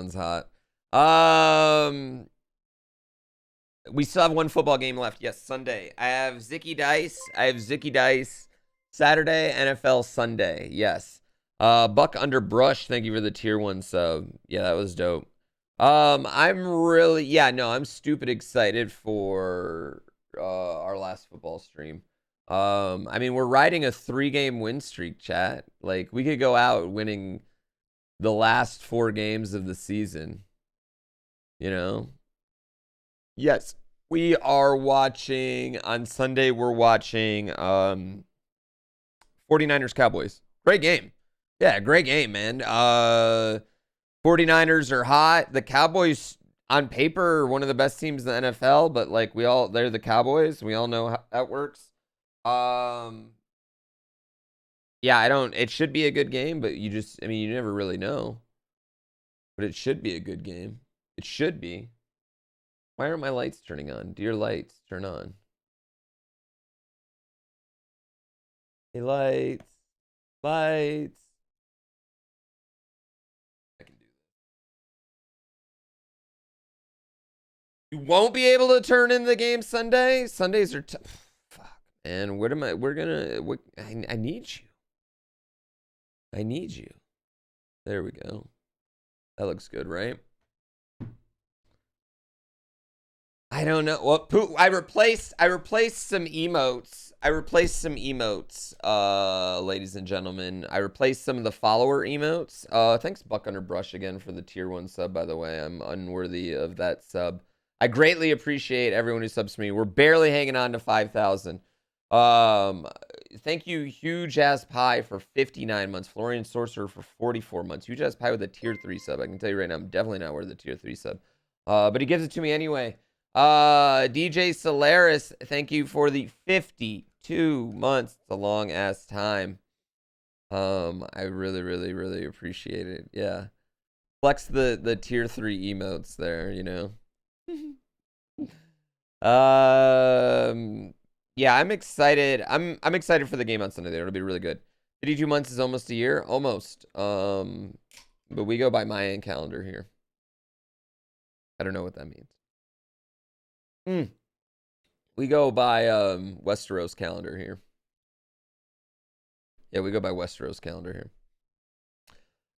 One's hot. We still have one football game left. Yes, Sunday. I have Zicky Dice. Saturday, NFL Sunday. Yes. Buck Under Brush, thank you for the tier 1 sub. Yeah, that was dope. I'm stupid excited for our last football stream. I mean, we're riding a 3-game win streak, chat. Like, we could go out winning the last 4 games of the season. You know? Yes. We are watching on Sunday, we're watching 49ers Cowboys. Great game. Yeah, great game, man. 49ers are hot. The Cowboys on paper are one of the best teams in the NFL, but like they're the Cowboys. We all know how that works. It should be a good game, but you never really know. But it should be a good game. It should be. Why aren't my lights turning on? Dear lights, turn on. Hey, lights. Lights. I can do this. You won't be able to turn in the game Sunday? Sundays are fuck, man. I need you. I need you. There we go. That looks good, right? I don't know. Well, I replaced some emotes. Ladies and gentlemen. I replaced some of the follower emotes. Thanks Buck Under Brush again for the tier 1 sub, by the way. I'm unworthy of that sub. I greatly appreciate everyone who subs to me. We're barely hanging on to 5,000. Thank you, Huge Ass Pie, for 59 months. Florian Sorcerer for 44 months. Huge Ass Pie with a tier 3 sub. I can tell you right now, I'm definitely not worth the tier 3 sub. But he gives it to me anyway. DJ Solaris, thank you for the 52 months. It's a long ass time. I really, really, really appreciate it. Yeah. Flex the tier 3 emotes there, you know. Yeah, I'm excited. I'm excited for the game on Sunday there. It'll be really good. 52 months is almost a year. Almost. But we go by Mayan calendar here. I don't know what that means. We go by Westeros calendar here. Yeah, we go by Westeros calendar here.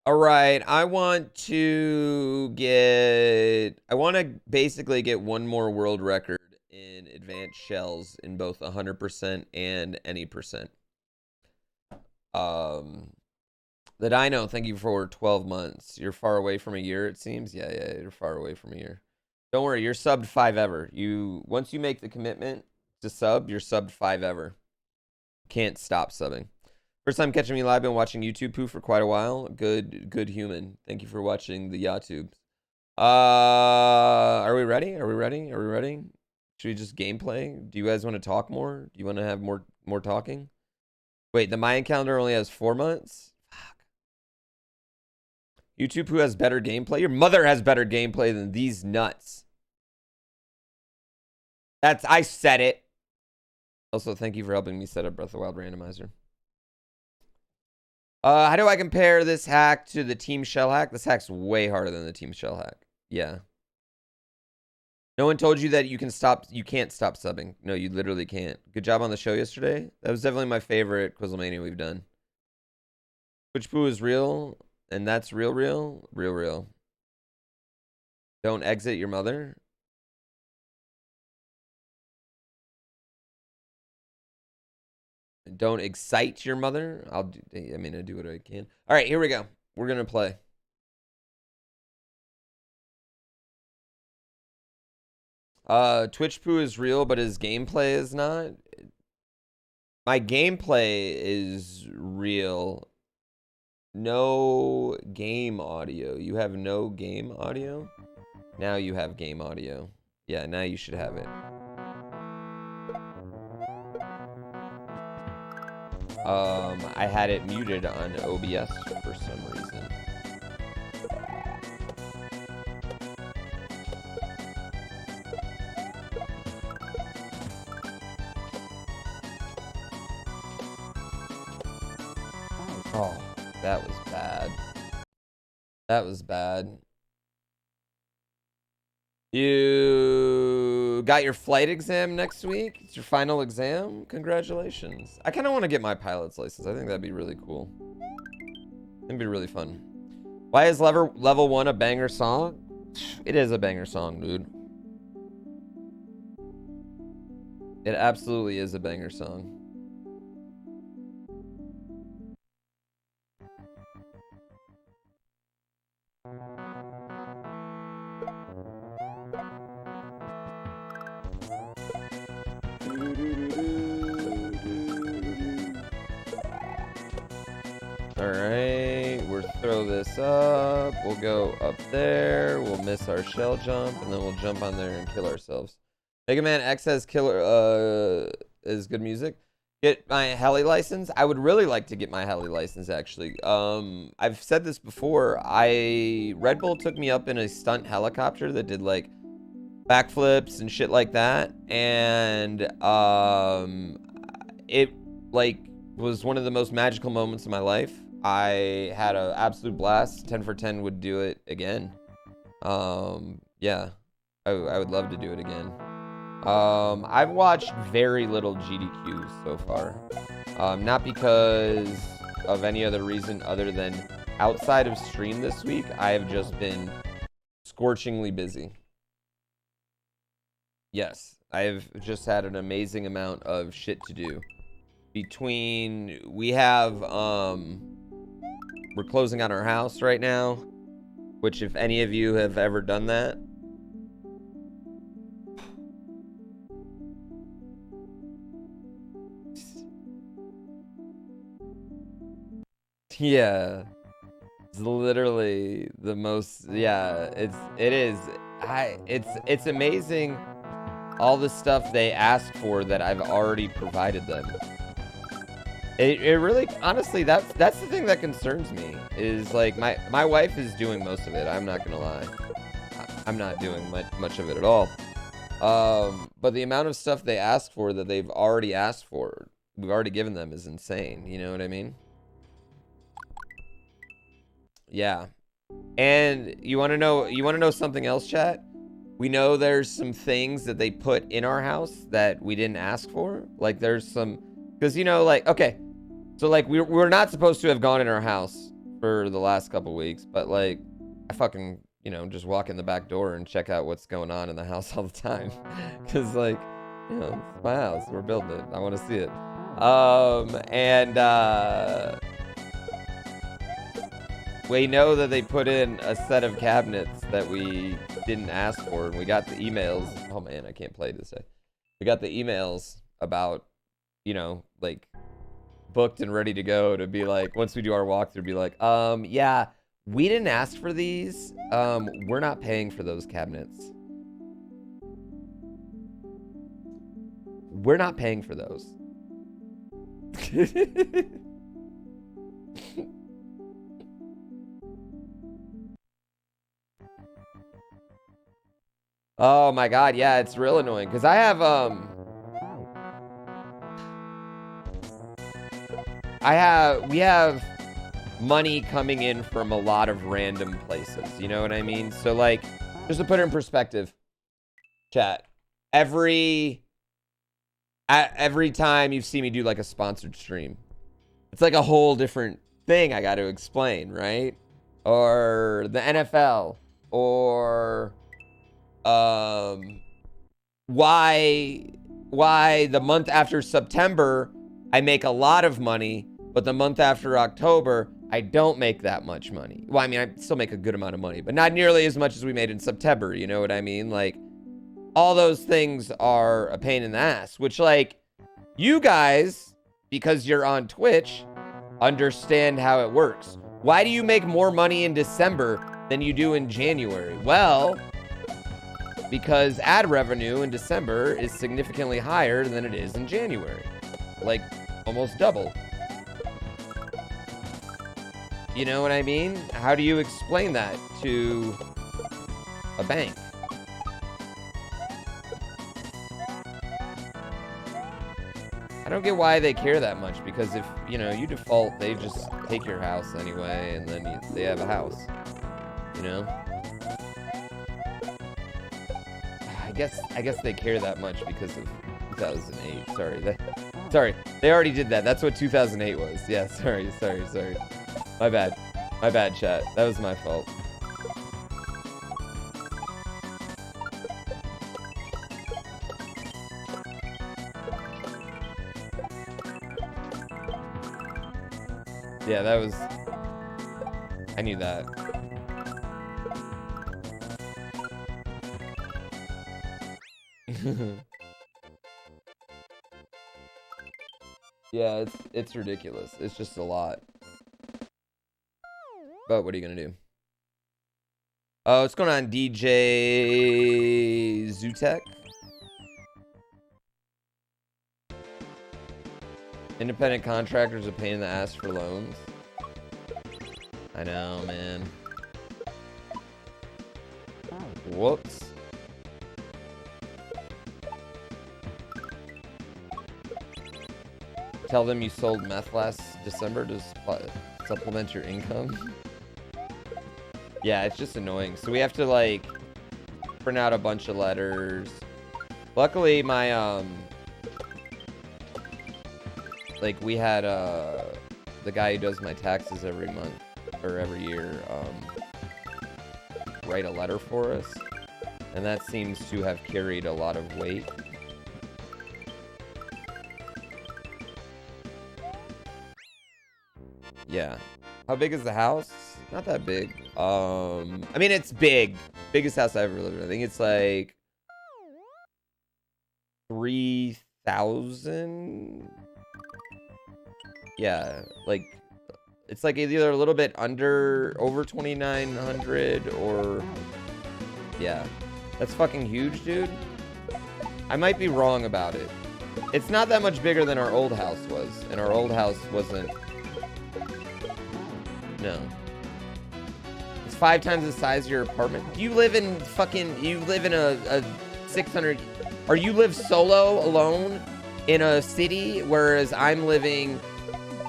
All right, I want to basically get one more world record in advanced shells in both 100% and any percent. The Dino, thank you for 12 months. You're far away from a year, it seems. Yeah, you're far away from a year. Don't worry, you're subbed 5 ever. Once you make the commitment to sub, you're subbed 5 ever. Can't stop subbing. First time catching me live, been watching YouTube Poo for quite a while. Good human. Thank you for watching the YouTubes. Are we ready? Should we just gameplay? Do you guys want to talk more? Do you want to have more talking? Wait, the Mayan calendar only has 4 months? Fuck. YouTube Poo has better gameplay? Your mother has better gameplay than these nuts. I said it. Also, thank you for helping me set up Breath of the Wild randomizer. How do I compare this hack to the Team Shell hack? This hack's way harder than the Team Shell hack. Yeah. No one told you that you can't stop subbing. No, you literally can't. Good job on the show yesterday. That was definitely my favorite Quizlemania we've done. Twitch Poo is real, and that's real. Real. Don't exit your mother. Don't excite your mother. I do what I can. All right, here we go. We're going to play. Twitch Poo is real, but his gameplay is not. My gameplay is real. No game audio. You have no game audio? Now you have game audio. Yeah, now you should have it. I had it muted on OBS for some reason. Oh, that was bad. That was bad. You got your flight exam next week? It's your final exam? Congratulations. I kind of want to get my pilot's license. I think that'd be really cool. It'd be really fun. Why is level 1 a banger song? It is a banger song, dude. It absolutely is a banger song. Alright, we'll throw this up. We'll go up there. We'll miss our shell jump, and then we'll jump on there and kill ourselves. Mega Man X has killer is good music. Get my heli license. I would really like to get my heli license, actually. I've said this before. Red Bull took me up in a stunt helicopter that did like backflips and shit like that, and it like was one of the most magical moments of my life. I had an absolute blast. 10 for 10 would do it again. Yeah, I would love to do it again. I've watched very little GDQs so far. Not because of any other reason other than outside of stream this week, I have just been scorchingly busy. Yes, I've just had an amazing amount of shit to do. We have, we're closing on our house right now, which if any of you have ever done that, yeah, it's literally the most, yeah, it's amazing all the stuff they ask for that I've already provided them. It really, honestly, that's the thing that concerns me, is like my wife is doing most of it. I'm not gonna lie. I'm not doing much of it at all. But the amount of stuff they ask for that they've already asked for, we've already given them, is insane. You know what I mean? Yeah. And you want to know something else, chat? We know there's some things that they put in our house that we didn't ask for. Like there's some, because you know, like, okay, so like we're not supposed to have gone in our house for the last couple weeks, but like I fucking, you know, just walk in the back door and check out what's going on in the house all the time. Because like, you know, it's my house, we're building it, I want to see it. We know that they put in a set of cabinets that we didn't ask for, and we got the emails. Oh man, I can't play this day. We got the emails about, you know, like booked and ready to go to be like, once we do our walkthrough, be like, yeah, we didn't ask for these. We're not paying for those cabinets. We're not paying for those. Oh my god, yeah, it's real annoying because I have we have money coming in from a lot of random places, you know what I mean? So like, just to put it in perspective, chat, every time you see me do like a sponsored stream, it's like a whole different thing I got to explain, right? Or the NFL, or why the month after September I make a lot of money, but the month after October I don't make that much money. Well, I mean, I still make a good amount of money, but not nearly as much as we made in September, you know what I mean? Like, all those things are a pain in the ass, which, like, you guys, because you're on Twitch, understand how it works. Why do you make more money in December than you do in January? Well, because ad revenue in December is significantly higher than it is in January. Like, almost double. You know what I mean? How do you explain that to a bank? I don't get why they care that much, because if, you know, you default, they just take your house anyway, and then they have a house, you know? guess they care that much because of 2008. Sorry, they already did that. That's what 2008 was. Yeah, sorry. My bad, chat. That was my fault. Yeah, that was... I knew that. Yeah, it's ridiculous. It's just a lot. But what are you gonna do? Oh, what's going on, DJ Zutek? Independent contractors a pain in the ass for loans. I know, man. Whoops. Tell them you sold meth last December to supplement your income. Yeah, it's just annoying. So we have to, like, print out a bunch of letters. Luckily, my, like, we had, the guy who does my taxes every month, or every year, write a letter for us. And that seems to have carried a lot of weight. Yeah. How big is the house? Not that big. I mean, it's big. Biggest house I ever lived in. I think it's like 3,000. Yeah, like it's like either a little bit over 2,900 or yeah. That's fucking huge, dude. I might be wrong about it. It's not that much bigger than our old house was, and our old house wasn't. No. It's 5 times the size of your apartment. Do you live in fucking... You live in a 600... Or you live solo, alone, in a city, whereas I'm living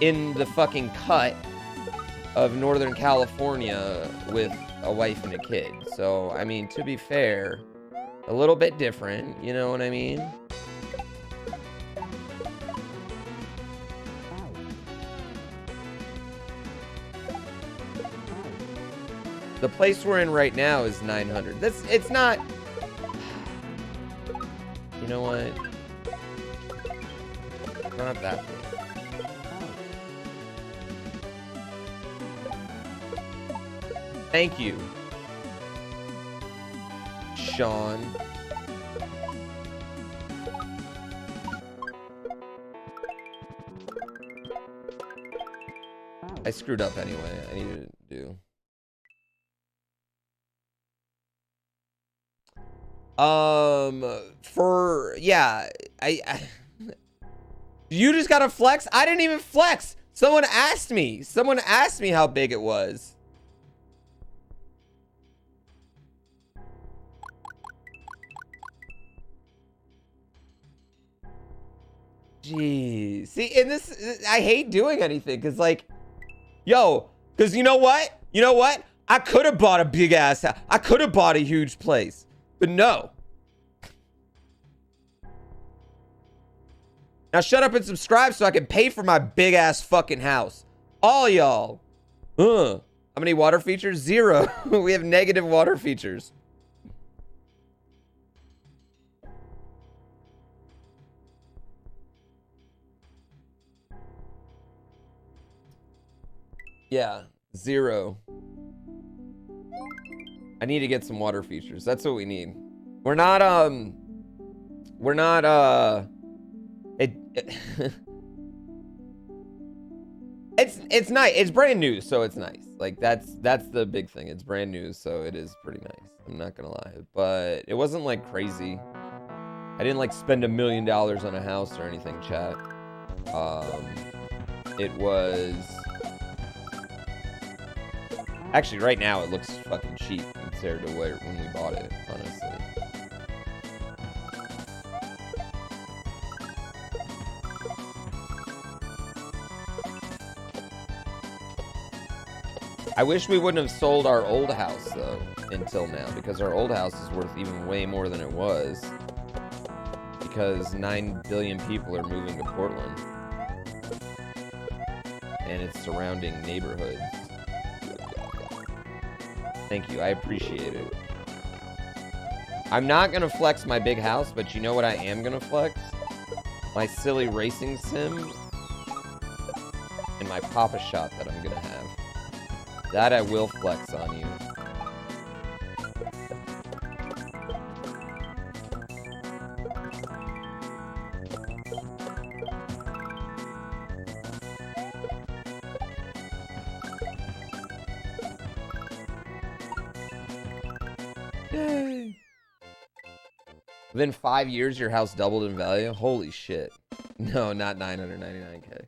in the fucking cut of Northern California with a wife and a kid. So, I mean, to be fair, a little bit different. You know what I mean? The place we're in right now is 900. It's not... You know what? It's not that big. Thank you, Sean. I screwed up anyway. I needed to do... yeah, you just gotta flex? I didn't even flex. Someone asked me how big it was. Jeez. See, and this, I hate doing anything, because, like, yo, because you know what? I could have bought a big ass house. I could have bought a huge place. But no. Now shut up and subscribe so I can pay for my big ass fucking house. All y'all. How many water features? 0. We have negative water features. Yeah, 0. I need to get some water features. That's what we need. We're not it's nice. It's brand new, so it's nice. Like that's the big thing. It's brand new, so it is pretty nice. I'm not gonna lie, but it wasn't like crazy. I didn't like spend $1 million on a house or anything, chat. It was actually right now it looks fucking cheap compared to when we bought it, honestly. I wish we wouldn't have sold our old house, though. until now, because our old house is worth even way more than it was. Because 9 billion people are moving to Portland. And its surrounding neighborhoods. Thank you, I appreciate it. I'm not gonna flex my big house, but you know what I am gonna flex? My silly racing sim and my Papa Shop that I'm gonna have. That I will flex on you. Yay! Within 5 years, your house doubled in value? Holy shit. No, not 999K.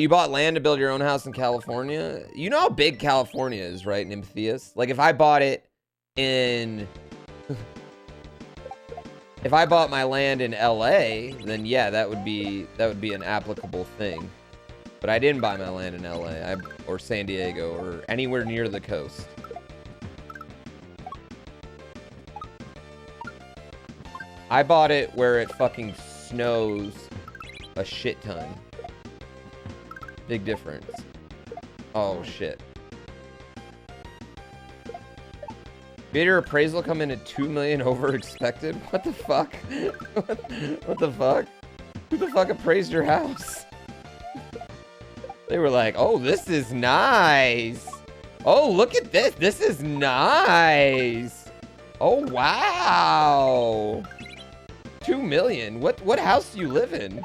You bought land to build your own house in California? You know how big California is, right, Nympheus? Like, if I bought it in... if I bought my land in LA, then yeah, that would be an applicable thing. But I didn't buy my land in LA, or San Diego, or anywhere near the coast. I bought it where it fucking snows a shit ton. Big difference. Oh, shit. Did your appraisal come in at 2 million over expected? What the fuck? What the fuck? Who the fuck appraised your house? They were like, oh, this is nice. Oh, look at this. This is nice. Oh, wow. 2 million. What house do you live in?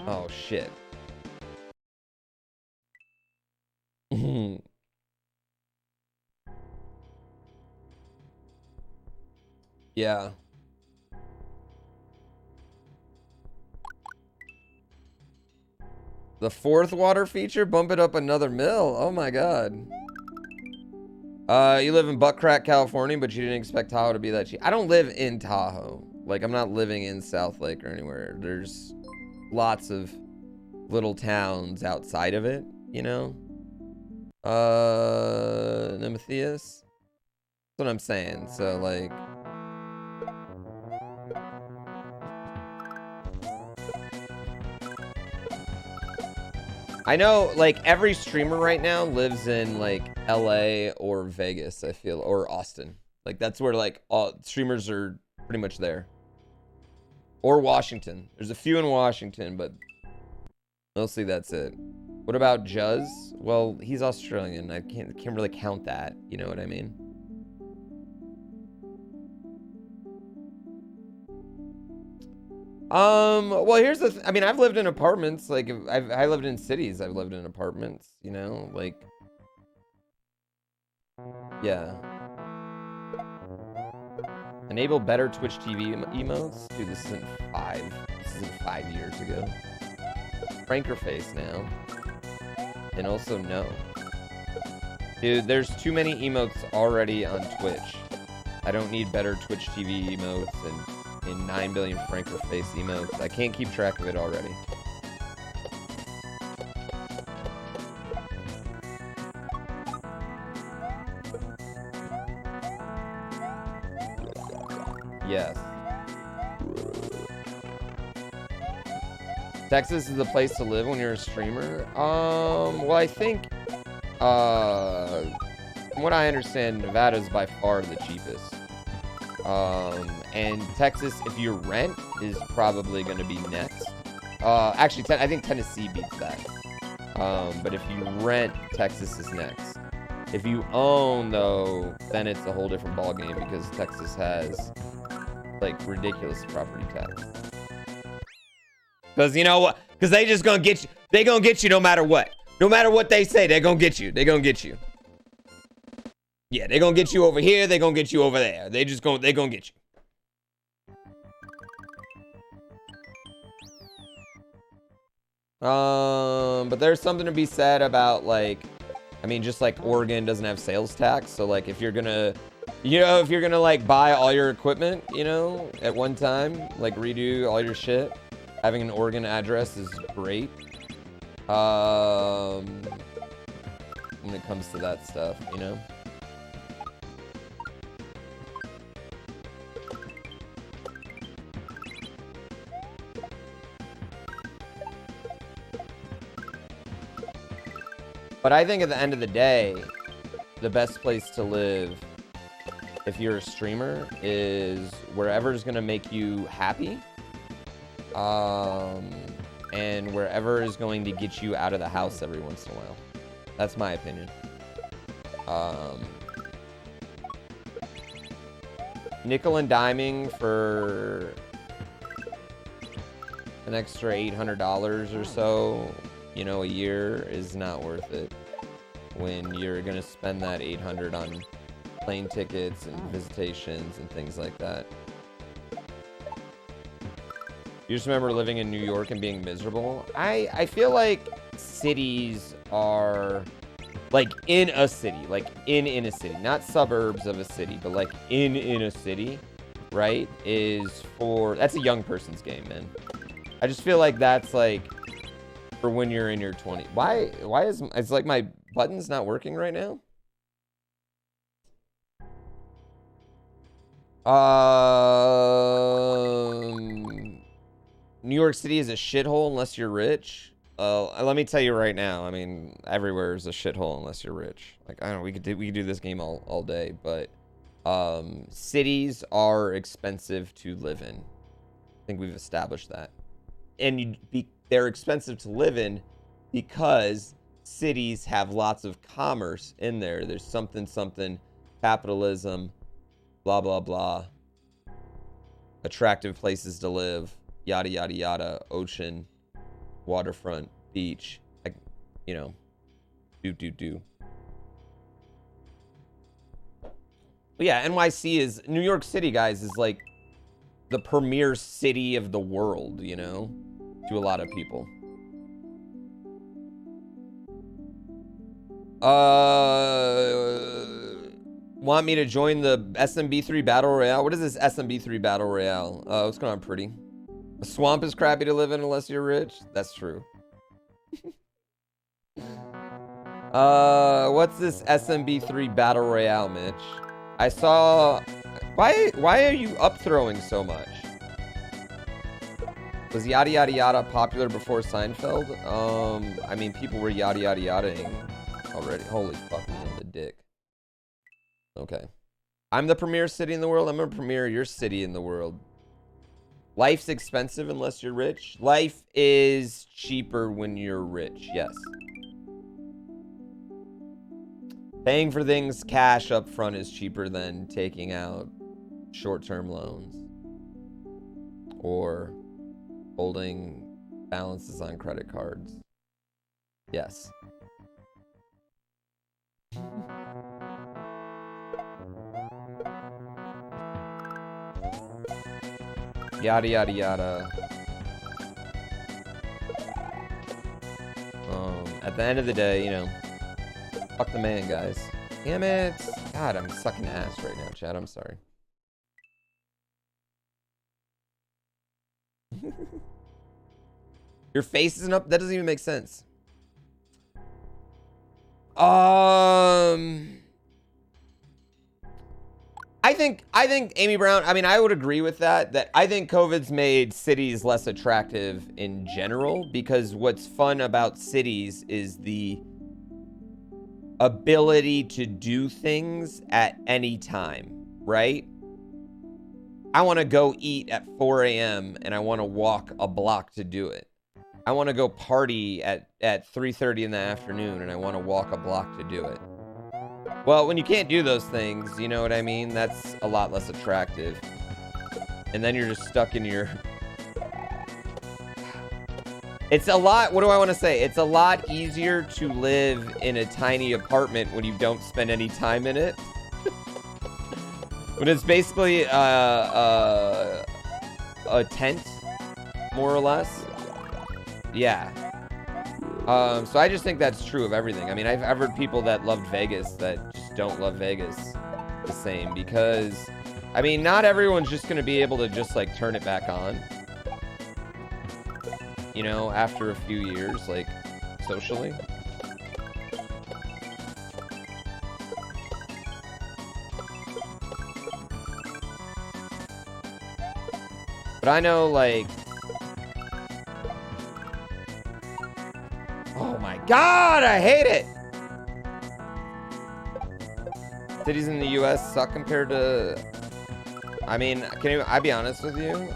Oh, shit. Yeah. The 4th water feature? Bump it up another mil. Oh my god. You live in Butt Crack, California, but you didn't expect Tahoe to be that cheap. I don't live in Tahoe. Like, I'm not living in South Lake or anywhere. There's lots of little towns outside of it, you know? Nemetheus? That's what I'm saying. So, like... I know, like, every streamer right now lives in, like, LA or Vegas, I feel, or Austin. Like, that's where, like, all streamers are pretty much there. Or Washington. There's a few in Washington, but mostly that's it. What about Juz? Well, he's Australian. I can't really count that. You know what I mean? Well, here's the I mean, I've lived in apartments. Like, I lived in cities. I've lived in apartments, you know? Like, yeah. Enable better Twitch TV emotes? Dude, this isn't 5 years ago. Franker face now. And also no. Dude, there's too many emotes already on Twitch. I don't need better Twitch TV emotes and 9 billion Franker face emotes. I can't keep track of it already. Yes. Texas is the place to live when you're a streamer? Well, I think, from what I understand, Nevada is by far the cheapest. And Texas, if you rent, is probably going to be next. Actually, I think Tennessee beats that. But if you rent, Texas is next. If you own, though, then it's a whole different ballgame because Texas has, like, ridiculous property tax. Because, you know what? Because they just gonna get you. They gonna get you no matter what. No matter what they say, they gonna get you. They gonna get you. Yeah, they gonna get you over here. They gonna get you over there. They gonna get you. But there's something to be said about, like, I mean, just like Oregon doesn't have sales tax. So, like, if you're gonna You know, if you're gonna like buy all your equipment, you know, at one time, like redo all your shit, having an Oregon address is great. When it comes to that stuff, you know. But I think at the end of the day, the best place to live if you're a streamer is wherever is going to make you happy, and wherever is going to get you out of the house every once in a while. That's my opinion. Nickel and diming for an extra $800 or so, you know, a year is not worth it when you're gonna spend that $800 on plane tickets and visitations and things like that. You just remember living in New York and being miserable? I feel like cities are like in a city, like in a city, not suburbs of a city, but like in a city, right? That's a young person's game, man. I just feel like that's like for when you're in your 20s. Why is it's like my button's not working right now? New York City is a shithole unless you're rich. Let me tell you right now. I mean, everywhere is a shithole unless you're rich. Like, I don't know, we could do this game all day, but cities are expensive to live in. I think we've established that. And they're expensive to live in because cities have lots of commerce in there. There's something, capitalism, blah, blah, blah. Attractive places to live, yada, yada, yada, ocean, waterfront, beach, like, you know, do. But yeah, NYC is, New York City, guys, is like the premier city of the world, you know, to a lot of people. Want me to join the SMB3 Battle Royale? What is this SMB3 Battle Royale? What's going on, pretty? A swamp is crappy to live in unless you're rich. That's true. What's this SMB3 Battle Royale, Mitch? I saw... Why are you up throwing so much? Was yada yada yada popular before Seinfeld? I mean, people were yada yada yadaing already. Holy fuck me in the dick. Okay. I'm the premier city in the world. I'm gonna premier your city in the world. Life's expensive unless you're rich. Life is cheaper when you're rich. Yes. Paying for things cash up front is cheaper than taking out short-term loans or holding balances on credit cards. Yes. Yada yada yada. At the end of the day, you know, fuck the man, guys. Damn it. God, I'm sucking ass right now, Chad. I'm sorry. Your face isn't up? That doesn't even make sense. I think Amy Brown, I mean, I would agree with that I think COVID's made cities less attractive in general, because what's fun about cities is the ability to do things at any time, right? I want to go eat at 4 a.m. and I want to walk a block to do it. I want to go party at 3:30 in the afternoon and I want to walk a block to do it. Well, when you can't do those things, you know what I mean? That's a lot less attractive. And then you're just stuck in your... It's a lot... What do I want to say? It's a lot easier to live in a tiny apartment when you don't spend any time in it. When it's basically a tent, more or less. Yeah. So I just think that's true of everything. I mean, I've heard people that loved Vegas that just don't love Vegas. the same because, I mean, not everyone's just going to be able to just, like, turn it back on. You know, after a few years, like, socially. But I know, like... Oh my god, I hate it! Cities in the US suck compared to... I mean, can I be honest with you?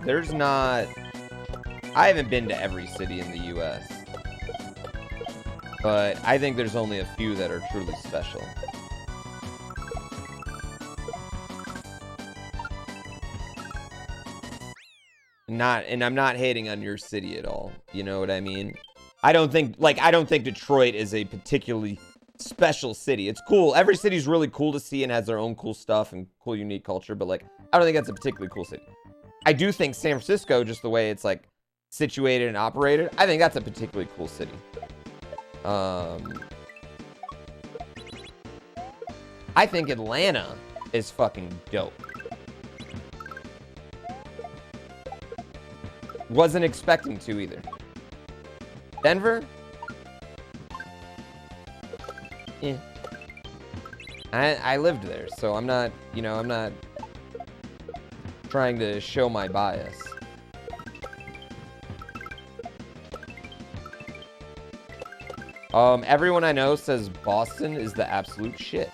There's not... I haven't been to every city in the US. But I think there's only a few that are truly special. And I'm not hating on your city at all. You know what I mean? I don't think Detroit is a particularly special city. It's cool. Every city's really cool to see and has their own cool stuff and cool, unique culture. But, like, I don't think that's a particularly cool city. I do think San Francisco, just the way it's, like, situated and operated, I think that's a particularly cool city. I think Atlanta is fucking dope. Wasn't expecting to either. Denver? Yeah. I lived there, so I'm not, you know, I'm not trying to show my bias. Everyone I know says Boston is the absolute shit.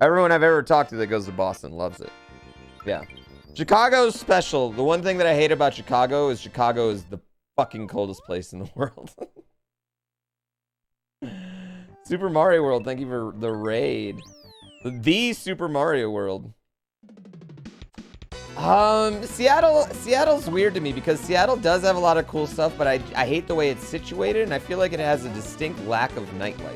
Everyone I've ever talked to that goes to Boston loves it. Yeah. Chicago's special. The one thing that I hate about Chicago is the fucking coldest place in the world. Super Mario World, thank you for the raid. The Super Mario World. Seattle's weird to me because Seattle does have a lot of cool stuff, but I hate the way it's situated, and I feel like it has a distinct lack of nightlife.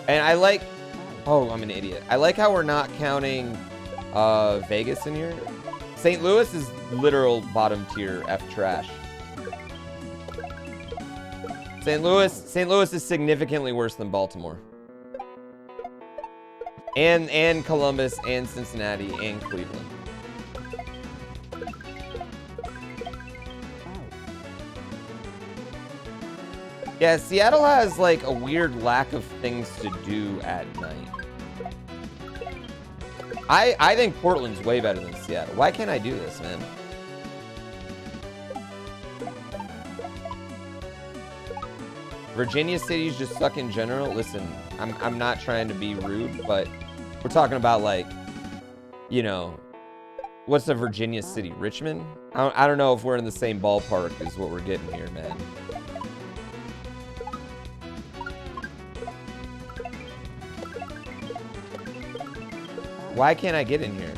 And I like... Oh, I'm an idiot. I like how we're not counting Vegas in here. St. Louis is literal bottom tier F trash. St. Louis is significantly worse than Baltimore. And Columbus and Cincinnati and Cleveland. Yeah, Seattle has like a weird lack of things to do at night. I think Portland's way better than Seattle. Why can't I do this, man? Virginia cities just suck in general. Listen, I'm not trying to be rude, but we're talking about, like, you know, what's a Virginia city? Richmond? I don't know if we're in the same ballpark as what we're getting here, man. Why can't I get in here?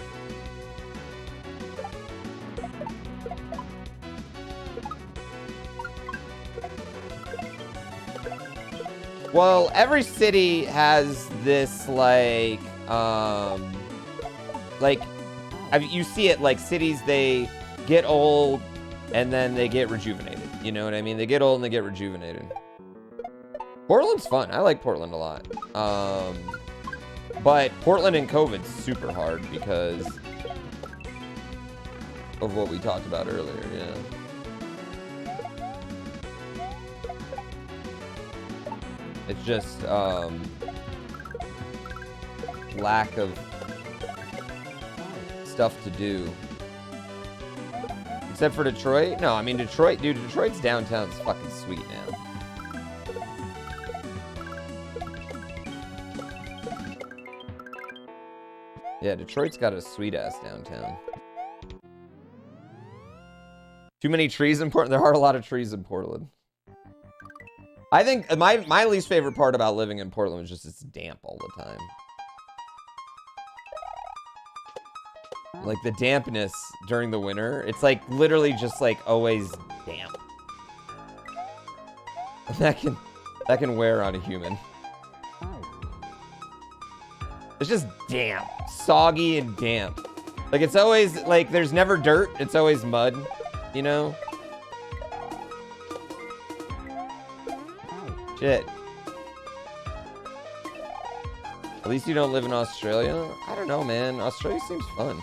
Well, every city has this, like, you see it, like, cities, they get old and then they get rejuvenated. You know what I mean? They get old and they get rejuvenated. Portland's fun. I like Portland a lot. But Portland and COVID's super hard because of what we talked about earlier, yeah. It's just, lack of stuff to do. Except for Detroit? No, I mean, Detroit, dude, Detroit's downtown's fucking sweet now. Yeah, Detroit's got a sweet-ass downtown. Too many trees in Portland? There are a lot of trees in Portland. I think my least favorite part about living in Portland is just it's damp all the time. Like the dampness during the winter, it's like literally just like always damp. That can wear on a human. It's just damp, soggy and damp. Like, it's always, like, there's never dirt. It's always mud, you know? Shit. At least you don't live in Australia? I don't know, man. Australia seems fun.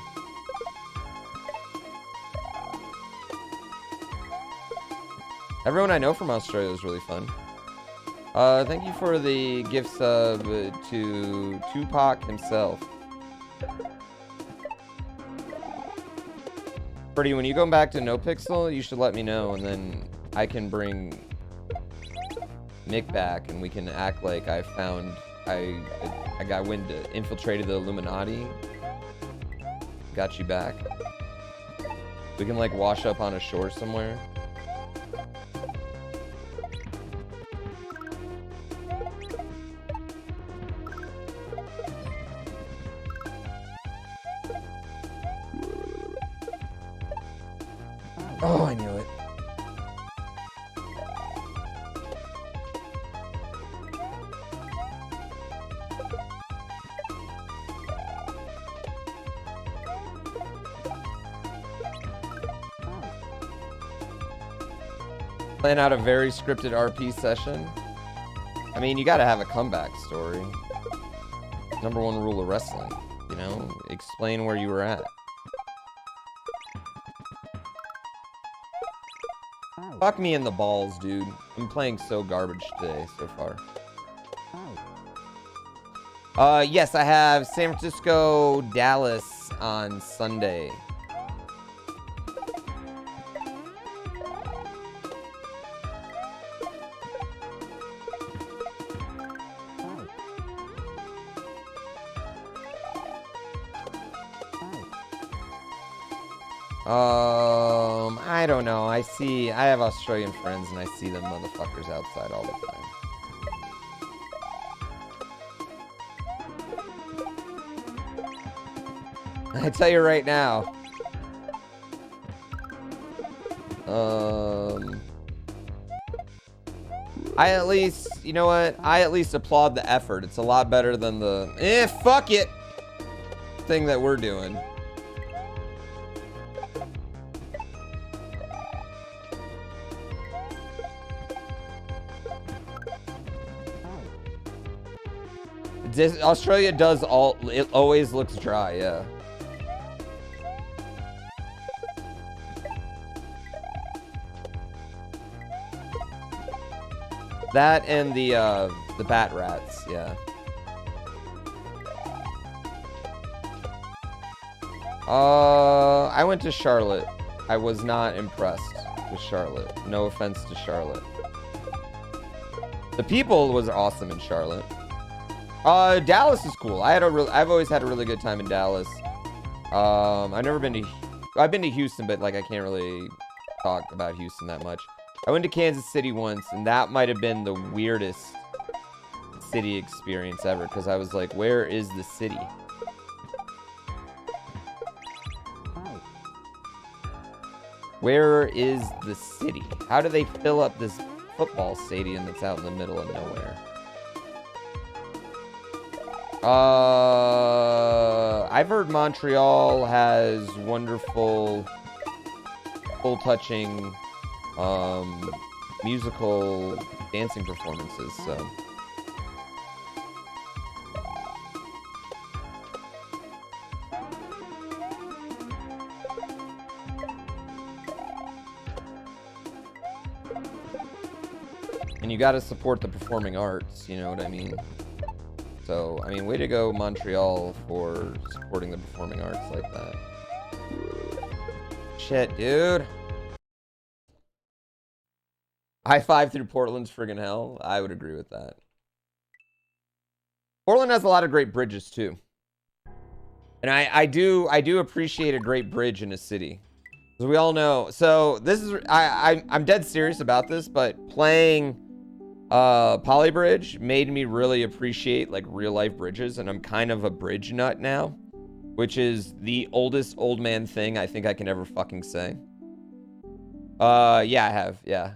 Everyone I know from Australia is really fun. Thank you for the gift sub to Tupac himself. Pretty, when you go back to NoPixel, you should let me know, and then I can bring Mick back, and we can act like I got wind, infiltrated the Illuminati. Got you back. We can, like, wash up on a shore somewhere. Oh, I knew it. Plan out a very scripted RP session. I mean, you gotta have a comeback story. #1 rule of wrestling, you know? Explain where you were at. Fuck me in the balls, dude. I'm playing so garbage today so far. Yes, I have San Francisco, Dallas on Sunday. I don't know. I have Australian friends and I see them motherfuckers outside all the time. I tell you right now. I at least, you know what? I at least applaud the effort. It's a lot better than the, fuck it thing that we're doing. Australia does it always looks dry, yeah. That and the bat rats, yeah. I went to Charlotte. I was not impressed with Charlotte. No offense to Charlotte. The people was awesome in Charlotte. Dallas is cool. I've always had a really good time in Dallas. I've been to Houston, but like I can't really talk about Houston that much. I went to Kansas City once, and that might have been the weirdest city experience ever, because I was like, where is the city? Where is the city? How do they fill up this football stadium that's out in the middle of nowhere? I've heard Montreal has wonderful, full-touching, musical dancing performances, so. And you gotta support the performing arts, you know what I mean? So, I mean, way to go, Montreal, for supporting the performing arts like that. Shit, dude. High five through Portland's friggin' hell. I would agree with that. Portland has a lot of great bridges, too. And I do appreciate a great bridge in a city. As we all know. So, this is... I'm dead serious about this, but playing... Polybridge made me really appreciate like real life bridges, and I'm kind of a bridge nut now, which is the oldest old man thing I think I can ever fucking say. Yeah, I have, yeah.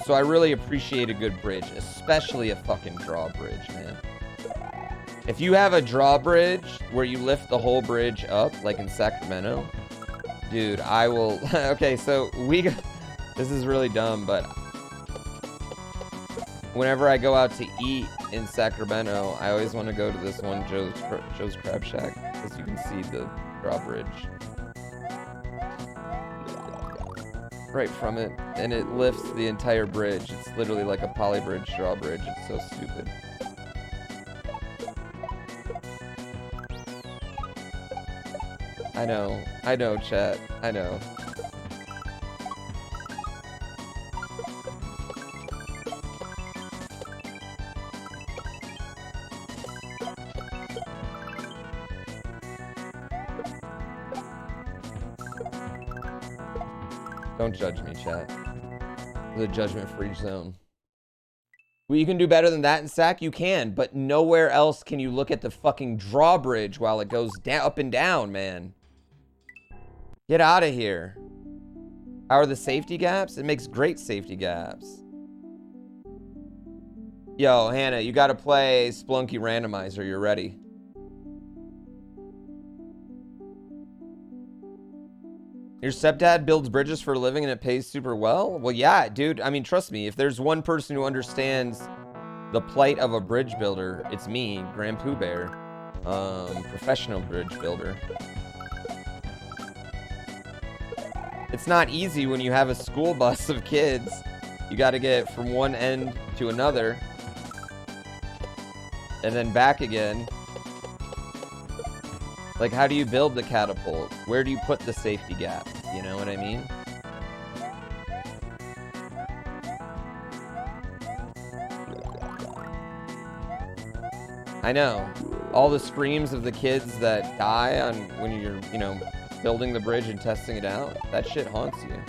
So I really appreciate a good bridge, especially a fucking drawbridge, man. If you have a drawbridge where you lift the whole bridge up, like in Sacramento, dude, I will... Okay, so this is really dumb, but whenever I go out to eat in Sacramento, I always want to go to this one Joe's Crab Shack, because you can see the drawbridge right from it, and it lifts the entire bridge. It's literally like a poly bridge drawbridge. It's so stupid. I know, chat. I know. Don't judge me, chat. The judgment-free zone. Well, you can do better than that in Sac? You can, but nowhere else can you look at the fucking drawbridge while it goes up and down, man. Get out of here. How are the safety gaps? It makes great safety gaps. Yo, Hannah, you gotta play Splunky Randomizer. You're ready. Your stepdad builds bridges for a living and it pays super well? Well, yeah, dude. I mean, trust me. If there's one person who understands the plight of a bridge builder, it's me, GrandPOOBear, professional bridge builder. It's not easy when you have a school bus of kids. You got to get from one end to another and then back again. Like, how do you build the catapult? Where do you put the safety gap? You know what I mean? I know. All the screams of the kids that die on when you're, you know, building the bridge and testing it out, that shit haunts you.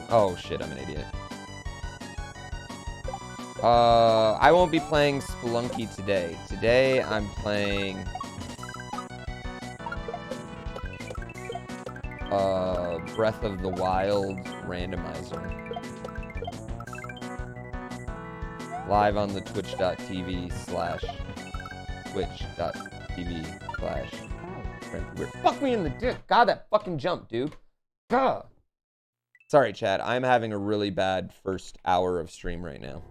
Oh shit, I'm an idiot. I won't be playing Spelunky today. Today I'm playing Breath of the Wild randomizer. Live on the twitch.tv/GrandPOOBear. Fuck me in the dick. God, that fucking jump, dude. Gah. Sorry, chat. I'm having a really bad first hour of stream right now.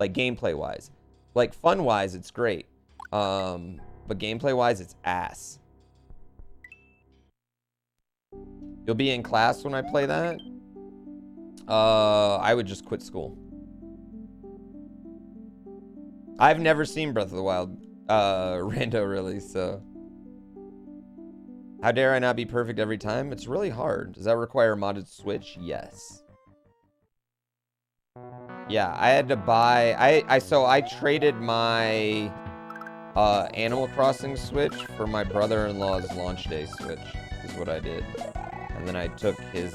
Like, gameplay-wise. Like, fun-wise, it's great. But gameplay-wise, it's ass. You'll be in class when I play that? I would just quit school. I've never seen Breath of the Wild, Rando, really, so... How dare I not be perfect every time? It's really hard. Does that require a modded Switch? Yes. Yeah, I had to buy... So I traded my Animal Crossing Switch for my brother-in-law's launch day Switch, is what I did. And then I took his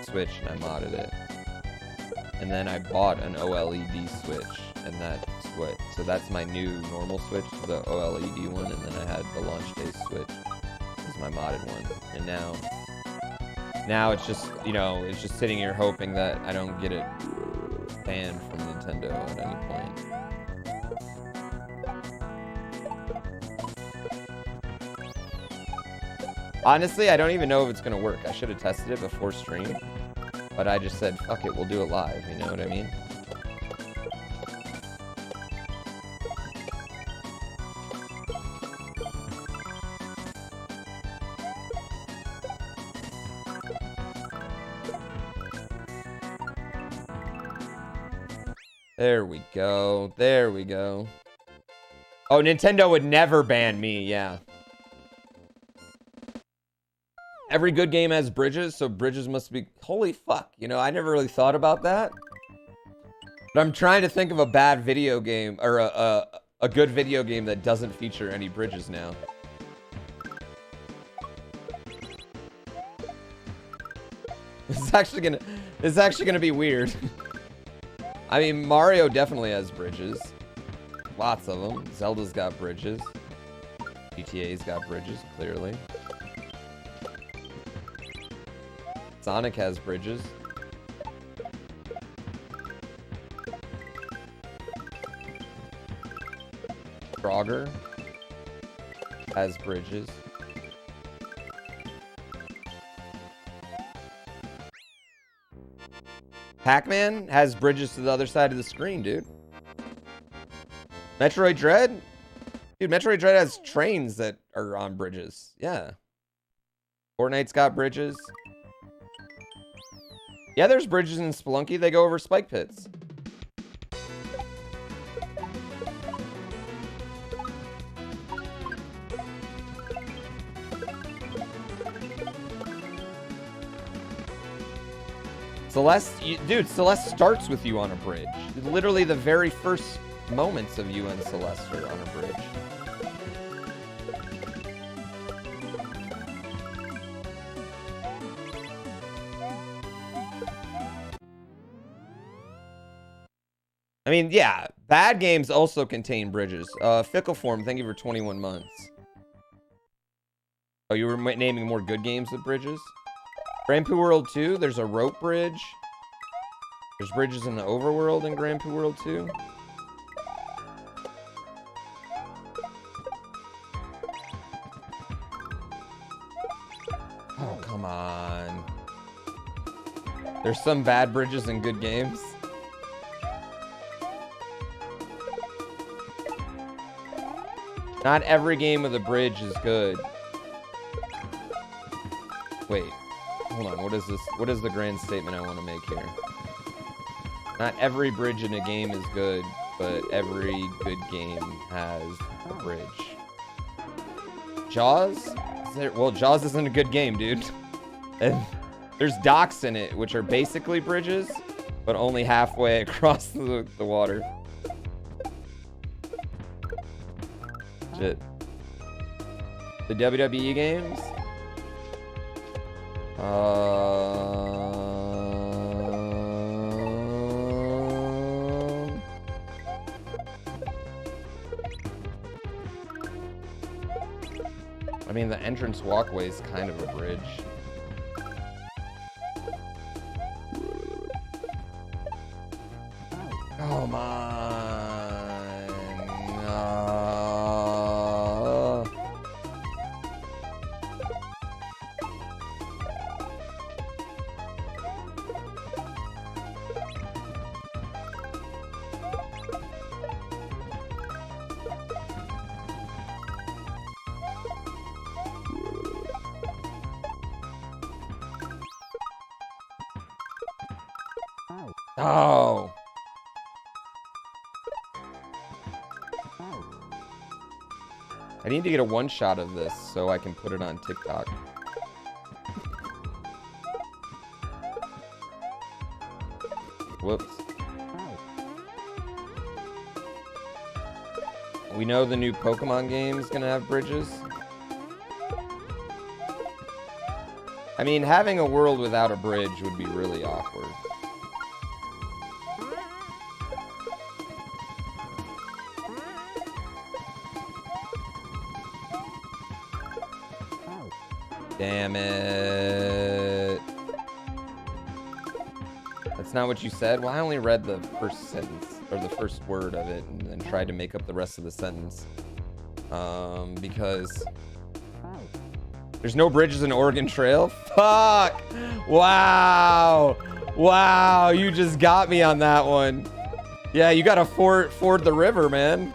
Switch and I modded it. And then I bought an OLED Switch, and that's what... So that's my new normal Switch, the OLED one, and then I had the launch day Switch as my modded one. And now it's just, you know, it's just sitting here hoping that I don't get it banned from Nintendo at any point. Honestly, I don't even know if it's gonna work. I should have tested it before stream, but I just said, fuck it, we'll do it live, you know what I mean? There we go. There we go. Oh, Nintendo would never ban me, yeah. Every good game has bridges, so bridges must be... Holy fuck, you know, I never really thought about that. But I'm trying to think of a bad video game, or a good video game that doesn't feature any bridges now. It's actually gonna be weird. I mean, Mario definitely has bridges. Lots of them. Zelda's got bridges. GTA's got bridges, clearly. Sonic has bridges. Frogger has bridges. Pac-Man has bridges to the other side of the screen, dude. Metroid Dread? Dude, Metroid Dread has trains that are on bridges. Yeah. Fortnite's got bridges. Yeah, there's bridges in Spelunky. They go over spike pits. Celeste, dude, Celeste starts with you on a bridge. Literally the very first moments of you and Celeste are on a bridge. I mean, yeah, bad games also contain bridges. Fickle Form, thank you for 21 months. Oh, you were naming more good games with bridges? GrandPOOBear World 2, there's a rope bridge. There's bridges in the overworld in GrandPOOBear World 2. Oh, come on. There's some bad bridges in good games. Not every game with a bridge is good. Wait. Hold on, what is this? What is the grand statement I want to make here? Not every bridge in a game is good, but every good game has a bridge. Jaws? Well, Jaws isn't a good game, dude. And there's docks in it, which are basically bridges, but only halfway across the water. Shit. The WWE games? I mean, the entrance walkway is kind of a bridge. Come on. Oh. I need to get a one shot of this so I can put it on TikTok. Whoops. We know the new Pokemon game is gonna have bridges. I mean, having a world without a bridge would be really awkward. Damn it. That's not what you said? Well, I only read the first sentence, or the first word of it, and then tried to make up the rest of the sentence. Because there's no bridges in Oregon Trail? Fuck! Wow! Wow, you just got me on that one. Yeah, you gotta ford the river, man.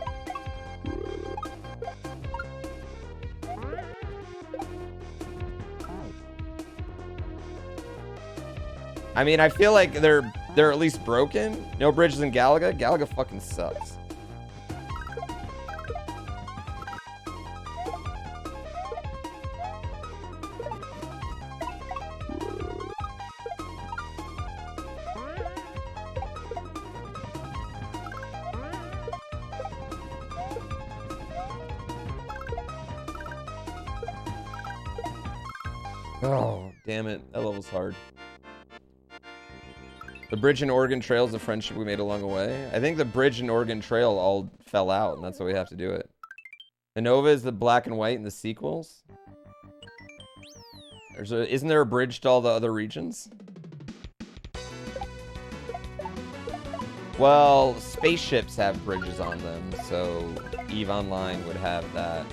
I mean, I feel like they're at least broken. No bridges in Galaga. Galaga fucking sucks. Oh, damn it. That level's hard. The bridge in Oregon Trail is the friendship we made along the way. I think the bridge in Oregon Trail all fell out, and that's why we have to do it. Innova is the black and white in the sequels. Isn't there a bridge to all the other regions? Well, spaceships have bridges on them, so EVE Online would have that.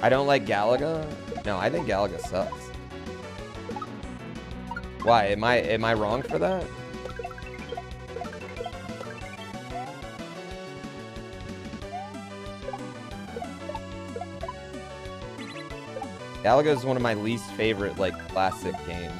I don't like Galaga. No, I think Galaga sucks. Why? Am I wrong for that? Galaga is one of my least favorite, like, classic games.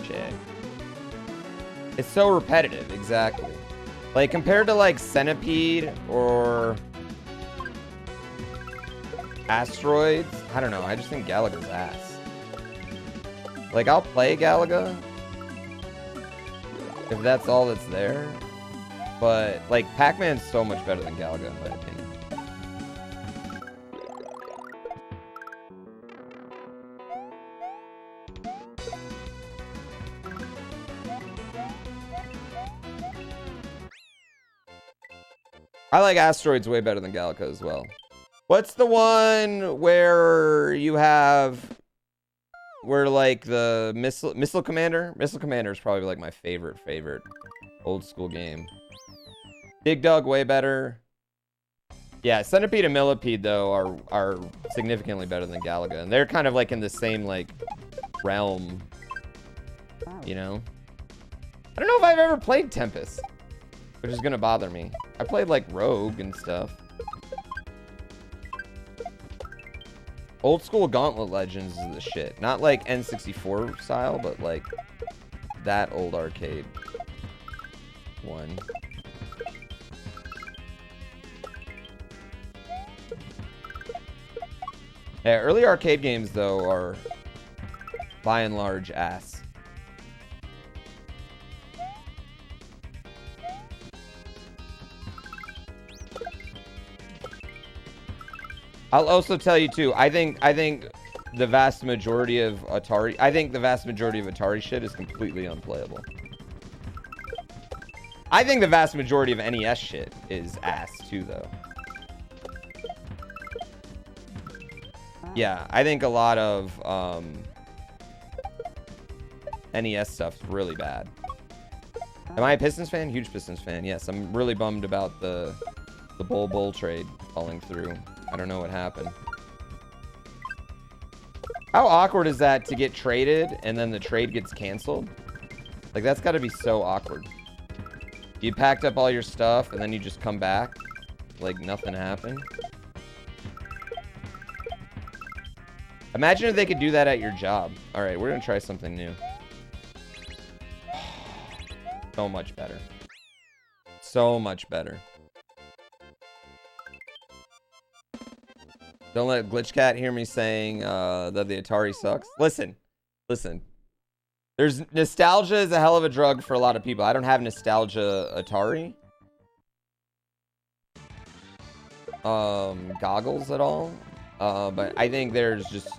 Shit. It's so repetitive, exactly. Like, compared to, like, Centipede or Asteroids, I don't know, I just think Galaga's ass. Like, I'll play Galaga if that's all that's there, but, like, Pac-Man's so much better than Galaga, in my opinion. I like Asteroids way better than Galaga as well. What's the one where you have, where like the Missile Commander? Missile Commander is probably like my favorite old school game. Dig Dug way better. Yeah, Centipede and Millipede though are significantly better than Galaga, and they're kind of like in the same like realm, you know. I don't know if I've ever played Tempest, which is gonna bother me. I played like Rogue and stuff. Old school Gauntlet Legends is the shit. Not like N64 style, but like that old arcade one. Yeah, early arcade games though are by and large ass. I'll also tell you too, I think the vast majority of Atari shit is completely unplayable. I think the vast majority of NES shit is ass too though. Yeah, I think a lot of NES stuff's really bad. Am I a Pistons fan? Huge Pistons fan. Yes, I'm really bummed about the Bull trade falling through. I don't know what happened. How awkward is that to get traded and then the trade gets canceled? Like, that's got to be so awkward. You packed up all your stuff and then you just come back like nothing happened. Imagine if they could do that at your job. All right, we're going to try something new. So much better. So much better. Don't let GlitchCat hear me saying that the Atari sucks. Listen. There's nostalgia is a hell of a drug for a lot of people. I don't have nostalgia Atari goggles at all. But I think there's just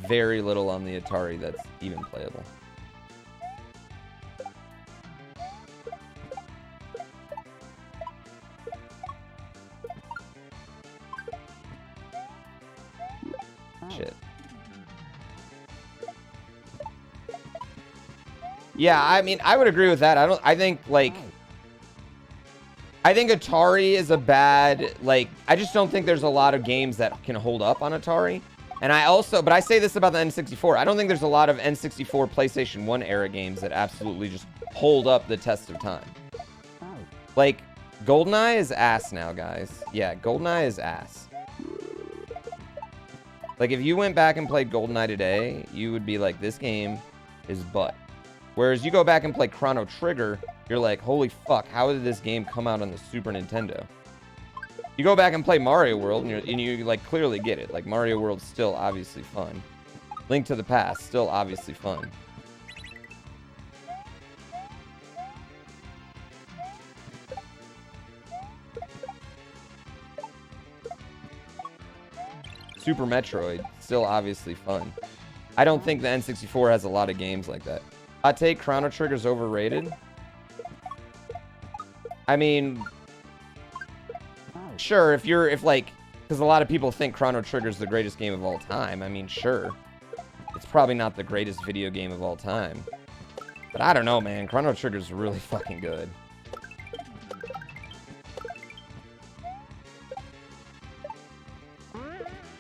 very little on the Atari that's even playable. Shit. Yeah, I mean, I would agree with that. I think Atari is a bad, like, I just don't think there's a lot of games that can hold up on Atari. And but I say this about the N64. I don't think there's a lot of N64 PlayStation 1 era games that absolutely just hold up the test of time. Like, GoldenEye is ass now, guys. Yeah, GoldenEye is ass. Like, if you went back and played GoldenEye today, you would be like, this game is butt. Whereas you go back and play Chrono Trigger, you're like, holy fuck, how did this game come out on the Super Nintendo? You go back and play Mario World, and you like, clearly get it. Like, Mario World's still obviously fun. Link to the Past, still obviously fun. Super Metroid, still obviously fun. I don't think the N64 has a lot of games like that. Hot take, Chrono Trigger's overrated. I mean, sure, if like, because a lot of people think Chrono Trigger's the greatest game of all time. I mean, sure. It's probably not the greatest video game of all time. But I don't know, man. Chrono Trigger's really fucking good.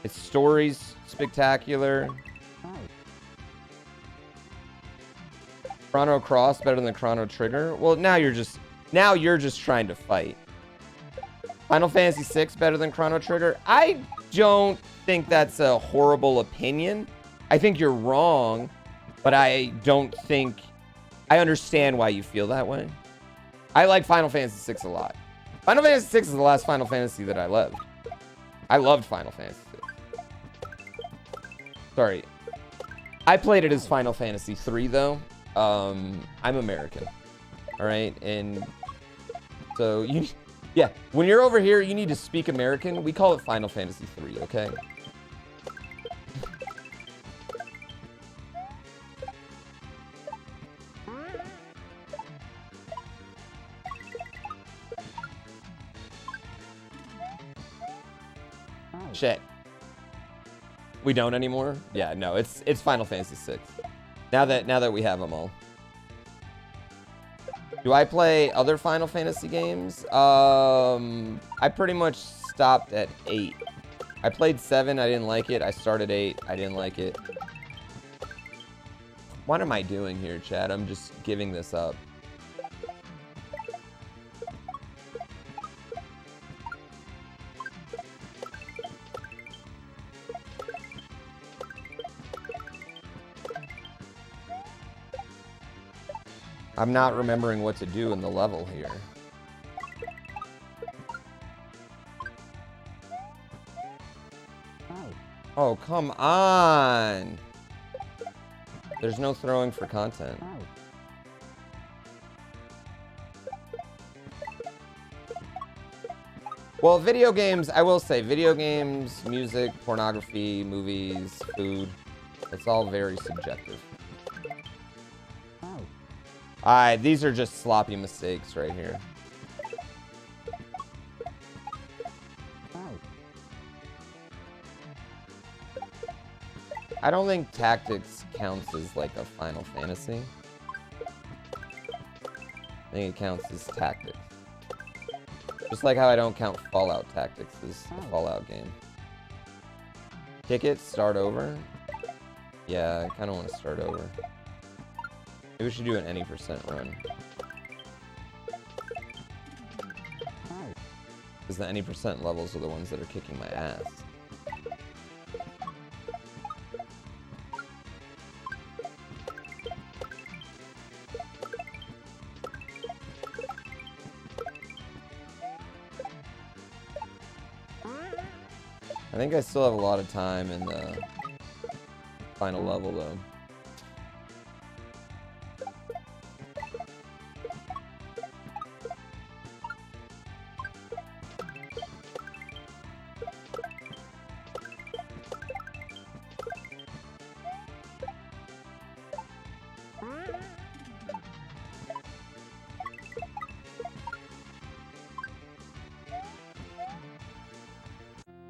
Its story's spectacular. Chrono Cross better than Chrono Trigger? Well, now you're just trying to fight. Final Fantasy VI better than Chrono Trigger? I don't think that's a horrible opinion. I think you're wrong, but I don't think... I understand why you feel that way. I like Final Fantasy VI a lot. Final Fantasy VI is the last Final Fantasy that I loved. I loved Final Fantasy VI. Sorry. I played it as Final Fantasy III, though. I'm American. Alright? And so, yeah. When you're over here, you need to speak American. We call it Final Fantasy III, okay? Shit. We don't anymore? Yeah, no, it's Final Fantasy VI. Now that we have them all. Do I play other Final Fantasy games? I pretty much stopped at 8. I played 7, I didn't like it. I started 8, I didn't like it. What am I doing here, Chad? I'm just giving this up. I'm not remembering what to do in the level here. Oh, come on! There's no throwing for content. Well, video games, I will say, video games, music, pornography, movies, food, it's all very subjective. These are just sloppy mistakes right here. I don't think Tactics counts as like a Final Fantasy. I think it counts as Tactics. Just like how I don't count Fallout Tactics as a Fallout game. Kick it, start over. Yeah, I kind of want to start over. Maybe we should do an any percent run. Because the any percent levels are the ones that are kicking my ass. I think I still have a lot of time in the final level, though.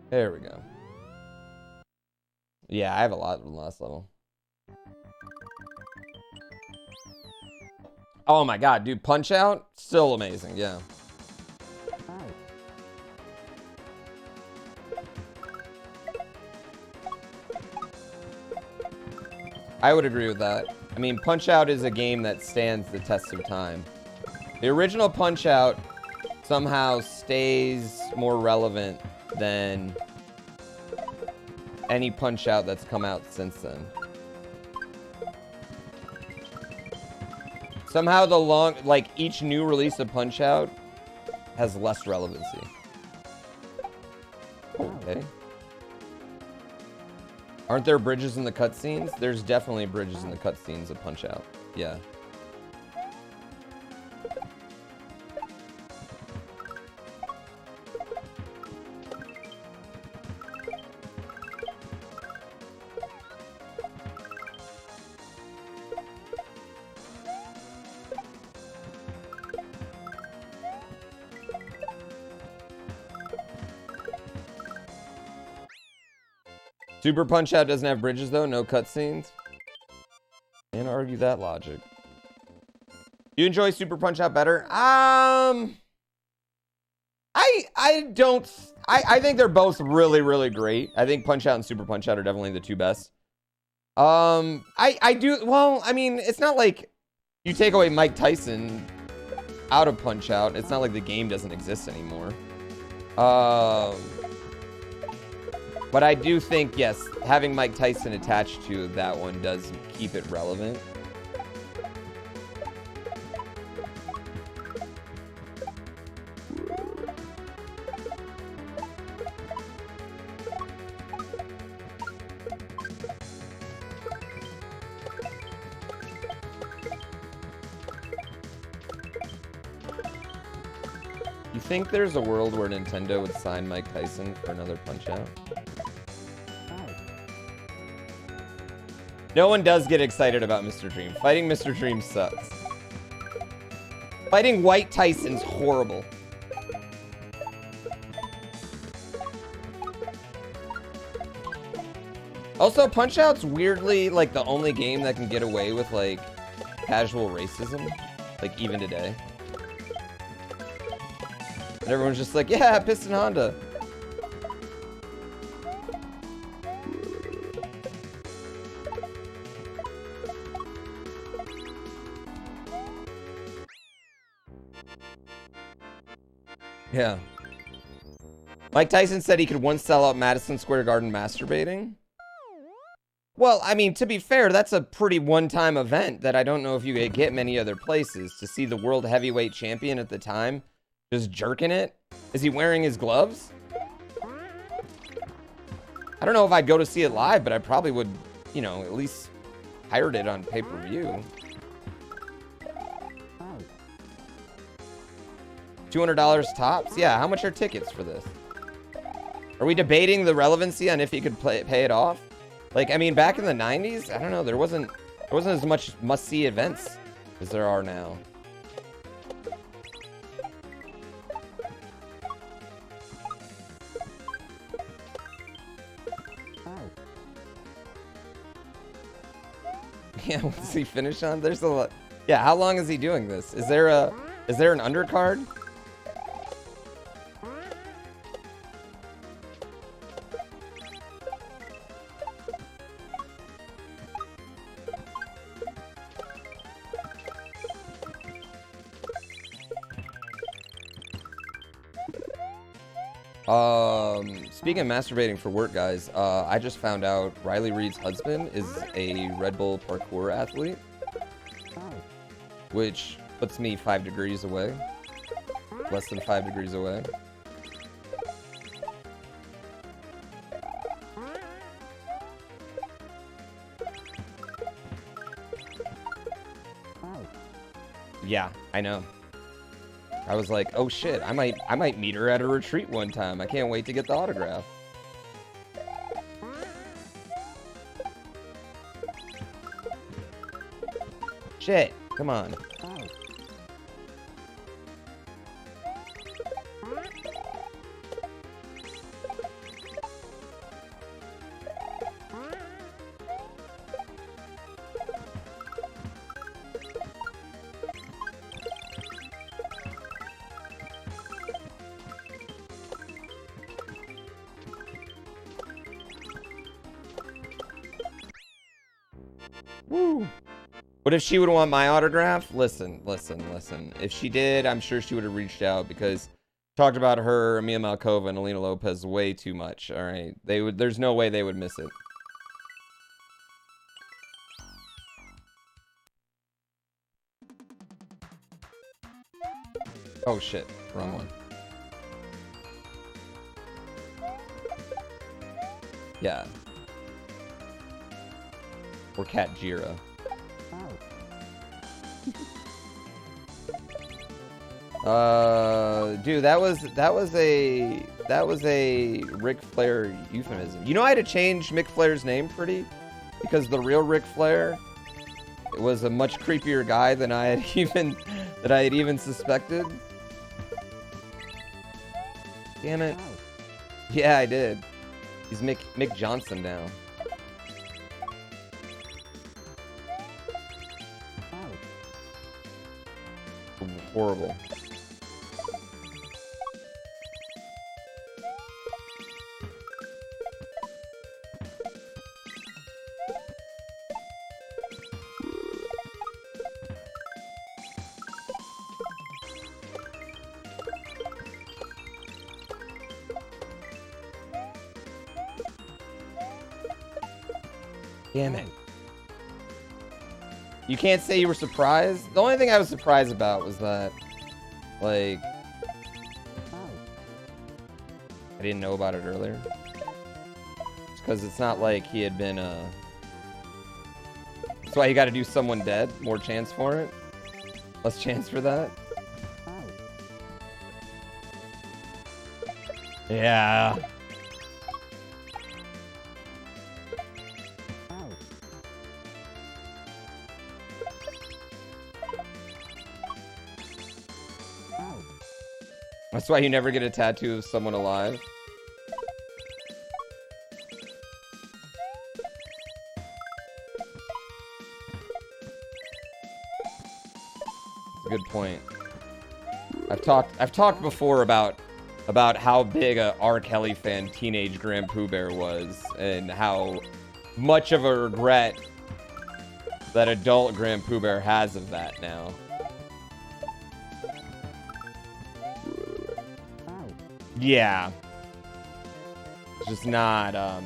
There we go. Yeah, I have a lot in the last level. Oh my god, dude, Punch Out? Still amazing, yeah. I would agree with that. I mean, Punch Out is a game that stands the test of time. The original Punch Out somehow stays more relevant than any Punch Out that's come out since then. Somehow each new release of Punch Out has less relevancy. Okay. Aren't there bridges in the cutscenes? There's definitely bridges in the cutscenes of Punch Out. Yeah. Super Punch-Out doesn't have bridges, though. No cutscenes. Can't argue that logic. You enjoy Super Punch-Out better? I think they're both really, really great. I think Punch-Out and Super Punch-Out are definitely the two best. I do, well, I mean, it's not like you take away Mike Tyson out of Punch-Out. It's not like the game doesn't exist anymore. But I do think, yes, having Mike Tyson attached to that one does keep it relevant. You think there's a world where Nintendo would sign Mike Tyson for another Punch-Out? No one does get excited about Mr. Dream. Fighting Mr. Dream sucks. Fighting White Tyson's horrible. Also, Punch-Out's weirdly, like, the only game that can get away with, like, casual racism. Like, even today. And everyone's just like, yeah, Piston Honda. Yeah. Mike Tyson said he could once sell out Madison Square Garden masturbating. Well, I mean, to be fair, that's a pretty one-time event that I don't know if you could get many other places. To see the world heavyweight champion at the time just jerking it. Is he wearing his gloves? I don't know if I'd go to see it live, but I probably would, you know, at least pirate it on pay-per-view. $200 tops? Yeah, how much are tickets for this? Are we debating the relevancy on if he could pay it off? Like, I mean, back in the 90s, I don't know, there wasn't as much must-see events as there are now. Yeah, what's he finish on? There's a lot. Yeah, how long is he doing this? Is there an undercard? Speaking of masturbating for work, guys, I just found out Riley Reid's husband is a Red Bull parkour athlete, which puts me 5 degrees away, less than 5 degrees away. Yeah, I know. I was like, oh shit, I might meet her at a retreat one time. I can't wait to get the autograph. Shit, come on. Woo. What if she would want my autograph? Listen. If she did, I'm sure she would have reached out, because talked about her, Mia Malkova, and Alina Lopez way too much. All right, there's no way they would miss it. Oh shit, wrong one. Yeah. Or Cat Jira. Dude, that was a Ric Flair euphemism. You know, I had to change Mick Flair's name because the real Ric Flair was a much creepier guy than I had even suspected. Damn it. Yeah, I did. He's Mick Johnson now. Horrible. Damn it. You can't say you were surprised? The only thing I was surprised about was that, like, I didn't know about it earlier. Because it's not like he had been, That's why you gotta do someone dead. More chance for it. Less chance for that. Yeah. That's why you never get a tattoo of someone alive. That's a good point. I've talked before about how big a R. Kelly fan teenage GrandPOOBear was, and how much of a regret that adult GrandPOOBear has of that now. Yeah. It's just not, I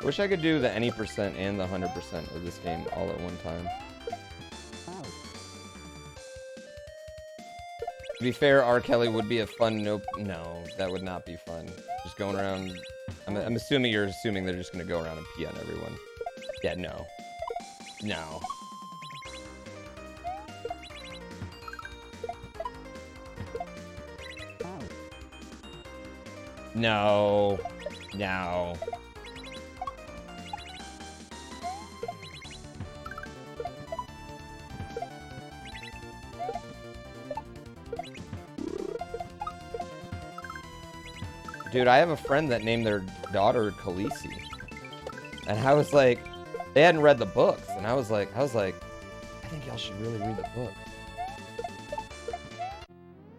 wish I could do the any percent and the 100% of this game all at one time. To be fair, R. Kelly would be a fun no, that would not be fun. Just going around. I'm assuming you're assuming they're just gonna go around and pee on everyone. Yeah, no. No. No. No. Dude, I have a friend that named their daughter Khaleesi. And I was like, they hadn't read the books. And I was like, I think y'all should really read the book.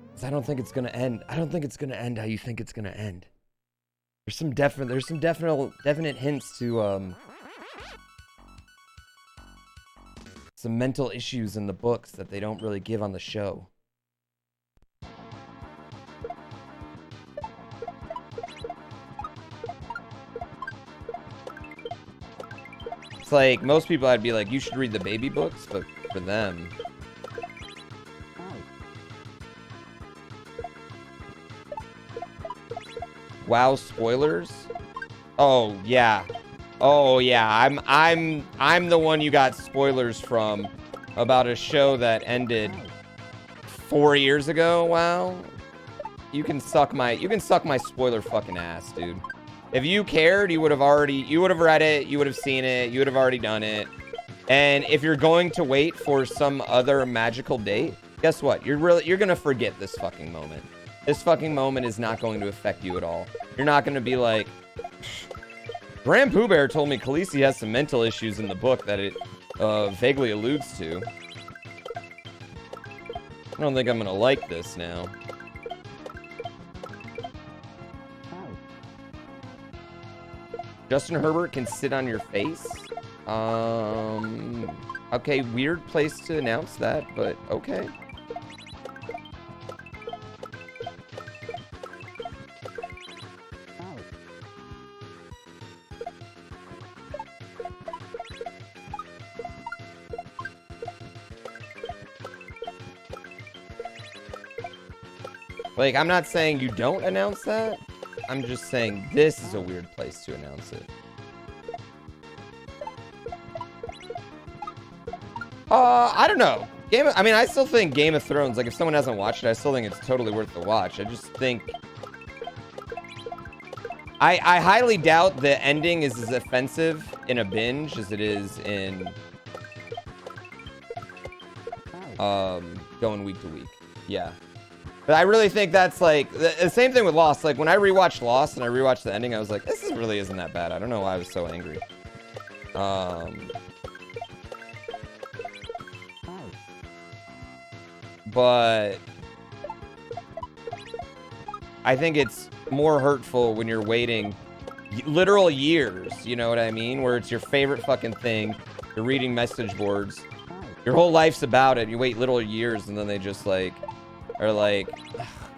Because I don't think it's gonna end. I don't think it's gonna end how you think it's gonna end. There's some definite hints to some mental issues in the books that they don't really give on the show. It's like, most people I'd be like, you should read the baby books, but for them... WoW spoilers? Oh, yeah. Oh, yeah. I'm the one you got spoilers from about a show that ended 4 years ago. WoW. You can suck my spoiler fucking ass, dude. If you cared, you would have read it, you would have seen it, you would have already done it. And if you're going to wait for some other magical date, guess what? You're gonna forget this fucking moment. This fucking moment is not going to affect you at all. You're not gonna be like, GrandPOOBear told me Khaleesi has some mental issues in the book that it vaguely alludes to. I don't think I'm gonna like this now. Justin Herbert can sit on your face. Okay, weird place to announce that, but okay. Like, I'm not saying you don't announce that. I'm just saying this is a weird place to announce it. I don't know. I mean, I still think Game of Thrones, like, if someone hasn't watched it, I still think it's totally worth the watch. I just think I highly doubt the ending is as offensive in a binge as it is in going week to week. Yeah. But I really think that's like the same thing with Lost. Like when I rewatched Lost and I rewatched the ending, I was like, this really isn't that bad. I don't know why I was so angry. But I think it's more hurtful when you're waiting literal years, you know what I mean? Where it's your favorite fucking thing. You're reading message boards. Your whole life's about it. You wait literal years and then they just like are like,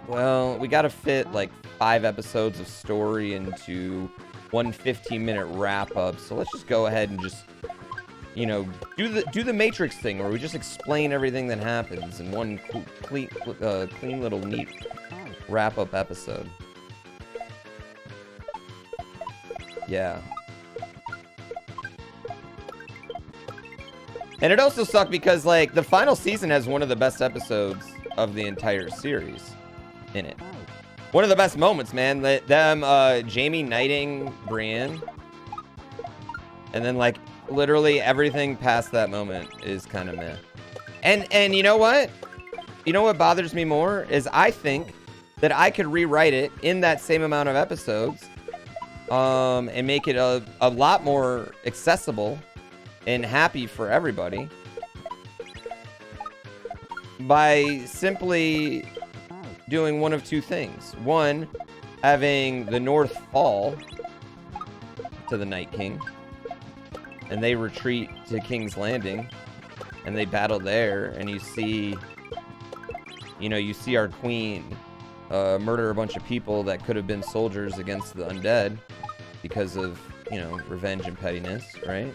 well, we gotta fit like 5 episodes of story into one 15-minute wrap up. So let's just go ahead and just, you know, do the Matrix thing where we just explain everything that happens in one clean little neat wrap up episode. Yeah. And it also sucked because like the final season has one of the best episodes of the entire series in it. One of the best moments, man. Jamie knighting Brienne. And then like literally everything past that moment is kind of meh. And you know what? You know what bothers me more is I think that I could rewrite it in that same amount of episodes and make it a lot more accessible and happy for everybody by simply doing one of two things. One, having the North fall to the Night King and they retreat to King's Landing and they battle there, and you see our queen murder a bunch of people that could have been soldiers against the undead because of, you know, revenge and pettiness, right?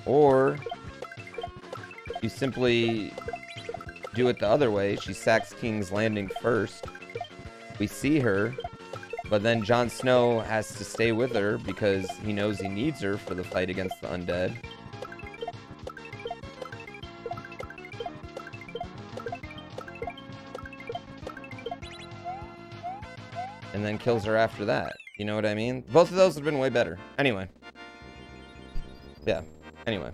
Or you simply do it the other way. She sacks King's Landing first. We see her, but then Jon Snow has to stay with her because he knows he needs her for the fight against the undead. And then kills her after that. You know what I mean? Both of those have been way better. Anyway. Yeah. Anyway.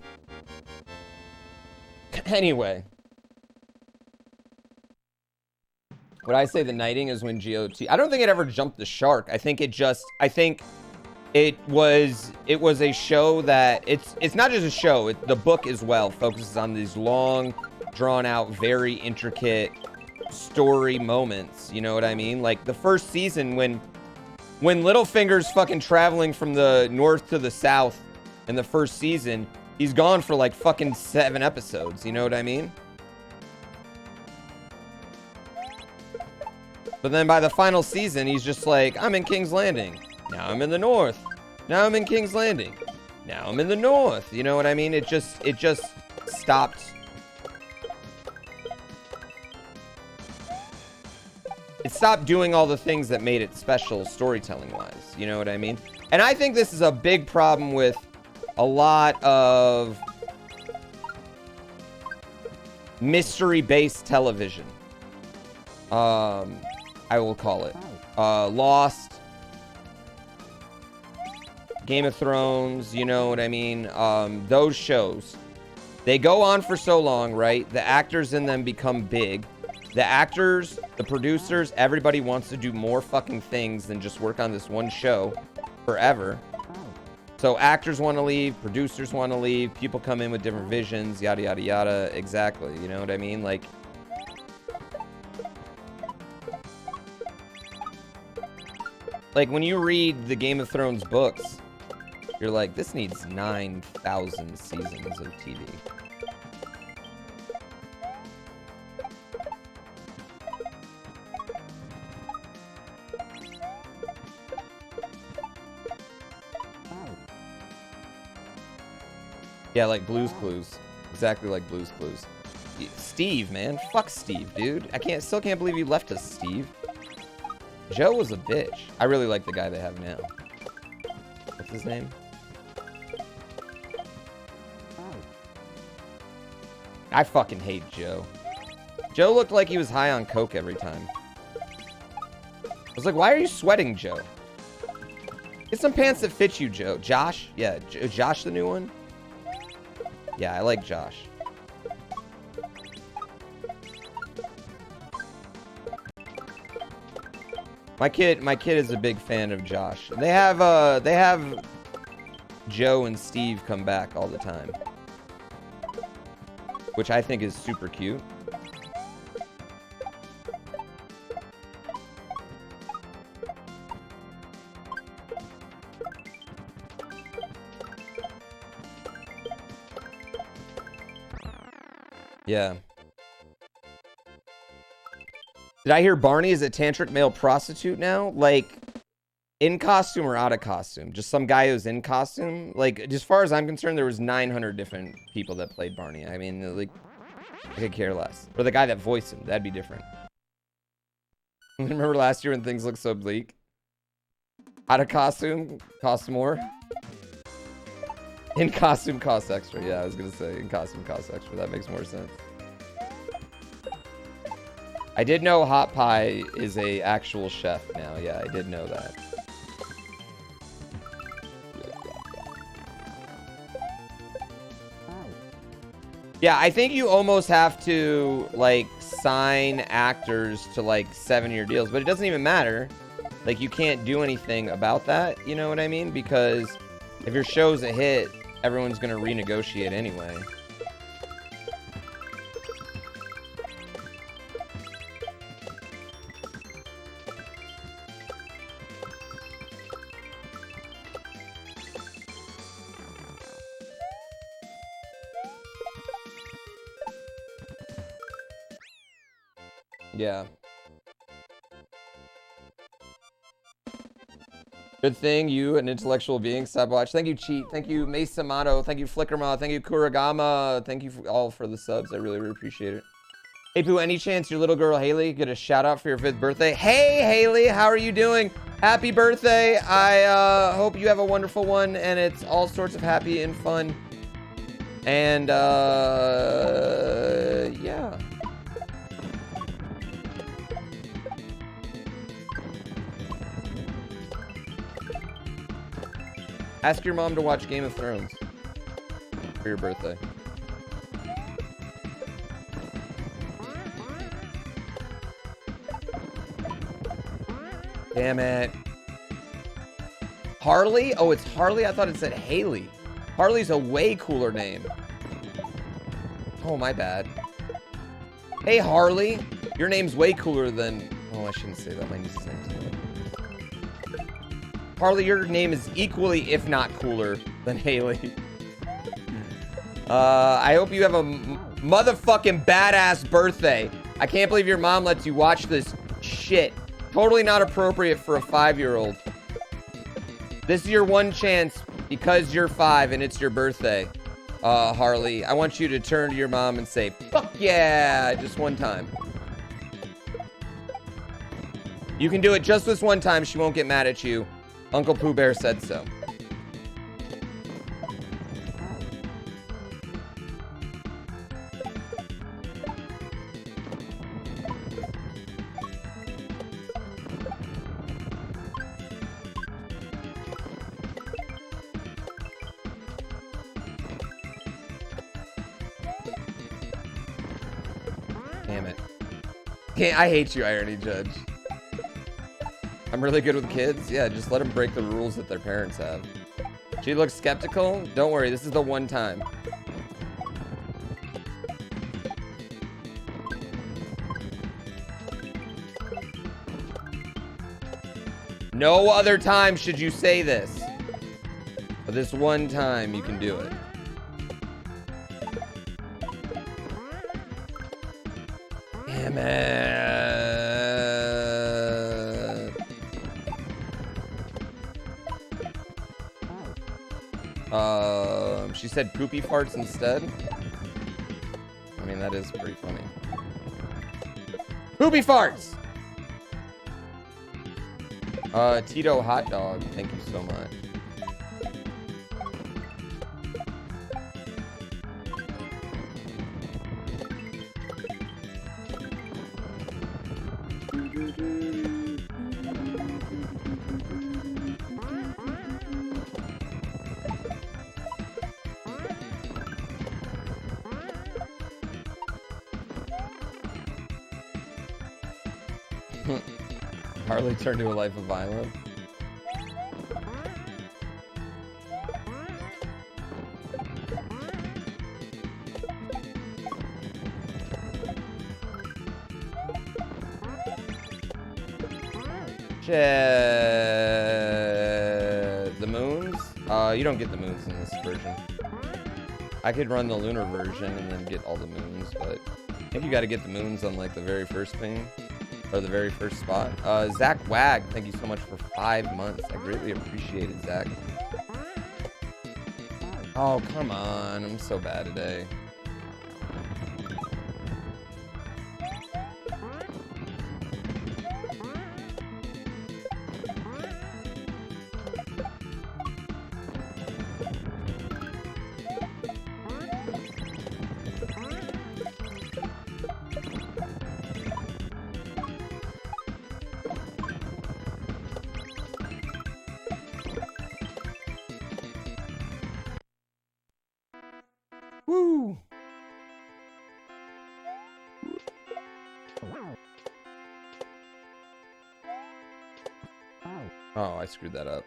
Would I say the knighting is when GOT... I don't think it ever jumped the shark. I think it was a show that... It's not just a show. The book as well focuses on these long, drawn-out, very intricate story moments. You know what I mean? Like, the first season when Littlefinger's fucking traveling from the north to the south in the first season, he's gone for like fucking 7 episodes. You know what I mean? But then by the final season, he's just like, I'm in King's Landing. Now I'm in the north. Now I'm in King's Landing. Now I'm in the north. You know what I mean? It just stopped. It stopped doing all the things that made it special storytelling-wise. You know what I mean? And I think this is a big problem with a lot of mystery-based television. I will call it. Lost. Game of Thrones, you know what I mean? Those shows. They go on for so long, right? The actors in them become big. The actors, the producers, everybody wants to do more fucking things than just work on this one show forever. So actors want to leave, producers want to leave, people come in with different visions, yada, yada, yada. Exactly. You know what I mean? Like when you read the Game of Thrones books, you're like, this needs 9,000 seasons of TV. Yeah, like Blue's Clues. Exactly like Blue's Clues. Steve, man. Fuck Steve, dude. Still can't believe you left us, Steve. Joe was a bitch. I really like the guy they have now. What's his name? I fucking hate Joe. Joe looked like he was high on coke every time. I was like, why are you sweating, Joe? Get some pants that fit you, Joe. Josh? Yeah, Josh the new one? Yeah, I like Josh. My kid is a big fan of Josh. They have Joe and Steve come back all the time, which I think is super cute. Yeah. Did I hear Barney is a tantric male prostitute now? Like, in costume or out of costume? Just some guy who's in costume? Like, as far as I'm concerned, there was 900 different people that played Barney. I mean, like, I could care less. Or the guy that voiced him. That'd be different. Remember last year when things looked so bleak? Out of costume costs more. In costume costs extra. Yeah, I was gonna say in costume costs extra. That makes more sense. I did know Hot Pie is a actual chef now. Yeah, I did know that. Yeah, I think you almost have to, like, sign actors to, like, 7-year deals. But it doesn't even matter. Like, you can't do anything about that. You know what I mean? Because if your show's a hit, everyone's going to renegotiate anyway. Yeah. Good thing you, an intellectual being, stopwatch. Thank you, Cheat. Thank you, Mace Samato. Thank you, Flickerma. Thank you, Kuragama. Thank you all for the subs. I really, really appreciate it. Hey, Pooh, any chance your little girl, Haley, get a shout out for your 5th birthday? Hey, Haley, how are you doing? Happy birthday. I hope you have a wonderful one, and it's all sorts of happy and fun. And, yeah. Ask your mom to watch Game of Thrones for your birthday. Damn it. Harley? Oh, it's Harley? I thought it said Haley. Harley's a way cooler name. Oh, my bad. Hey, Harley. Your name's way cooler than... Oh, I shouldn't say that. My niece's name. Harley, your name is equally, if not cooler, than Haley. I hope you have a motherfucking badass birthday. I can't believe your mom lets you watch this shit. Totally not appropriate for a 5-year-old. This is your one chance because you're 5 and it's your birthday, Harley. I want you to turn to your mom and say, fuck yeah, just one time. You can do it just this one time. She won't get mad at you. Uncle Pooh Bear said so. Damn it. I hate you, Irony Judge. I'm really good with kids. Yeah, just let them break the rules that their parents have. She looks skeptical. Don't worry, this is the one time. No other time should you say this. But this one time you can do it. Damn it. She said poopy farts instead. I mean, that is pretty funny. Poopy farts! Tito Hot Dog, thank you so much. Harley turned to a life of violence. The moons? You don't get the moons in this version. I could run the lunar version and then get all the moons, but I think you got to get the moons on like the very first thing, or the very first spot. Zach Wag, thank you so much for 5 months. I greatly appreciate it, Zach. Oh, come on. I'm so bad today. Woo! Oh, I screwed that up.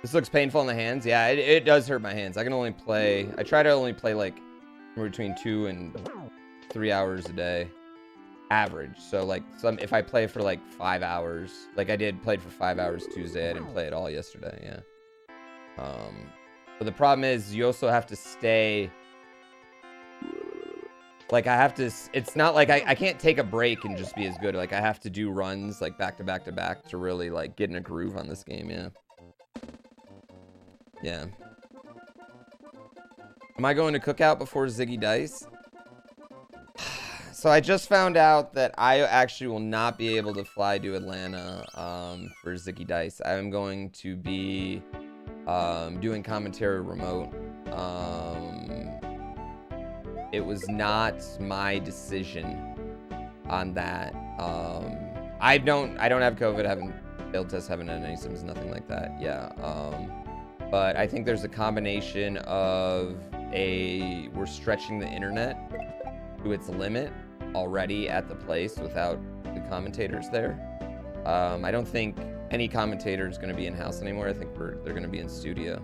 This looks painful in the hands. Yeah, it does hurt my hands. I can only play... I try to only play, like, between 2 and 3 hours a day. Average. So, like, if I play for, like, 5 hours... Like, I played for 5 hours Tuesday. I didn't play at all yesterday, yeah. But the problem is, you also have to stay... Like, I have to... It's not like... I can't take a break and just be as good. Like, I have to do runs, like, back to back to back to really, like, get in a groove on this game, yeah. Yeah. Am I going to Cookout before Ziggy Dice? So I just found out that I actually will not be able to fly to Atlanta for Ziggy Dice. I am going to be doing commentary remote. It was not my decision on that. I don't have COVID, haven't failed test, haven't had any symptoms, nothing like that. Yeah. But I think there's a combination of we're stretching the internet to its limit already at the place without the commentators there. I don't think any commentator is going to be in-house anymore. I think they're going to be in studio,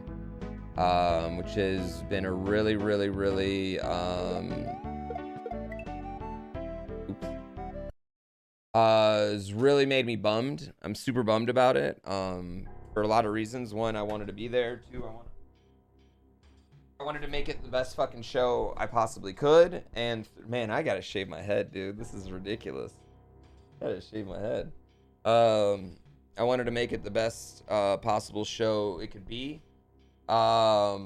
which has been a really, really, really has really made me bummed. I'm super bummed about it. For a lot of reasons. One, I wanted to be there. Two, I wanted to make it the best fucking show I possibly could. And man, I gotta shave my head, dude. This is ridiculous. I gotta shave my head. I wanted to make it the best possible show it could be. Yeah.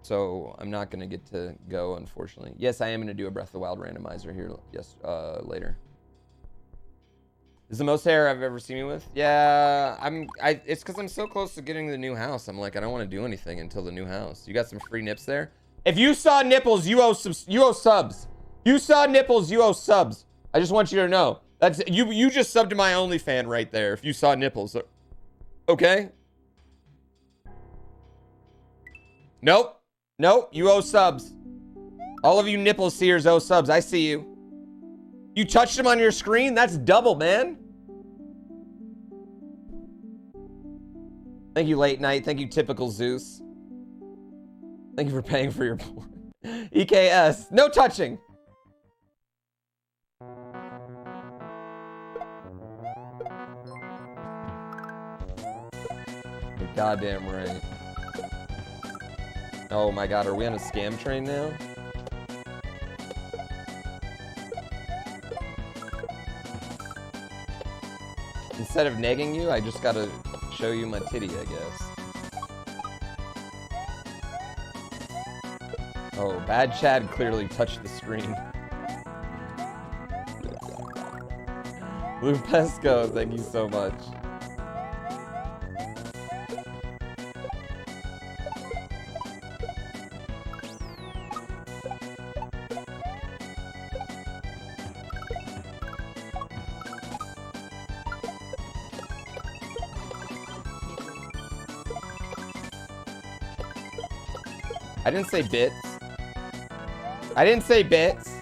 So I'm not gonna get to go, unfortunately. Yes, I am gonna do a Breath of the Wild randomizer here. Yes, later. This is the most hair I've ever seen you with. Yeah, it's because I'm so close to getting the new house. I'm like, I don't want to do anything until the new house. You got some free nips there. If you saw nipples, you owe subs. You saw nipples, you owe subs. I just want you to know. That's you just subbed to my OnlyFans right there. If you saw nipples, okay. Nope. You owe subs. All of you nipple seers owe subs. I see you. You touched them on your screen? That's double, man. Thank you, Late Night. Thank you, Typical Zeus. Thank you for paying for your porn. EKS. No touching. You're goddamn right. Oh my god, are we on a scam train now? Instead of negging you, I just gotta show you my titty, I guess. Oh, Bad Chad clearly touched the screen. Blue Pesco, thank you so much. I didn't say bits. I didn't say bits.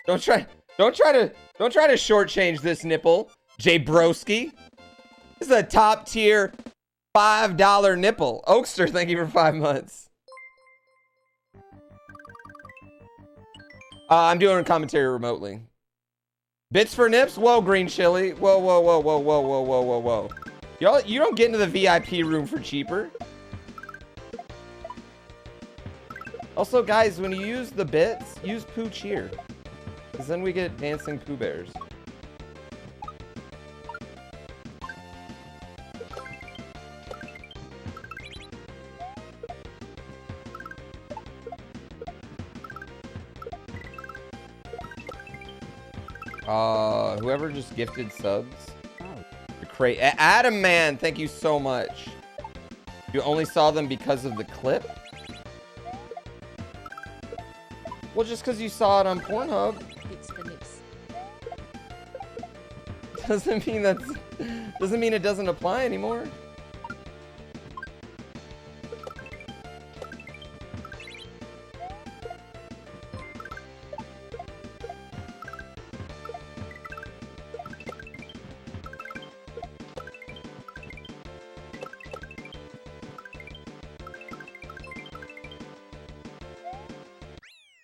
Don't try to shortchange this nipple, Jay Broski. This is a top tier $5 nipple. Oakster, thank you for 5 months. I'm doing commentary remotely. Bits for nips? Whoa, green chili. Whoa, whoa, whoa, whoa, whoa, whoa, whoa, whoa, whoa. Y'all, you don't get into the VIP room for cheaper. Also, guys, when you use the bits, use Pooh Cheer. Because then we get dancing Pooh Bears. Whoever just gifted subs. Adam Man, thank you so much. You only saw them because of the clip? Well, just because you saw it on Pornhub. Doesn't mean it doesn't apply anymore.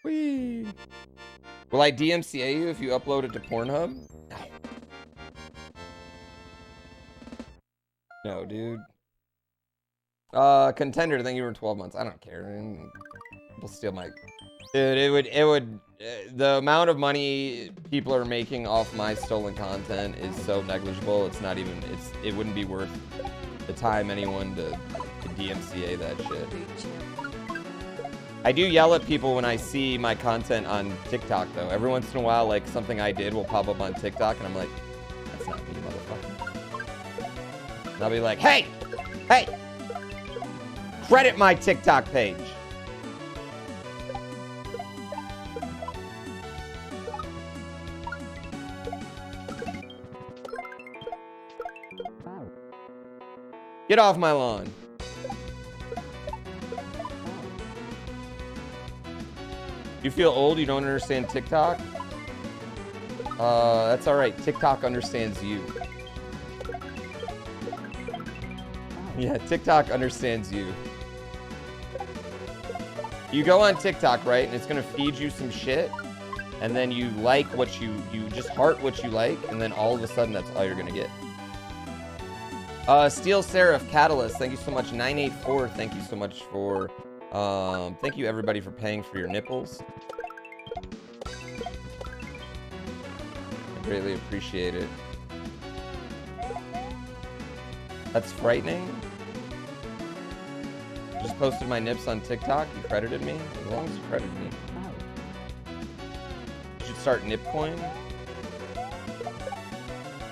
Whee. Will I DMCA you if you upload it to Pornhub? No, dude. Contender, thank you for 12 months. I don't care. We'll steal my... Dude, it would... the amount of money people are making off my stolen content is so negligible. It's not even... it wouldn't be worth the time anyone to DMCA that shit. I do yell at people when I see my content on TikTok, though. Every once in a while, like, something I did will pop up on TikTok, and I'm like, that's not me, motherfucker. And I'll be like, hey! Hey! Credit my TikTok page. Get off my lawn. You feel old? You don't understand TikTok? That's alright. TikTok understands you. Yeah, TikTok understands you. You go on TikTok, right? And it's gonna feed you some shit. And then you like what you just heart what you like. And then all of a sudden, that's all you're gonna get. Steel Seraph, Catalyst, thank you so much. 984, thank you so much for... thank you everybody for paying for your nipples. I greatly appreciate it. That's frightening. Just posted my nips on TikTok. You credited me? As long as you credited me. You should start Nipcoin.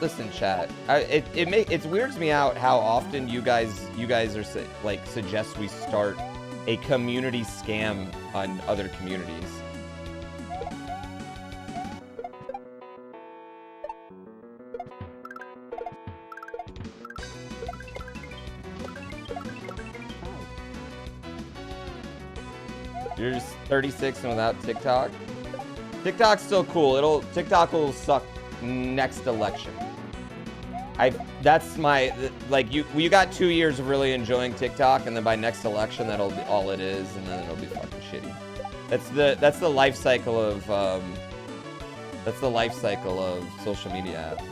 Listen, chat. It weirds me out how often you guys are like suggest we start a community scam on other communities. You're just 36 and without TikTok. TikTok's still cool. TikTok will suck next election. That's my, like, you got 2 years of really enjoying TikTok, and then by next election that'll be all it is, and then it'll be fucking shitty. That's the life cycle of social media apps.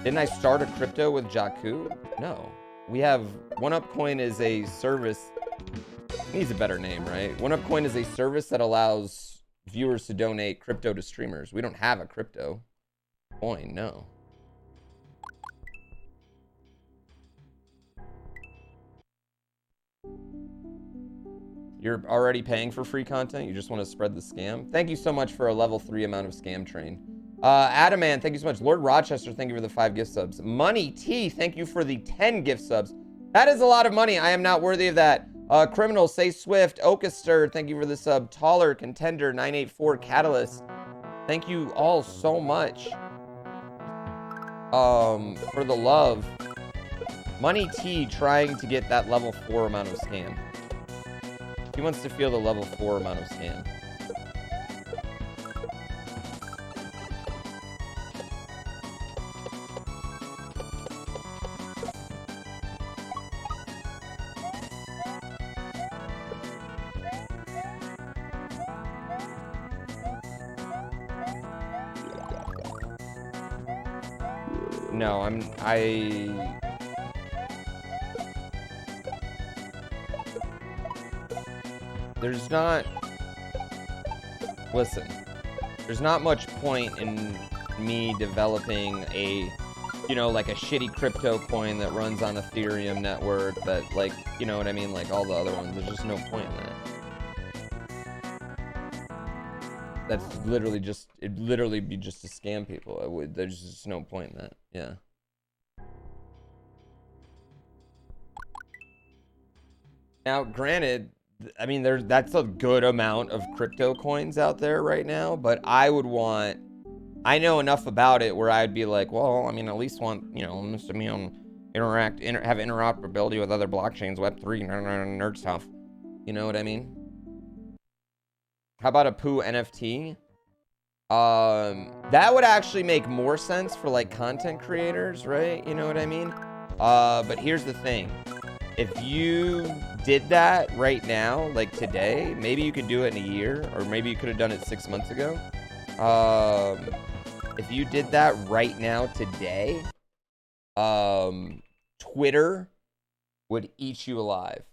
Didn't I start a crypto with Jakku? No. We have 1UpCoin is a service. Needs a better name, right? 1UpCoin is a service that allows viewers to donate crypto to streamers. We don't have a crypto coin, no. You're already paying for free content? You just want to spread the scam? Thank you so much for a level 3 amount of scam train. Adaman, thank you so much. Lord Rochester, thank you for the 5 gift subs. Money T, thank you for the 10 gift subs. That is a lot of money. I am not worthy of that. Criminal, Say Swift, Okaster, thank you for the sub. Taller, Contender, 984, Catalyst. Thank you all so much. For the love, Money T trying to get that level 4 amount of scam. He wants to feel the level 4 amount of scam. No, there's not, listen, there's not much point in me developing a, you know, like a shitty crypto coin that runs on Ethereum network that, like, you know what I mean, like all the other ones. There's just no point in that. That's literally just, it'd literally be just to scam people. There's just no point in that. Yeah. Now, granted, I mean, that's a good amount of crypto coins out there right now, but I would want, I know enough about it where I'd be like, well, I mean, at least want, you know, Mr. Meon have interoperability with other blockchains, Web3, nerd stuff. You know what I mean? How about a Poo NFT? That would actually make more sense for like content creators, right? You know what I mean? But here's the thing. If you did that right now, like today, maybe you could do it in a year, or maybe you could have done it 6 months ago. If you did that right now today, Twitter would eat you alive.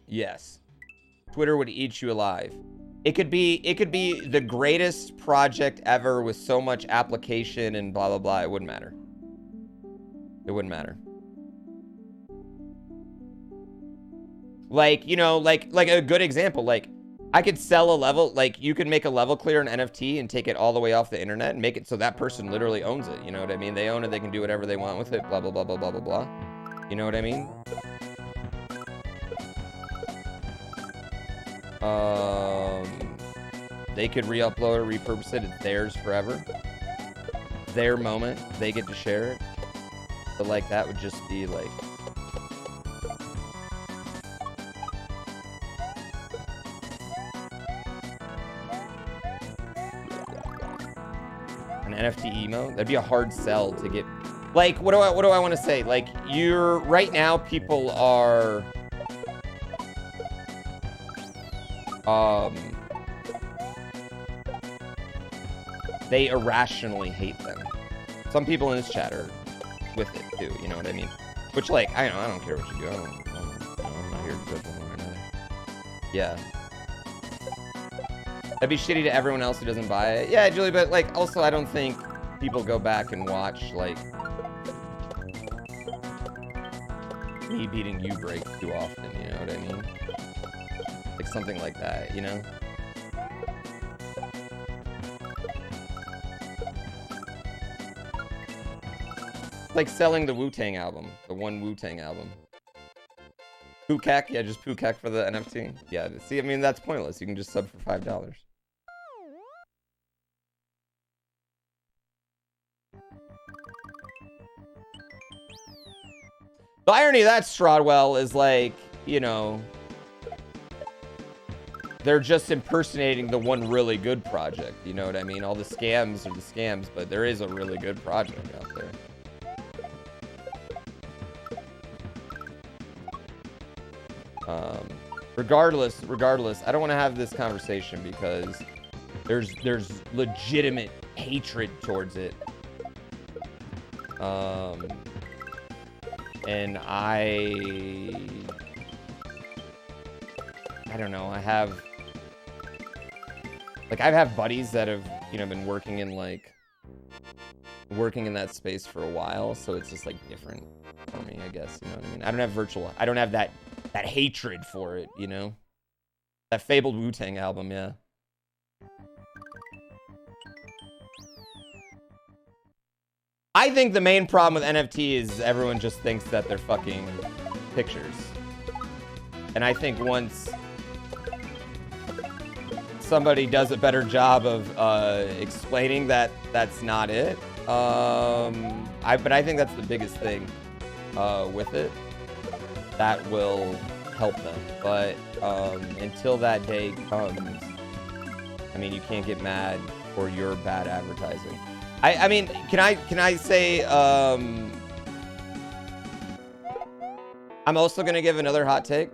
Yes. Twitter would eat you alive. It could be the greatest project ever with so much application and blah blah blah. It wouldn't matter. It wouldn't matter. Like, you know, like a good example, like I could sell a level, like you could make a level clear an NFT and take it all the way off the internet and make it so that person literally owns it. You know what I mean? They own it, they can do whatever they want with it, blah blah blah blah blah blah blah. You know what I mean? They could re-upload or repurpose it. It's theirs forever. Their moment. They get to share it. But like that would just be like, an NFT emote. That'd be a hard sell to get. Like, what do I want to say? Like, you're right now. People are, they irrationally hate them. Some people in this chat are with it too, you know what I mean? Which, like, I don't care what you do. I'm not here to judge one or another. Yeah. That'd be shitty to everyone else who doesn't buy it. Yeah, Julie, but like, also, I don't think people go back and watch like me beating you break too often. You know what I mean? Like something like that, you know? Like selling the Wu-Tang album, the one Wu-Tang album. Pukek, yeah, just Pukek for the NFT. Yeah, see, I mean, that's pointless. You can just sub for $5. The irony of that, Stradwell, is like, you know, they're just impersonating the one really good project. You know what I mean? All the scams are the scams, but there is a really good project out there. Regardless, I don't want to have this conversation because there's legitimate hatred towards it. And I don't know, I have buddies that have, you know, been working in that space for a while, so it's just like different for me, I guess, you know what I mean? I don't have that hatred for it, you know? That fabled Wu-Tang album, yeah. I think the main problem with NFT is everyone just thinks that they're fucking pictures. And I think once somebody does a better job of explaining that that's not it. But I think that's the biggest thing with it that will help them. But until that day comes, I mean, you can't get mad for your bad advertising. I mean, can I say I'm also gonna give another hot take.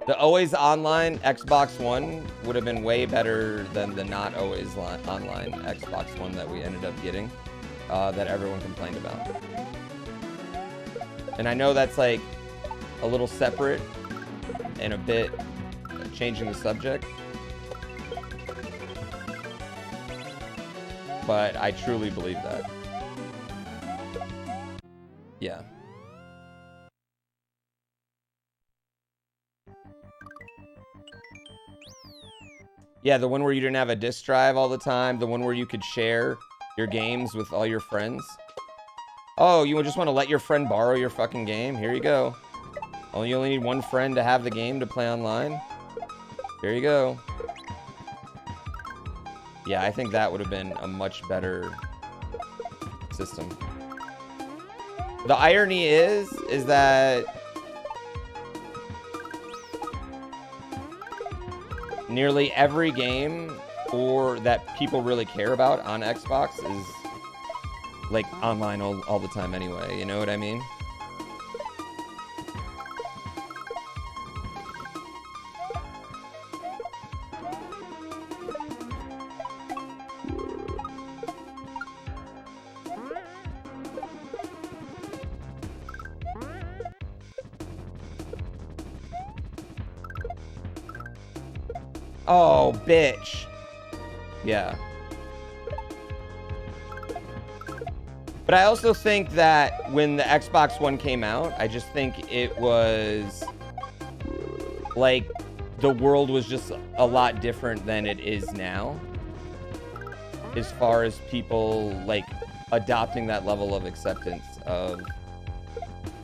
The always online Xbox One would have been way better than the not always online Xbox One that we ended up getting, that everyone complained about. And I know that's like a little separate and a bit changing the subject, but I truly believe that. Yeah. Yeah, the one where you didn't have a disk drive all the time. The one where you could share your games with all your friends. Oh, you just want to let your friend borrow your fucking game? Here you go. Oh, you only need one friend to have the game to play online? Here you go. Yeah, I think that would have been a much better system. The irony is that nearly every game or that people really care about on Xbox is like online all the time anyway, you know what I mean? Oh, bitch. Yeah. But I also think that when the Xbox One came out, I just think it was like the world was just a lot different than it is now, as far as people like adopting that level of acceptance of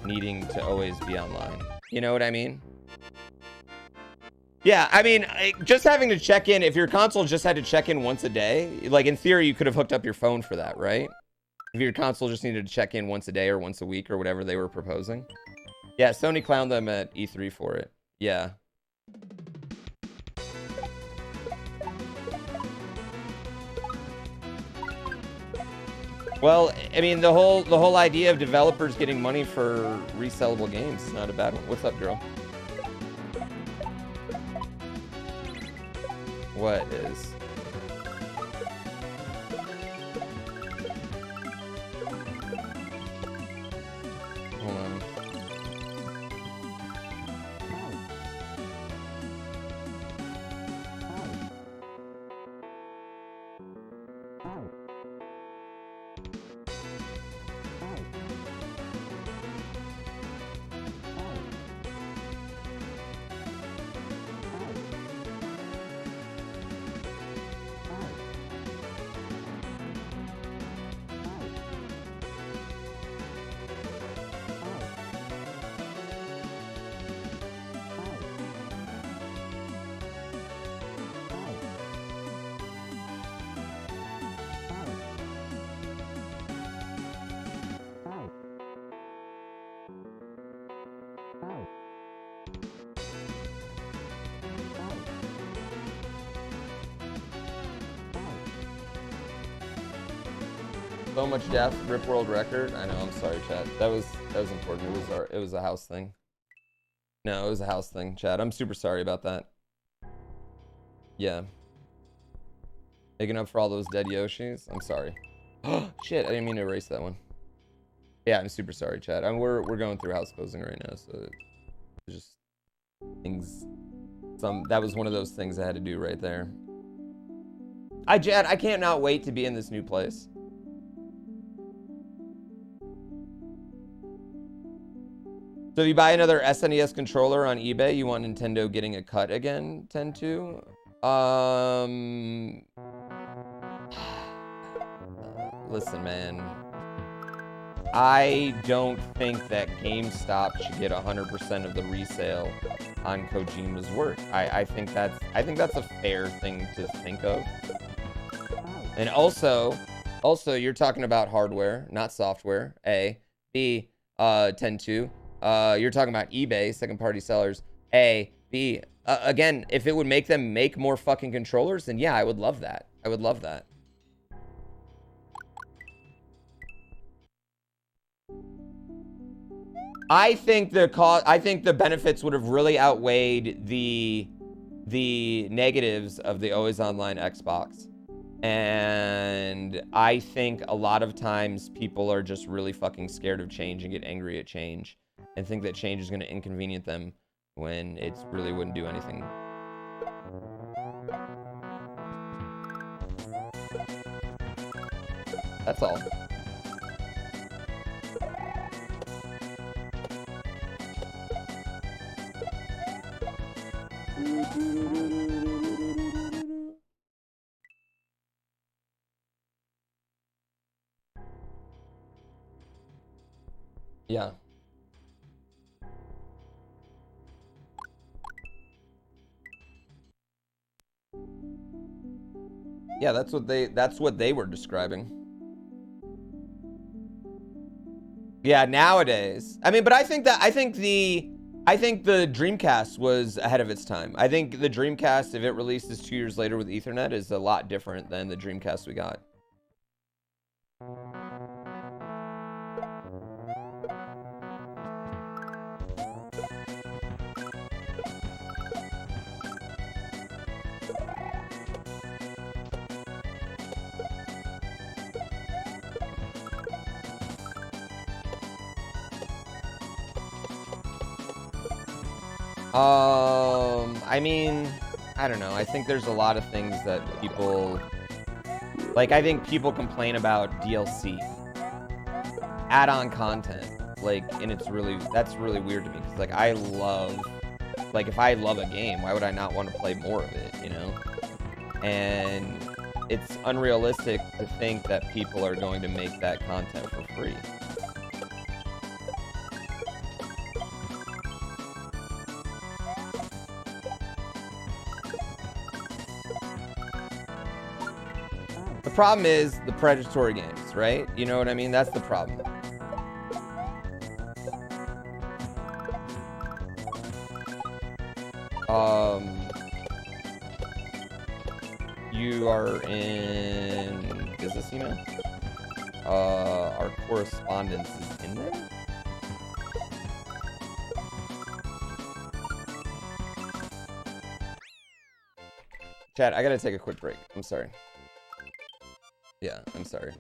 needing to always be online. You know what I mean? Yeah, I mean, just having to check in, if your console just had to check in once a day, like in theory, you could have hooked up your phone for that, right? If your console just needed to check in once a day or once a week or whatever they were proposing. Yeah, Sony clowned them at E3 for it. Yeah. Well, I mean, the whole idea of developers getting money for resellable games is not a bad one. What's up, girl? What is? Hold on. So much death, rip world record. I know, I'm sorry, chat. That was important. It was a house thing. No, it was a house thing, chat. I'm super sorry about that. Yeah. Making up for all those dead Yoshis. I'm sorry. Oh shit, I didn't mean to erase that one. Yeah, I'm super sorry, chat. We're going through house closing right now, so it's just things. That was one of those things I had to do right there. Jad, I can't not wait to be in this new place. So if you buy another SNES controller on eBay, you want Nintendo getting a cut again, tend to? Listen, man. I don't think that GameStop should get 100% of the resale on Kojima's work. I think that's a fair thing to think of. And also you're talking about hardware, not software. A. B. 10-2. You're talking about eBay, second-party sellers. A. B. Again, if it would make them make more fucking controllers, then yeah, I would love that. I would love that. I think the benefits would have really outweighed the negatives of the always online Xbox. And I think a lot of times people are just really fucking scared of change and get angry at change and think that change is going to inconvenience them when it really wouldn't do anything. That's all. Yeah. Yeah, that's what they were describing. Yeah, nowadays. I mean, but I think the Dreamcast was ahead of its time. I think the Dreamcast, if it releases 2 years later with Ethernet, is a lot different than the Dreamcast we got. I mean, I don't know. I think there's a lot of things that people like. I think people complain about DLC, add-on content, like, and that's really weird to me because, like, if I love a game, why would I not want to play more of it, you know? And it's unrealistic to think that people are going to make that content for free. The problem is the predatory games, right? You know what I mean? That's the problem. You are in business email? Our correspondence is in there? Chat, I gotta take a quick break. I'm sorry. Yeah, I'm sorry.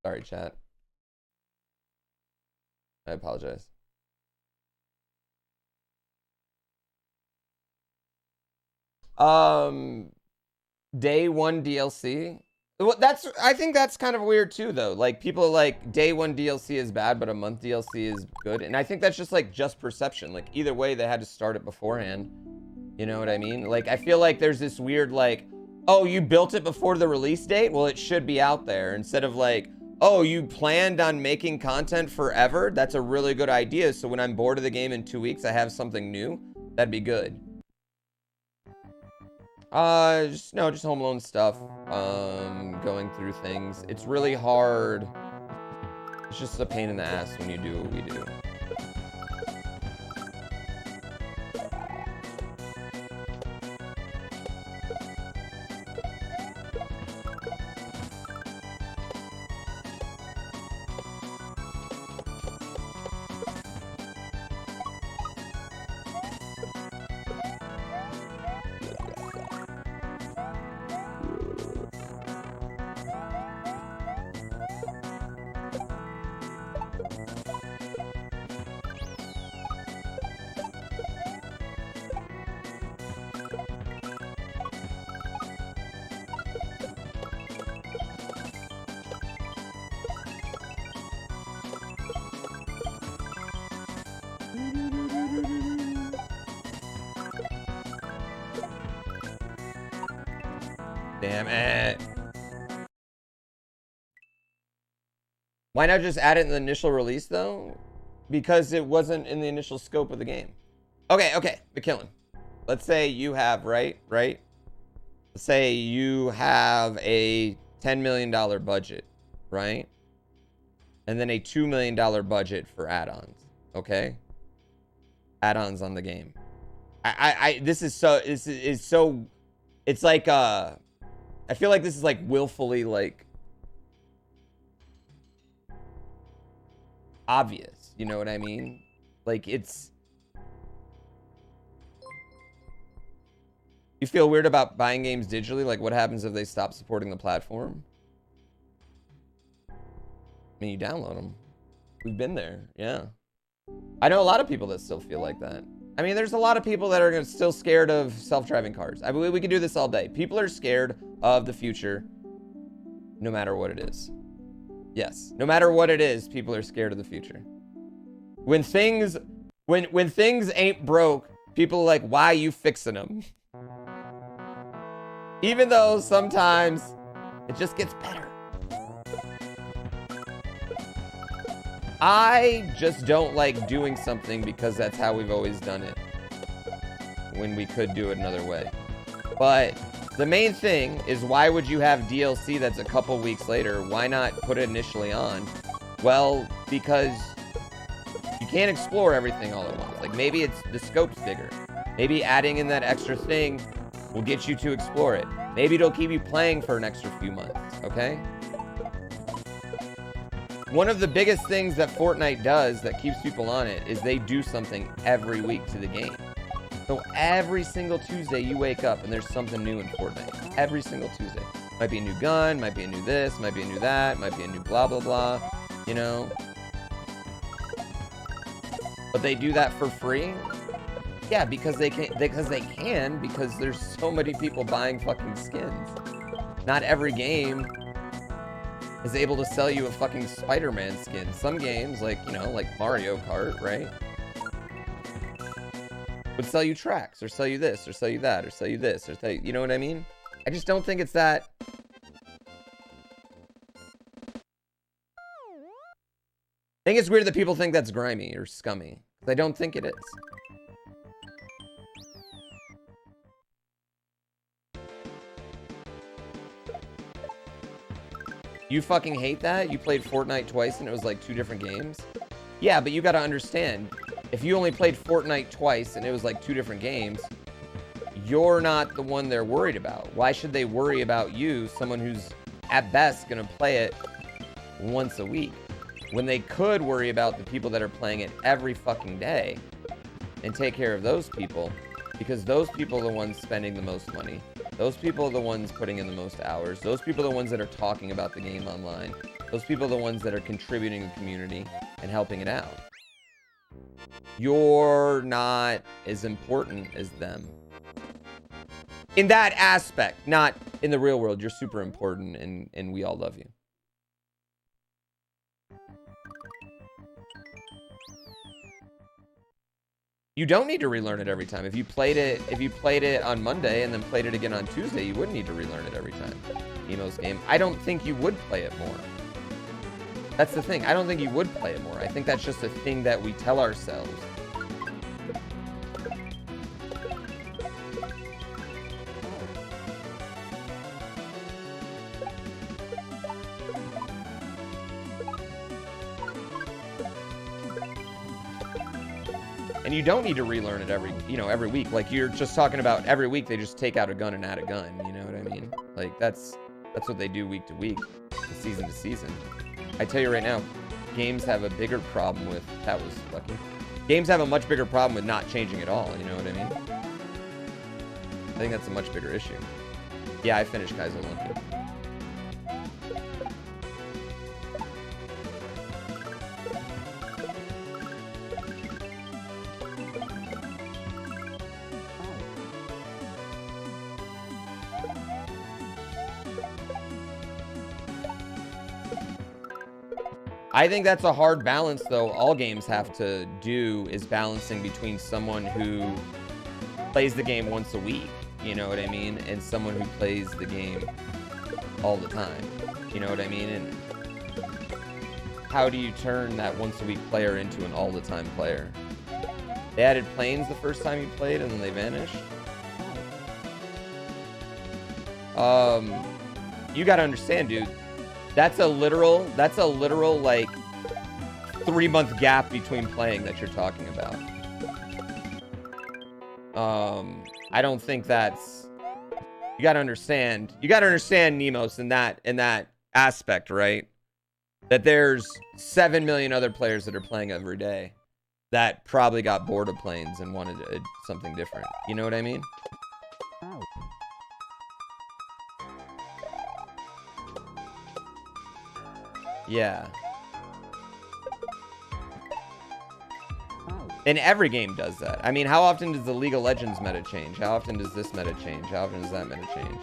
Sorry, chat. I apologize. Day one DLC. Well, I think that's kind of weird too, though. Like, people are like, day one DLC is bad, but a month DLC is good. And I think that's just like just perception. Like, either way, they had to start it beforehand. You know what I mean? Like, I feel like there's this weird, like, oh, you built it before the release date? Well, it should be out there. Instead of like, oh, you planned on making content forever? That's a really good idea. So when I'm bored of the game in 2 weeks, I have something new. That'd be good. Just Home Alone stuff. Going through things. It's really hard. It's just a pain in the ass when you do what we do. Damn it. Why not just add it in the initial release, though? Because it wasn't in the initial scope of the game. Okay, McKillen. Let's say you have, right? Let's say you have a $10 million budget, right? And then a $2 million budget for add-ons, okay? Add-ons on the game. This is so, it's like, I feel like this is like willfully like obvious, you know what I mean? Like, it's, you feel weird about buying games digitally? Like, what happens if they stop supporting the platform? I mean, you download them. We've been there, yeah. I know a lot of people that still feel like that. I mean, there's a lot of people that are still scared of self-driving cars. I mean, we could do this all day. People are scared of the future, no matter what it is. Yes, no matter what it is, people are scared of the future. When things ain't broke, people are like, why are you fixing them? Even though sometimes it just gets better. I just don't like doing something because that's how we've always done it, when we could do it another way. But the main thing is, why would you have DLC that's a couple weeks later? Why not put it initially on? Well, because you can't explore everything all at once. Like, maybe it's the scope's bigger. Maybe adding in that extra thing will get you to explore it. Maybe it'll keep you playing for an extra few months, okay? One of the biggest things that Fortnite does that keeps people on it is they do something every week to the game. So every single Tuesday you wake up and there's something new in Fortnite. Every single Tuesday. Might be a new gun, might be a new this, might be a new that, might be a new blah, blah, blah, you know? But they do that for free? Yeah, because they can, because there's so many people buying fucking skins. Not every game is able to sell you a fucking Spider-Man skin. Some games, like, you know, like Mario Kart, right? Would sell you tracks, or sell you this, or sell you that, or sell you this, or sell you, you know what I mean? I just don't think it's that. I think it's weird that people think that's grimy or scummy. I don't think it is. You fucking hate that? You played Fortnite twice and it was like 2 different games? Yeah, but you gotta understand, if you only played Fortnite twice and it was like 2 different games, you're not the one they're worried about. Why should they worry about you, someone who's at best gonna play it once a week, when they could worry about the people that are playing it every fucking day and take care of those people, because those people are the ones spending the most money. Those people are the ones putting in the most hours. Those people are the ones that are talking about the game online. Those people are the ones that are contributing to the community and helping it out. You're not as important as them. In that aspect, not in the real world. You're super important, and we all love you. You don't need to relearn it every time. If you played it on Monday and then played it again on Tuesday, you wouldn't need to relearn it every time. Emo's game. I don't think you would play it more. That's the thing. I don't think you would play it more. I think that's just a thing that we tell ourselves. And you don't need to relearn it every week. Like, you're just talking about every week they just take out a gun and add a gun. You know what I mean? Like, that's what they do week to week, season to season. I tell you right now, games have a bigger problem with... That was lucky. Games have a much bigger problem with not changing at all. You know what I mean? I think that's a much bigger issue. Yeah, I finished Kaizo Lumpy. I think that's a hard balance, though. All games have to do is balancing between someone who plays the game once a week, you know what I mean, and someone who plays the game all the time, you know what I mean? And how do you turn that once a week player into an all the time player? They added planes the first time you played and then they vanished. You gotta understand, dude. That's a literal like 3-month gap between playing that you're talking about. I don't think that's... You gotta understand Nemos in that aspect, right? That there's 7 million other players that are playing every day that probably got bored of planes and wanted something different. You know what I mean? Yeah. And every game does that. I mean, how often does the League of Legends meta change? How often does this meta change? How often does that meta change?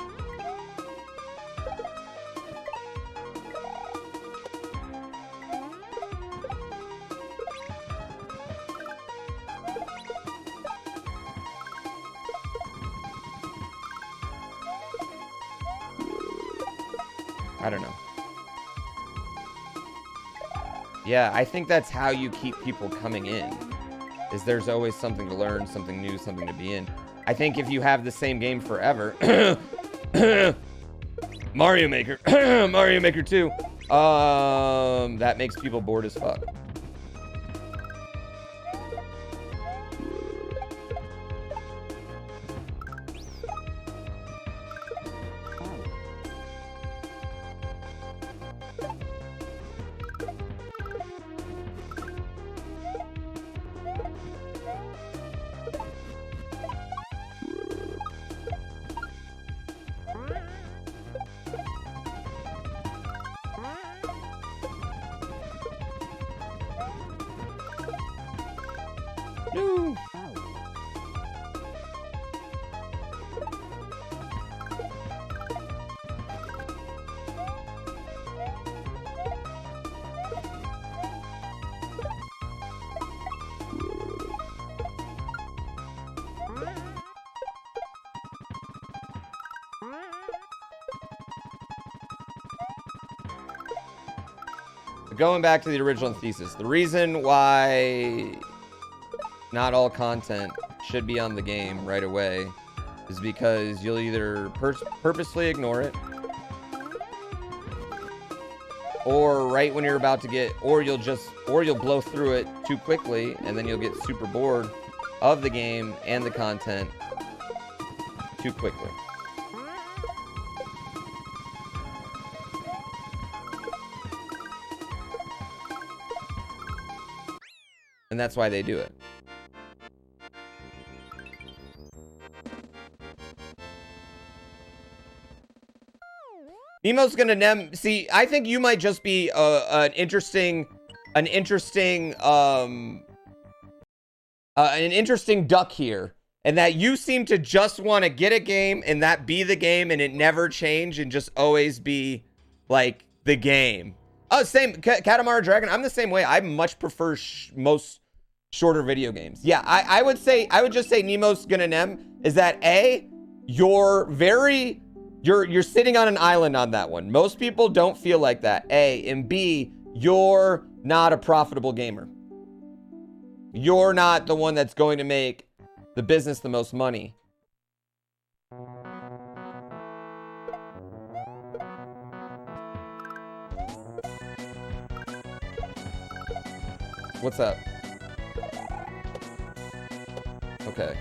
I don't know. Yeah, I think that's how you keep people coming in. Is there's always something to learn, something new, something to be in. I think if you have the same game forever, Mario Maker, Mario Maker 2, that makes people bored as fuck. No. Going back to the original thesis, the reason why not all content should be on the game right away is because you'll either purposely ignore it, or right when you're about to get, or you'll blow through it too quickly, and then you'll get super bored of the game and the content too quickly. And that's why they do it. Nemo's gonna see, I think you might just be an interesting duck here. And that you seem to just want to get a game and that be the game and it never change and just always be like the game. Oh, same. Katamari Dragon. I'm the same way. I much prefer most shorter video games. Yeah, I would just say Nemo's gonna nem is that A, you're sitting on an island on that one. Most people don't feel like that. A, and B, you're not a profitable gamer. You're not the one that's going to make the business the most money. What's up? Okay.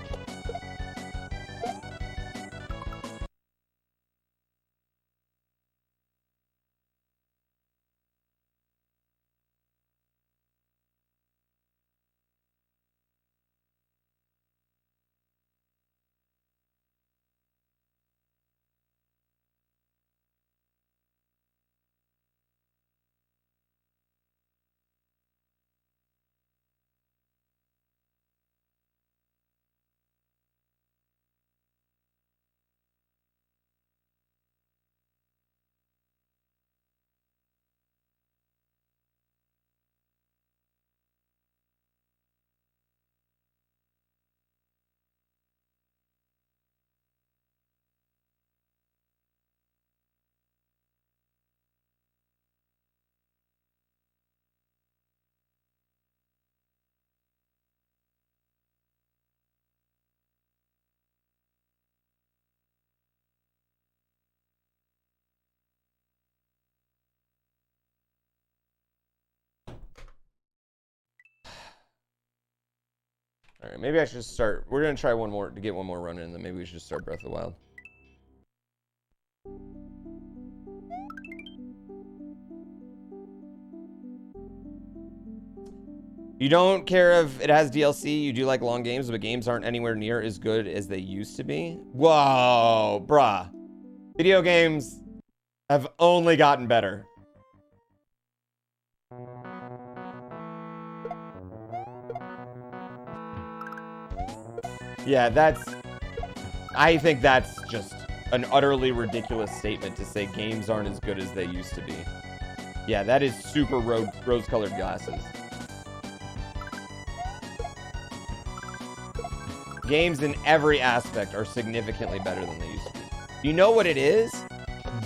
All right, maybe I should start. We're gonna try one more to get one more run in, and then maybe we should start Breath of the Wild. You don't care if it has DLC. You do like long games, but games aren't anywhere near as good as they used to be. Whoa, bruh. Video games have only gotten better. Yeah, I think that's just an utterly ridiculous statement to say games aren't as good as they used to be. Yeah, that is super rose-colored glasses. Games in every aspect are significantly better than they used to be. You know what it is?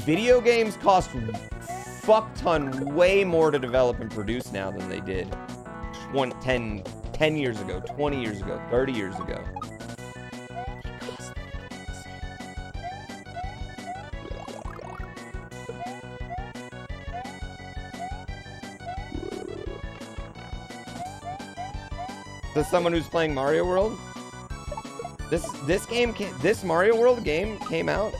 Video games cost fuck ton way more to develop and produce now than they did 10 years ago, 20 years ago, 30 years ago. As someone who's playing Mario World, this Mario World game came out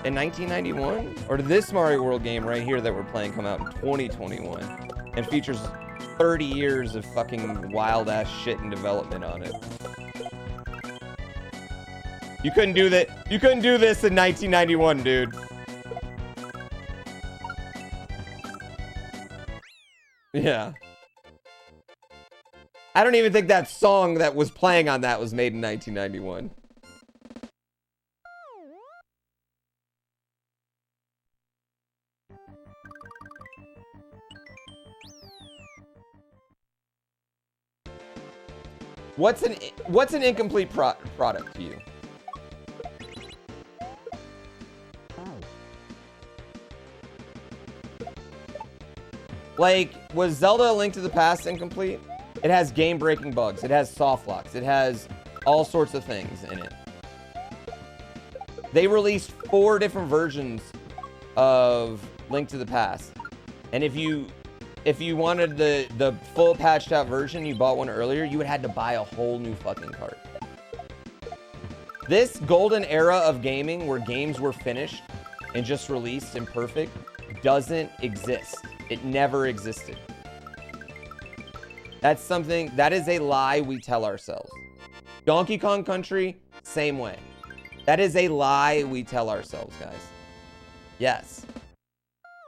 in 1991, or did this Mario World game right here that we're playing come out in 2021 and features 30 years of fucking wild ass shit in development on it? You couldn't do that. You couldn't do this in 1991, dude. Yeah. I don't even think that song that was playing on that was made in 1991. What's an incomplete product to you? Like, was Zelda: A Link to the Past incomplete? It has game-breaking bugs. It has soft locks. It has all sorts of things in it. They released 4 different versions of Link to the Past. And if you wanted the full patched out version, you bought one earlier, you would have had to buy a whole new fucking cart. This golden era of gaming where games were finished and just released and perfect doesn't exist. It never existed. That's something, that is a lie we tell ourselves. Donkey Kong Country, same way. That is a lie we tell ourselves, guys. Yes.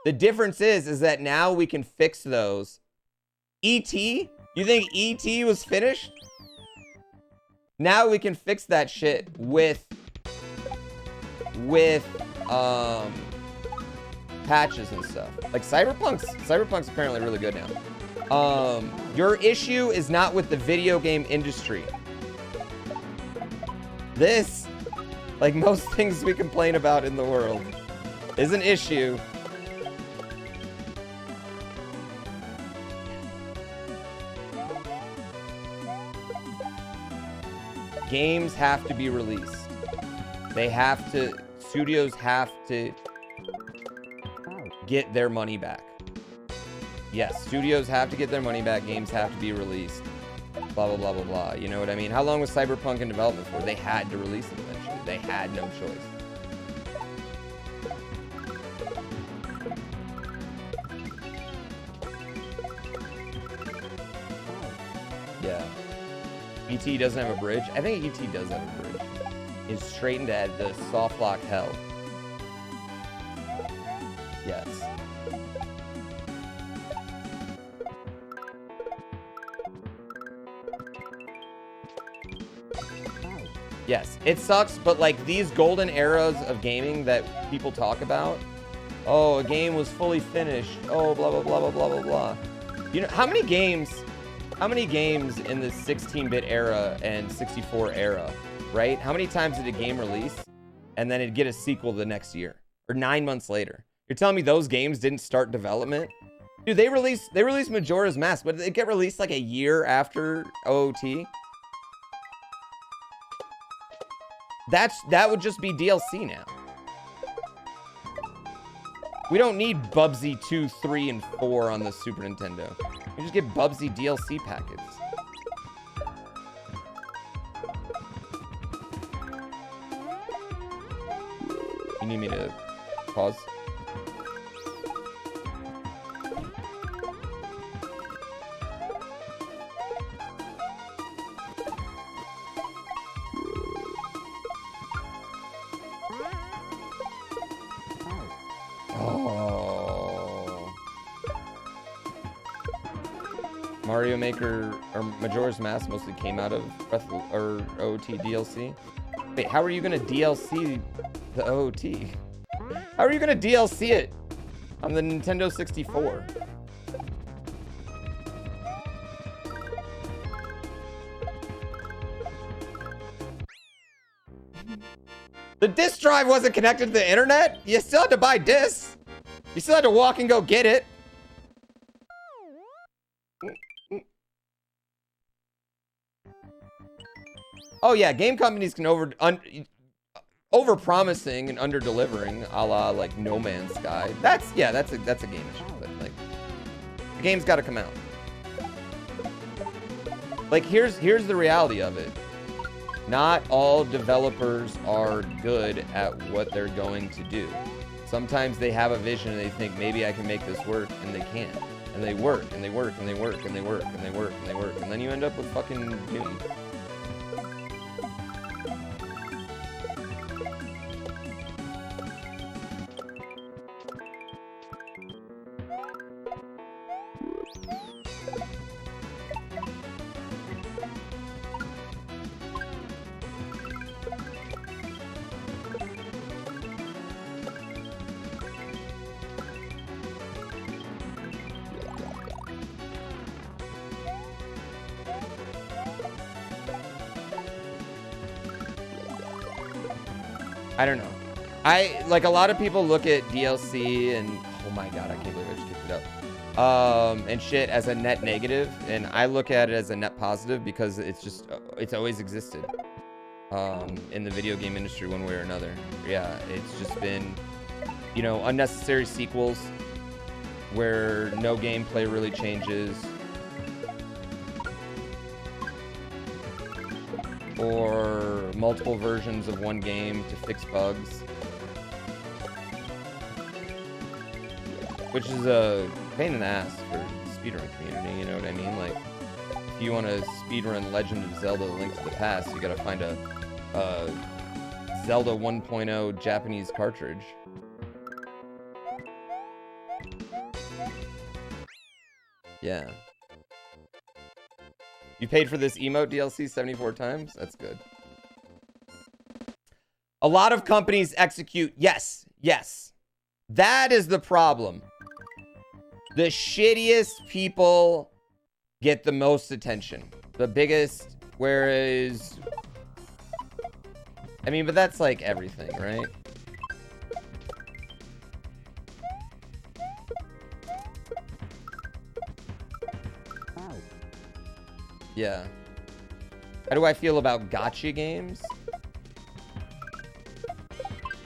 The difference is that now we can fix those. E.T.? You think E.T. was finished? Now we can fix that shit with patches and stuff. Like Cyberpunk's apparently really good now. Your issue is not with the video game industry. This, like most things we complain about in the world, is an issue. Games have to be released. Studios have to get their money back. Yes, studios have to get their money back. Games have to be released. Blah, blah, blah, blah, blah. You know what I mean? How long was Cyberpunk in development for? They had to release it eventually. They had no choice. Yeah. E.T. doesn't have a bridge. I think E.T. does have a bridge. It's straightened at the soft lock hell. Yes. Yes, it sucks, but like these golden eras of gaming that people talk about, oh, a game was fully finished, oh, blah, blah, blah, blah, blah, blah, blah. You know, how many games in the 16-bit era and 64 era, right? How many times did a game release and then it'd get a sequel the next year or 9 months later? You're telling me those games didn't start development? Dude, they released Majora's Mask, but did it get released like a year after OOT? That would just be DLC now. We don't need Bubsy 2, 3, and 4 on the Super Nintendo. You just get Bubsy DLC packets. You need me to pause? Oh. Mario Maker or Majora's Mask mostly came out of OOT DLC. Wait, how are you gonna DLC the OOT? How are you gonna DLC it on the Nintendo 64? The disk drive wasn't connected to the internet? You still had to buy discs. You still had to walk and go get it. Oh yeah, game companies can over-promising and under-delivering, a la like No Man's Sky. That's a game issue, but like the game's got to come out. Like here's the reality of it. Not all developers are good at what they're going to do. Sometimes they have a vision and they think maybe I can make this work, and they can't. And they work and they work and they work and they work and they work and they work, and then you end up with fucking Doom. I don't know. Like a lot of people look at DLC and oh my god, I can't believe I just kicked it up. And shit as a net negative, and I look at it as a net positive because it's always existed. In the video game industry one way or another. Yeah, it's just been, you know, unnecessary sequels where no gameplay really changes. Or multiple versions of one game to fix bugs. Which is a pain in the ass for the speedrun community, you know what I mean? Like, if you want to speedrun Legend of Zelda: Link to the Past, you gotta find a Zelda 1.0 Japanese cartridge. Yeah. You paid for this emote DLC 74 times? That's good. A lot of companies execute. Yes, yes. That is the problem. The shittiest people get the most attention. The biggest, whereas... I mean, but that's like everything, right? Yeah. How do I feel about gacha games?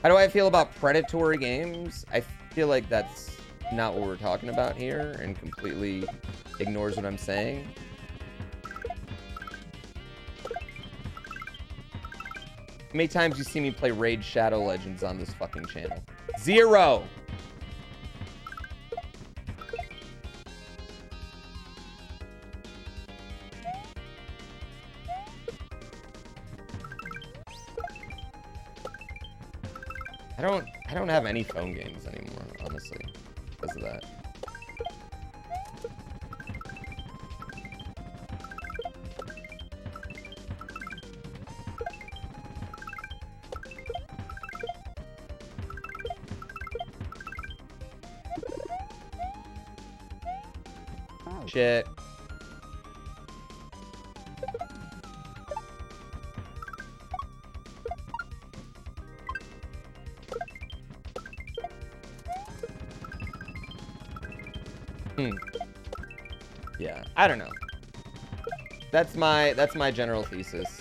How do I feel about predatory games? I feel like that's not what we're talking about here and completely ignores what I'm saying. How many times you see me play Raid Shadow Legends on this fucking channel? 0! I don't have any phone games anymore, honestly, because of that. Shit. Yeah, I don't know. That's my general thesis.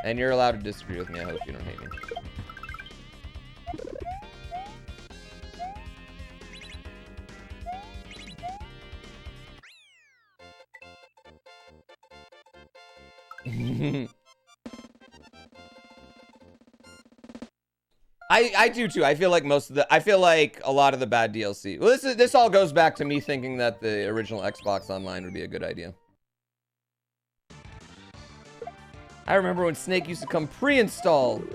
And you're allowed to disagree with me. I hope you don't hate me. I do too. I feel like a lot of the bad DLC. Well, this all goes back to me thinking that the original Xbox Online would be a good idea. I remember when Snake used to come pre-installed.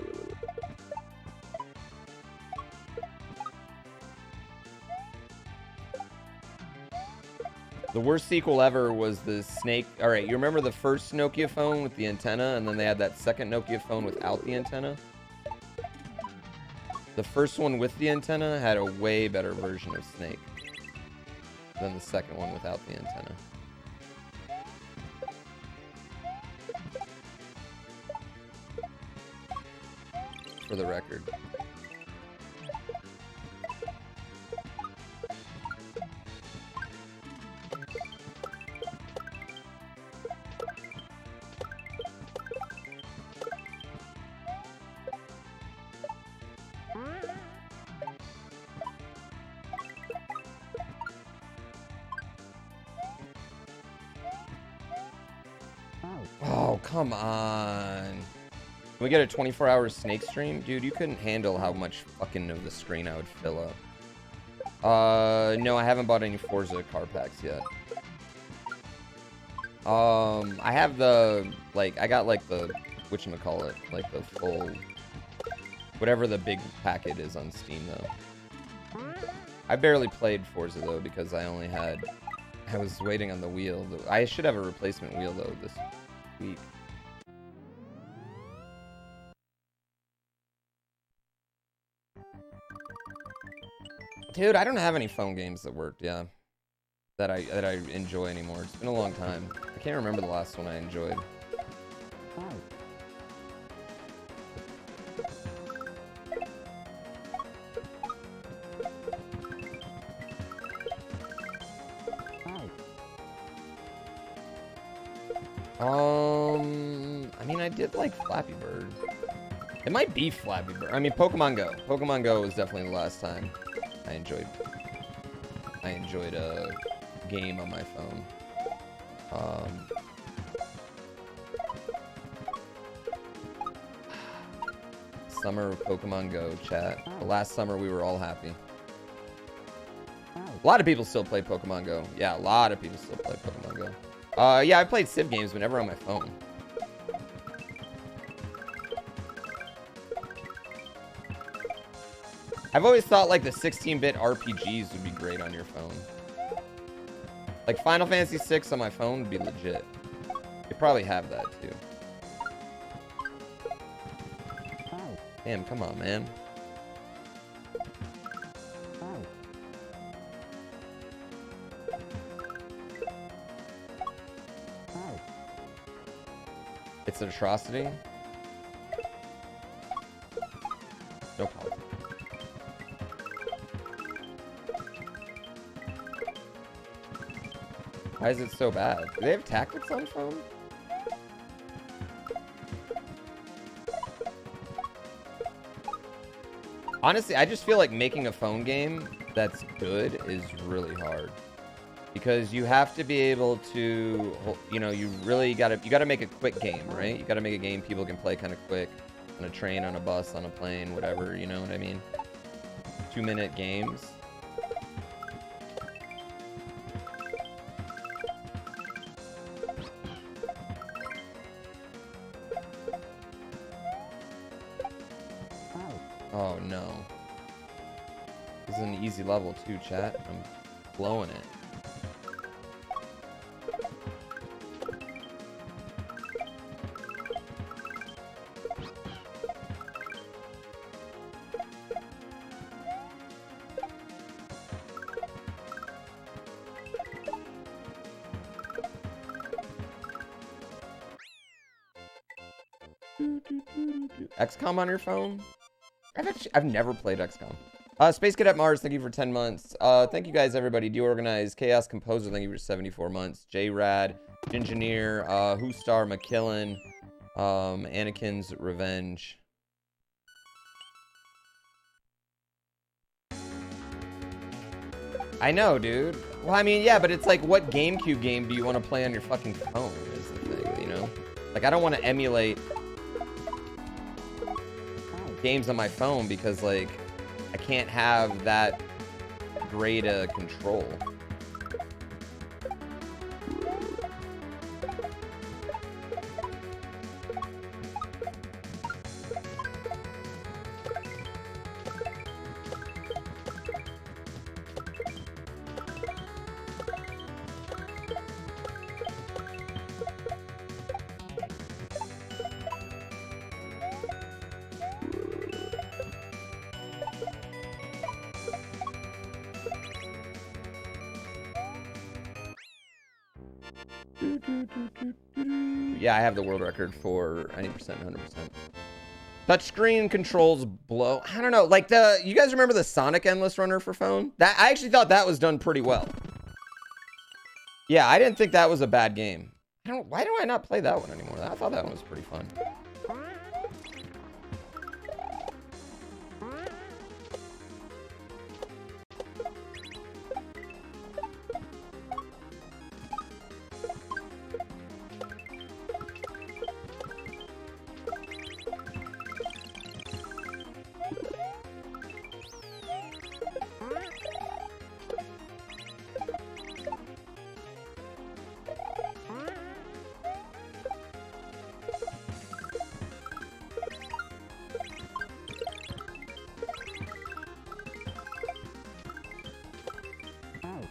The worst sequel ever was the Snake. All right, you remember the first Nokia phone with the antenna, and then they had that second Nokia phone without the antenna? The first one with the antenna had a way better version of Snake than the second one without the antenna. For the record. Oh, come on. Can we get a 24-hour Snake stream? Dude, you couldn't handle how much fucking of the screen I would fill up. No, I haven't bought any Forza car packs yet. I have the, like, I got, like, the, whatchamacallit, like, the full, whatever the big packet is on Steam, though. I barely played Forza, though, because I was waiting on the wheel. I should have a replacement wheel, though, this week. Dude, I don't have any phone games that worked, yeah. That I enjoy anymore. It's been a long time. I can't remember the last one I enjoyed. I mean, I did like Flappy Bird. It might be Flappy Bird. I mean, Pokemon Go. Pokemon Go was definitely the last time I enjoyed a game on my phone. Summer of Pokemon Go, chat. The last summer we were all happy. A lot of people still play Pokemon Go. Yeah, a lot of people still play Pokemon Go. Yeah, I played Civ games, but never on my phone. I've always thought like the 16-bit RPGs would be great on your phone. Like Final Fantasy VI on my phone would be legit. They probably have that too. Damn, come on, man. It's an atrocity. No problem. Why is it so bad? Do they have tactics on phone? Honestly, I just feel like making a phone game that's good is really hard. Because you have to be able to, you know, you gotta make a quick game, right? You gotta make a game people can play kind of quick on a train, on a bus, on a plane, whatever, you know what I mean? 2-minute games. Oh no. This is an easy level too, chat. I'm blowing it. XCOM on your phone? I've never played XCOM. Space Cadet Mars, thank you for 10 months. Thank you guys, everybody. Deorganized. Chaos Composer, thank you for 74 months. J-Rad, Engineer, Whostar, McKillen, Anakin's Revenge. I know, dude. Well, I mean, yeah, but it's like, what GameCube game do you want to play on your fucking phone is the thing, you know? Like, I don't want to emulate games on my phone because, like, I can't have that great a control. Yeah, I have the world record for 90%, 100%. Touchscreen controls blow. I don't know. Like you guys remember the Sonic Endless Runner for phone? That I actually thought that was done pretty well. Yeah, I didn't think that was a bad game. Why do I not play that one anymore? I thought that one was pretty fun.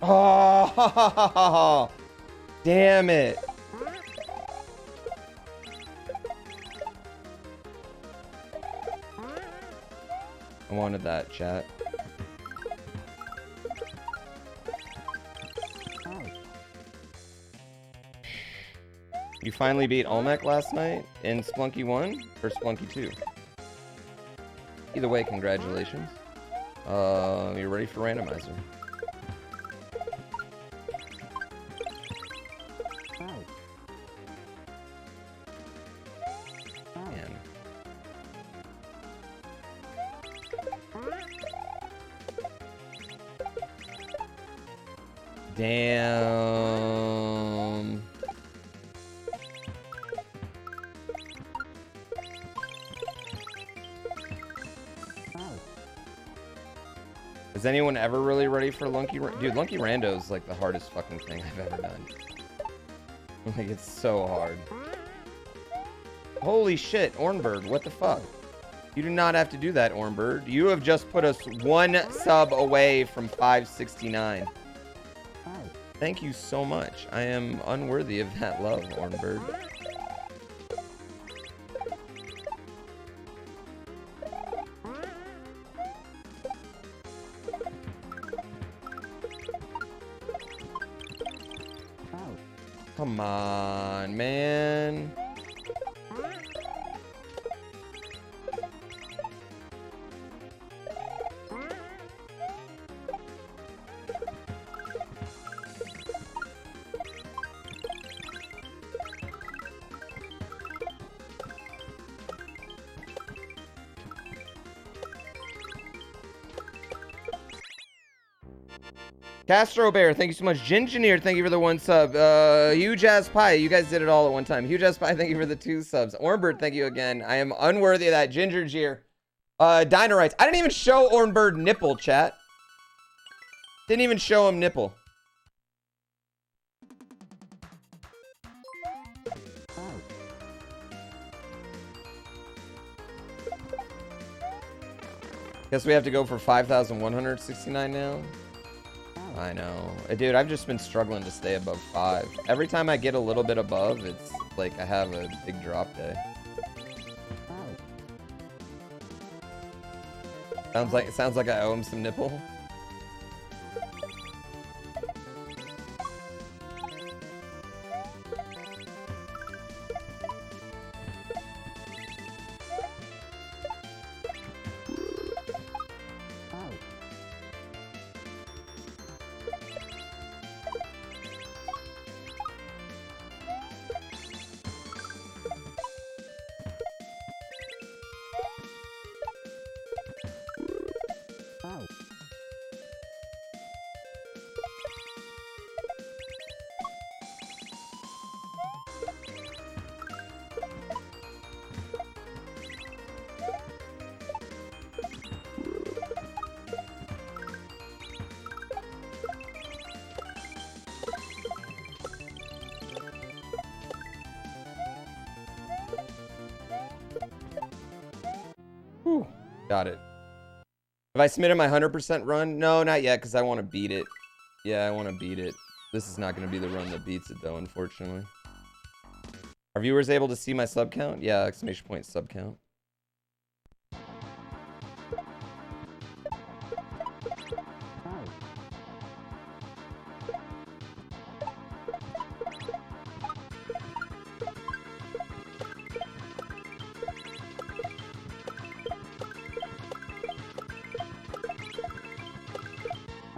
Oh, damn it. I wanted that, chat. You finally beat Olmec last night in Splunky 1 or Splunky 2? Either way, congratulations. You're ready for randomizer. Damn. Is anyone ever really ready for Lunky Dude, Lunky Rando is like the hardest fucking thing I've ever done. Like, it's so hard. Holy shit, Ornberg, what the fuck? You do not have to do that, Ormbird. You have just put us 1 sub away from 569. Thank you so much. I am unworthy of that love, Ormbird. Come on, man. Castro Bear, thank you so much. Gingineer, thank you for the 1 sub. Huge Ass Pie, you guys did it all at one time. Huge Ass Pie, thank you for the 2 subs. Ormbird, thank you again. I am unworthy of that. Ginger Jeer. Dinorites. I didn't even show Ormbird nipple, chat. Didn't even show him nipple. Guess we have to go for 5,169 now. I know. Dude, I've just been struggling to stay above 5. Every time I get a little bit above, it's like I have a big drop day. Sounds like I owe him some nipple. Whew. Got it. Have I submitted my 100% run? No, not yet, because I want to beat it. Yeah, I want to beat it. This is not going to be the run that beats it, though, unfortunately. Are viewers able to see my sub count? Yeah, exclamation point sub count.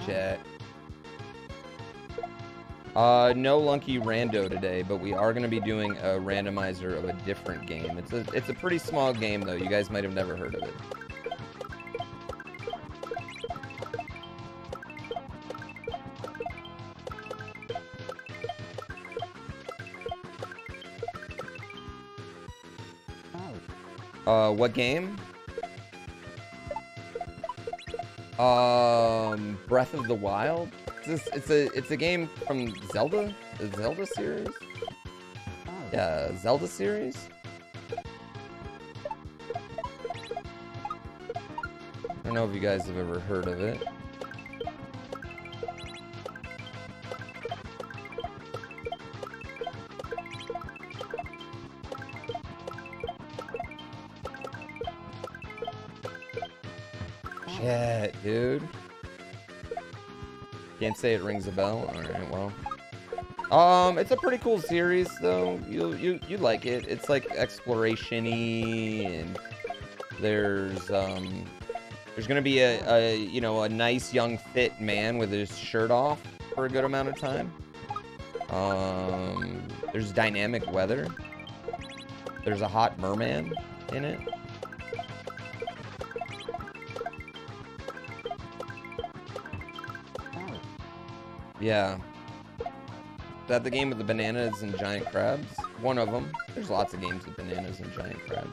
Chat. No Lunky Rando today, but we are going to be doing a randomizer of a different game. It's a pretty small game, though. You guys might have never heard of it. What game? Breath of the Wild. It's a game from Zelda, the Zelda series. Yeah, Zelda series. I don't know if you guys have ever heard of it. Shit, dude. Can't say it rings a bell. All right, well. It's a pretty cool series, though. You like it. It's like exploration-y, and there's gonna be a nice young fit man with his shirt off for a good amount of time. There's dynamic weather. There's a hot merman in it. Yeah. Is that the game with the bananas and giant crabs? One of them. There's lots of games with bananas and giant crabs.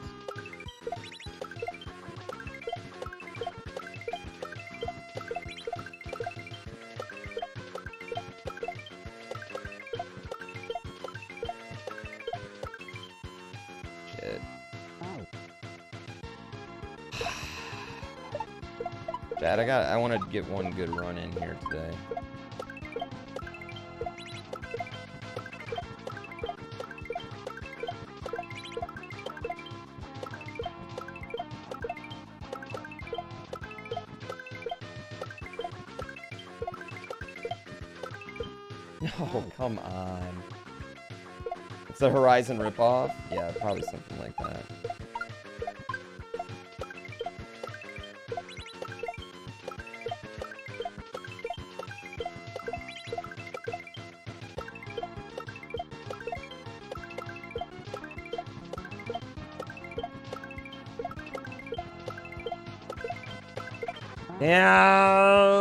Shit. Dad, I want to get one good run in here today. Oh, come on. It's a Horizon ripoff? Yeah, probably something like that. Damn!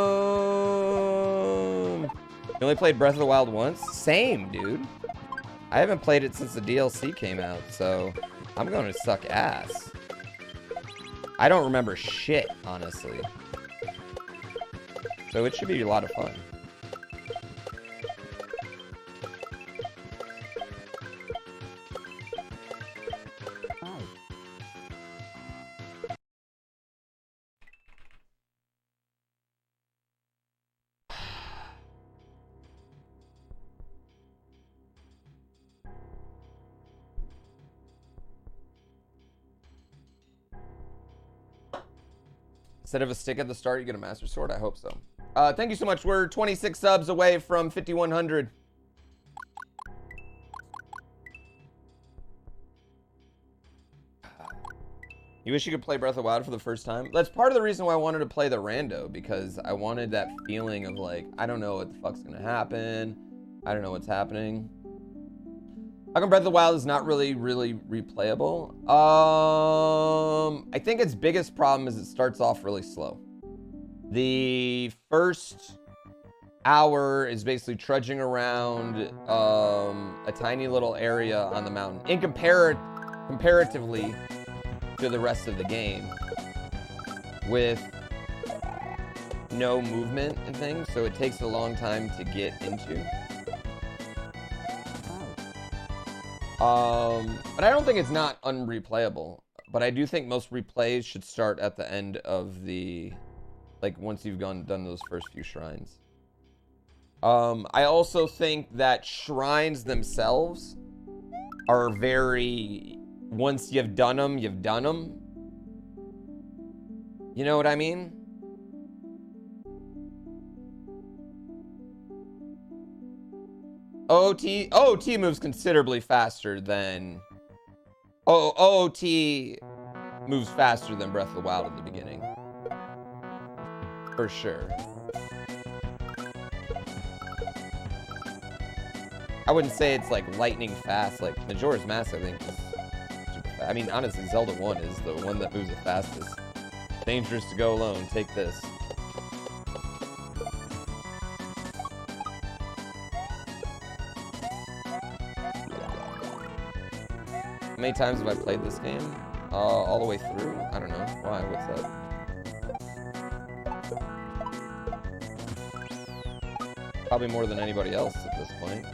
You only played Breath of the Wild once? Same, dude. I haven't played it since the DLC came out, so I'm going to suck ass. I don't remember shit, honestly. So it should be a lot of fun. Instead of a stick at the start, you get a Master Sword? I hope so. Thank you so much. We're 26 subs away from 5,100. You wish you could play Breath of the Wild for the first time? That's part of the reason why I wanted to play the rando, because I wanted that feeling of like, I don't know what the fuck's gonna happen. I don't know what's happening. How come Breath of the Wild is not really replayable? I think its biggest problem is it starts off really slow. The first hour is basically trudging around a tiny little area on the mountain. In comparatively to the rest of the game, with no movement and things, so it takes a long time to get into. But I don't think it's not unreplayable. But I do think most replays should start at the end of the, like, once you've done those first few shrines. I also think that shrines themselves are very, once you've done them, you've done them. You know what I mean? OOT moves considerably faster than... OOT moves faster than Breath of the Wild at the beginning. For sure. I wouldn't say it's like lightning fast. Like Majora's Mask, I think, is super fast. I mean, honestly, Zelda 1 is the one that moves the fastest. Dangerous to go alone. Take this. How many times have I played this game? All the way through? I don't know. Why? What's that? Probably more than anybody else at this point.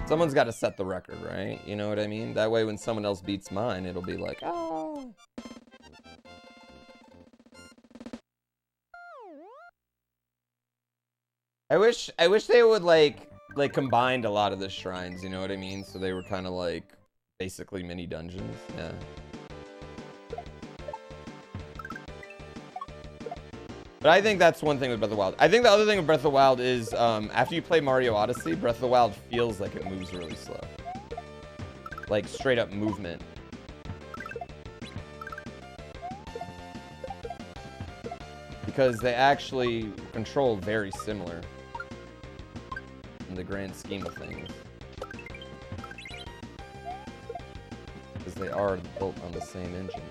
Someone's got to set the record, right? You know what I mean? That way when someone else beats mine, it'll be like, oh. I wish they would like combined a lot of the shrines, you know what I mean? So they were kind of like basically mini dungeons. Yeah. But I think that's one thing with Breath of the Wild. I think the other thing with Breath of the Wild is after you play Mario Odyssey, Breath of the Wild feels like it moves really slow. Like straight up movement. Because they actually control very similar in the grand scheme of things. Because they are built on the same engine.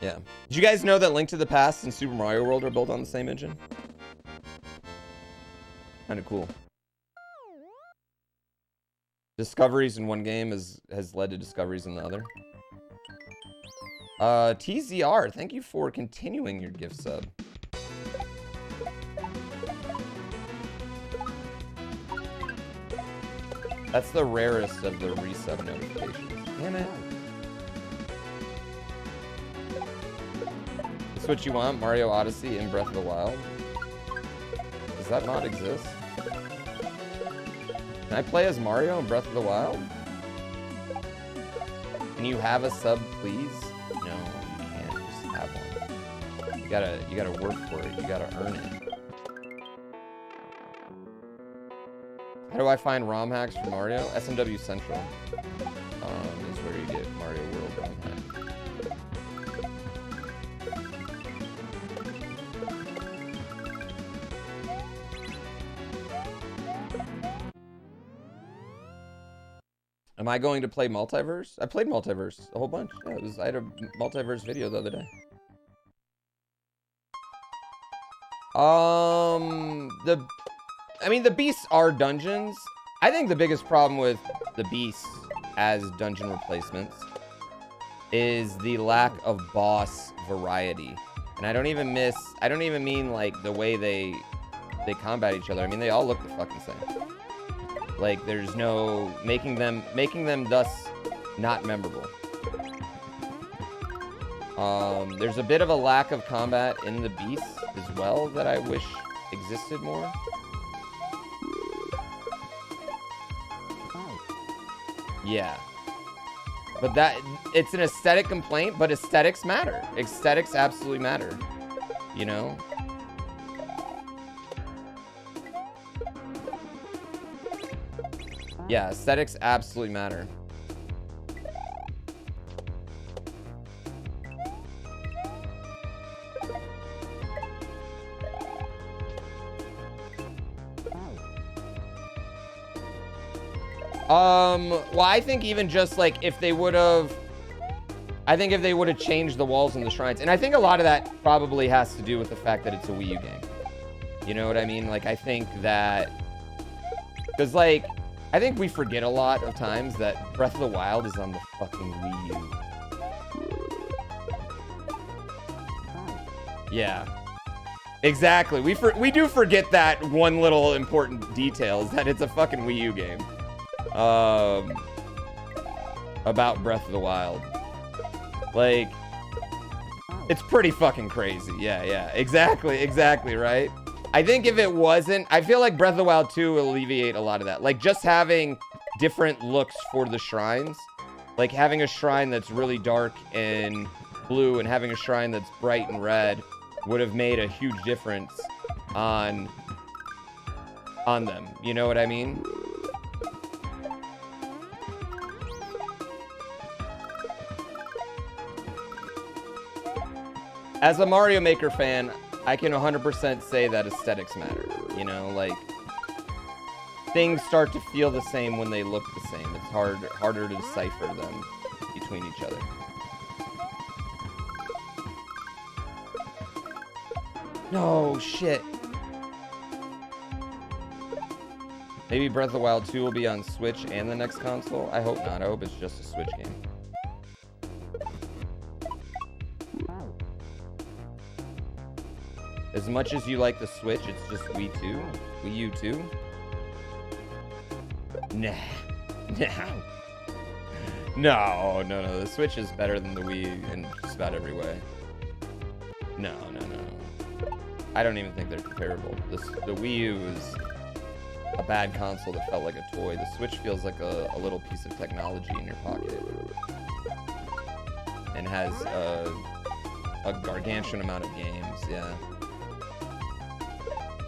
Yeah. Did you guys know that Link to the Past and Super Mario World are built on the same engine? Kind of cool. Discoveries in one game has led to discoveries in the other. TZR, thank you for continuing your gift sub. That's the rarest of the resub notifications. Damn it. That's what you want? Mario Odyssey and Breath of the Wild? Does that not exist? Can I play as Mario in Breath of the Wild? Can you have a sub, please? No, you can't just have one. You gotta work for it. You gotta earn it. How do I find ROM hacks for Mario? SMW Central is where you get Mario World ROM hacks. Am I going to play Multiverse? I played Multiverse a whole bunch. Yeah, I had a Multiverse video the other day. I mean, the beasts are dungeons. I think the biggest problem with the beasts as dungeon replacements is the lack of boss variety. And I don't even mean like the way they combat each other. I mean, they all look the fucking same. Like, there's no making them thus not memorable. There's a bit of a lack of combat in the beasts as well that I wish existed more. Yeah. But it's an aesthetic complaint, but aesthetics matter. Aesthetics absolutely matter. You know? Yeah, aesthetics absolutely matter. Well, I think even just like if they would have changed the walls and the shrines, and I think a lot of that probably has to do with the fact that it's a Wii U game. You know what I mean? Like, I think that, because like, I think we forget a lot of times that Breath of the Wild is on the fucking Wii U. Yeah. Exactly. We do forget that one little important detail, is that it's a fucking Wii U game. About Breath of the Wild. Like, it's pretty fucking crazy. Yeah. Exactly, right? I think if it wasn't, I feel like Breath of the Wild 2 will alleviate a lot of that. Like, just having different looks for the shrines. Like, having a shrine that's really dark and blue and having a shrine that's bright and red would have made a huge difference on them. You know what I mean? As a Mario Maker fan, I can 100% say that aesthetics matter. You know, like, things start to feel the same when they look the same. It's harder to decipher them between each other. No, shit. Maybe Breath of the Wild 2 will be on Switch and the next console? I hope not. I hope it's just a Switch game. As much as you like the Switch, it's just Wii U 2? Nah. No. The Switch is better than the Wii in just about every way. No. I don't even think they're comparable. The Wii U is a bad console that felt like a toy. The Switch feels like a little piece of technology in your pocket. And has a gargantuan amount of games, yeah.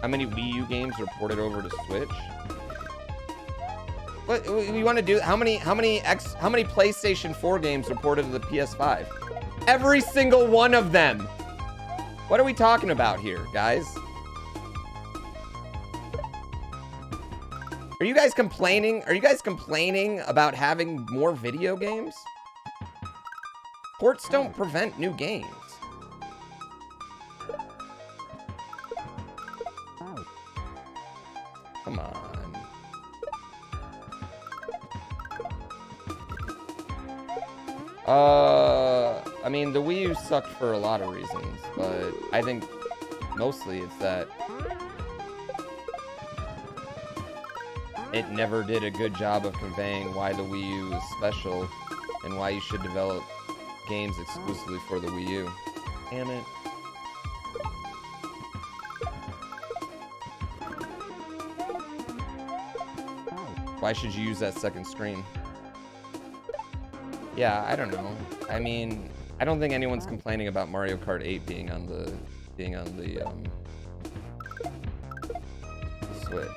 How many Wii U games are ported over to Switch? What we want to do? How many PlayStation 4 games are ported to the PS5? Every single one of them. What are we talking about here, guys? Are you guys complaining? Are you guys complaining about having more video games? Ports don't prevent new games. Come on. I mean, the Wii U sucked for a lot of reasons, but I think mostly it's that it never did a good job of conveying why the Wii U is special and why you should develop games exclusively for the Wii U. Damn it. Why should you use that second screen? Yeah, I don't know. I mean, I don't think anyone's complaining about Mario Kart 8 being on the Switch.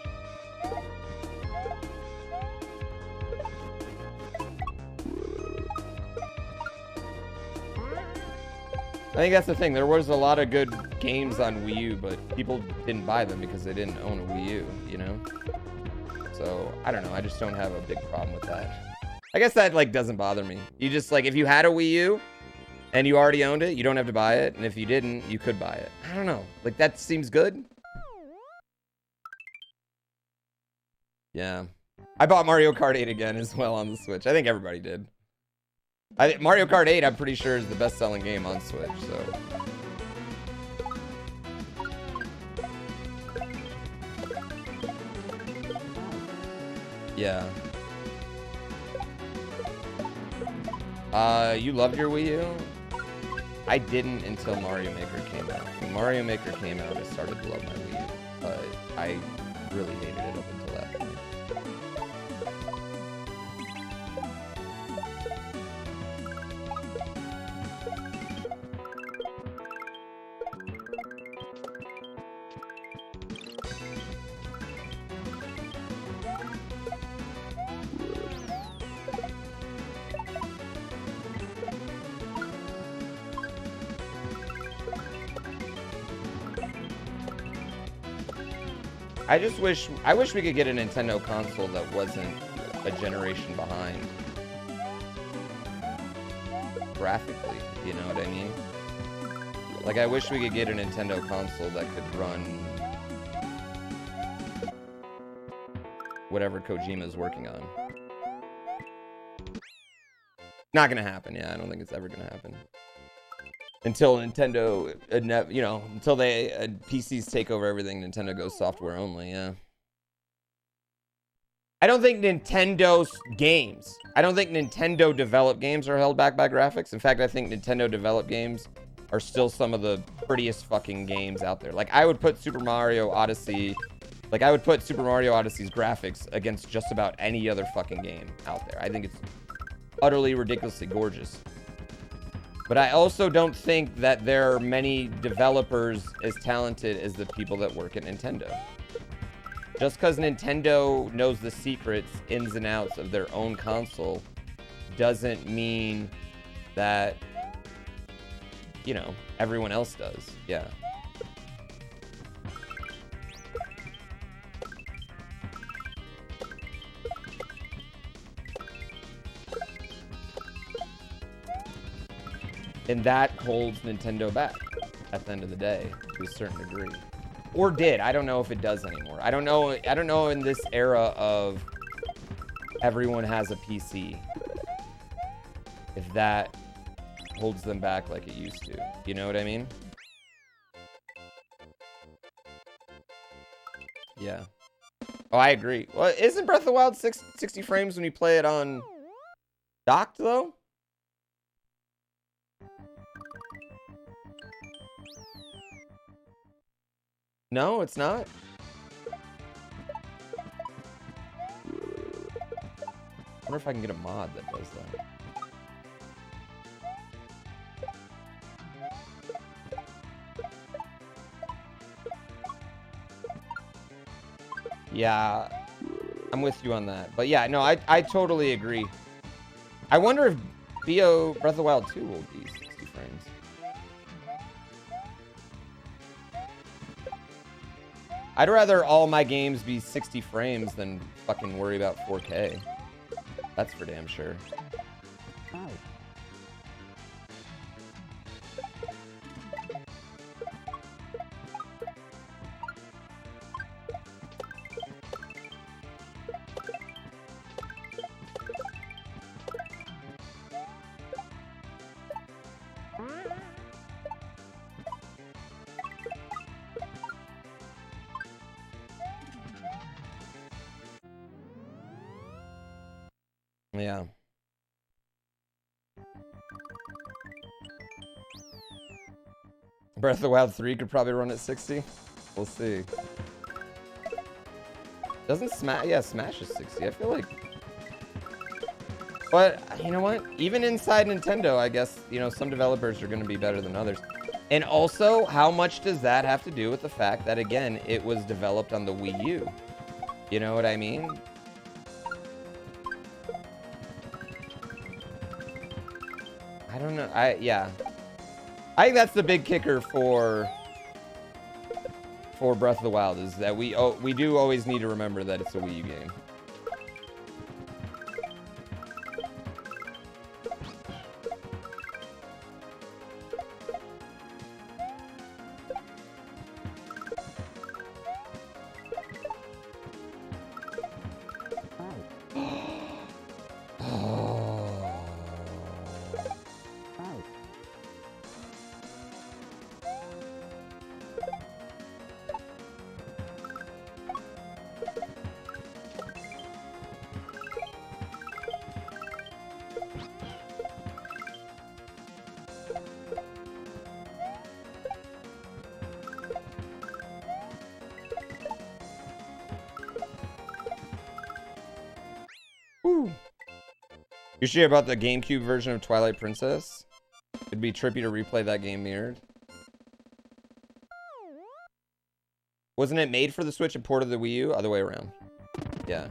I think that's the thing. There was a lot of good games on Wii U, but people didn't buy them because they didn't own a Wii U, you know? So, I don't know. I just don't have a big problem with that. I guess that, like, doesn't bother me. You just, like, if you had a Wii U and you already owned it, you don't have to buy it. And if you didn't, you could buy it. I don't know. Like, that seems good. Yeah. I bought Mario Kart 8 again as well on the Switch. I think everybody did. Mario Kart 8, I'm pretty sure, is the best-selling game on Switch, so... Yeah. You loved your Wii U? I didn't until Mario Maker came out. When Mario Maker came out, I started to love my Wii U, but I really hated it up until that point. I wish we could get a Nintendo console that wasn't a generation behind. Graphically, you know what I mean? Like, I wish we could get a Nintendo console that could run whatever Kojima's working on. Not gonna happen, yeah, I don't think it's ever gonna happen. Until Nintendo, you know, until PCs take over everything, Nintendo goes software only, yeah. I don't think Nintendo's games, I don't think Nintendo developed games are held back by graphics. In fact, I think Nintendo developed games are still some of the prettiest fucking games out there. Like, I would put Super Mario Odyssey's graphics against just about any other fucking game out there. I think it's utterly ridiculously gorgeous. But I also don't think that there are many developers as talented as the people that work at Nintendo. Just because Nintendo knows the secrets, ins and outs of their own console doesn't mean that, you know, everyone else does. Yeah. And that holds Nintendo back at the end of the day to a certain degree. Or did. I don't know if it does anymore. I don't know in this era of everyone has a PC, if that holds them back like it used to. You know what I mean? Yeah. Oh, I agree. Well, isn't Breath of the Wild 60 frames when you play it on docked, though? No, it's not. I wonder if I can get a mod that does that. Yeah, I'm with you on that. But yeah, no, I totally agree. I wonder if Breath of the Wild 2 will be 60 frames. I'd rather all my games be 60 frames than fucking worry about 4K. That's for damn sure. Yeah. Breath of the Wild 3 could probably run at 60. We'll see. Doesn't Smash... Yeah, Smash is 60. I feel like... But, you know what? Even inside Nintendo, I guess, you know, some developers are going to be better than others. And also, how much does that have to do with the fact that, again, it was developed on the Wii U? You know what I mean? I don't know. Yeah. I think that's the big kicker for Breath of the Wild, is that we do always need to remember that it's a Wii U game. You should hear about the GameCube version of Twilight Princess. It'd be trippy to replay that game mirrored. Wasn't it made for the Switch and ported to the Wii U? Other way around. Yeah.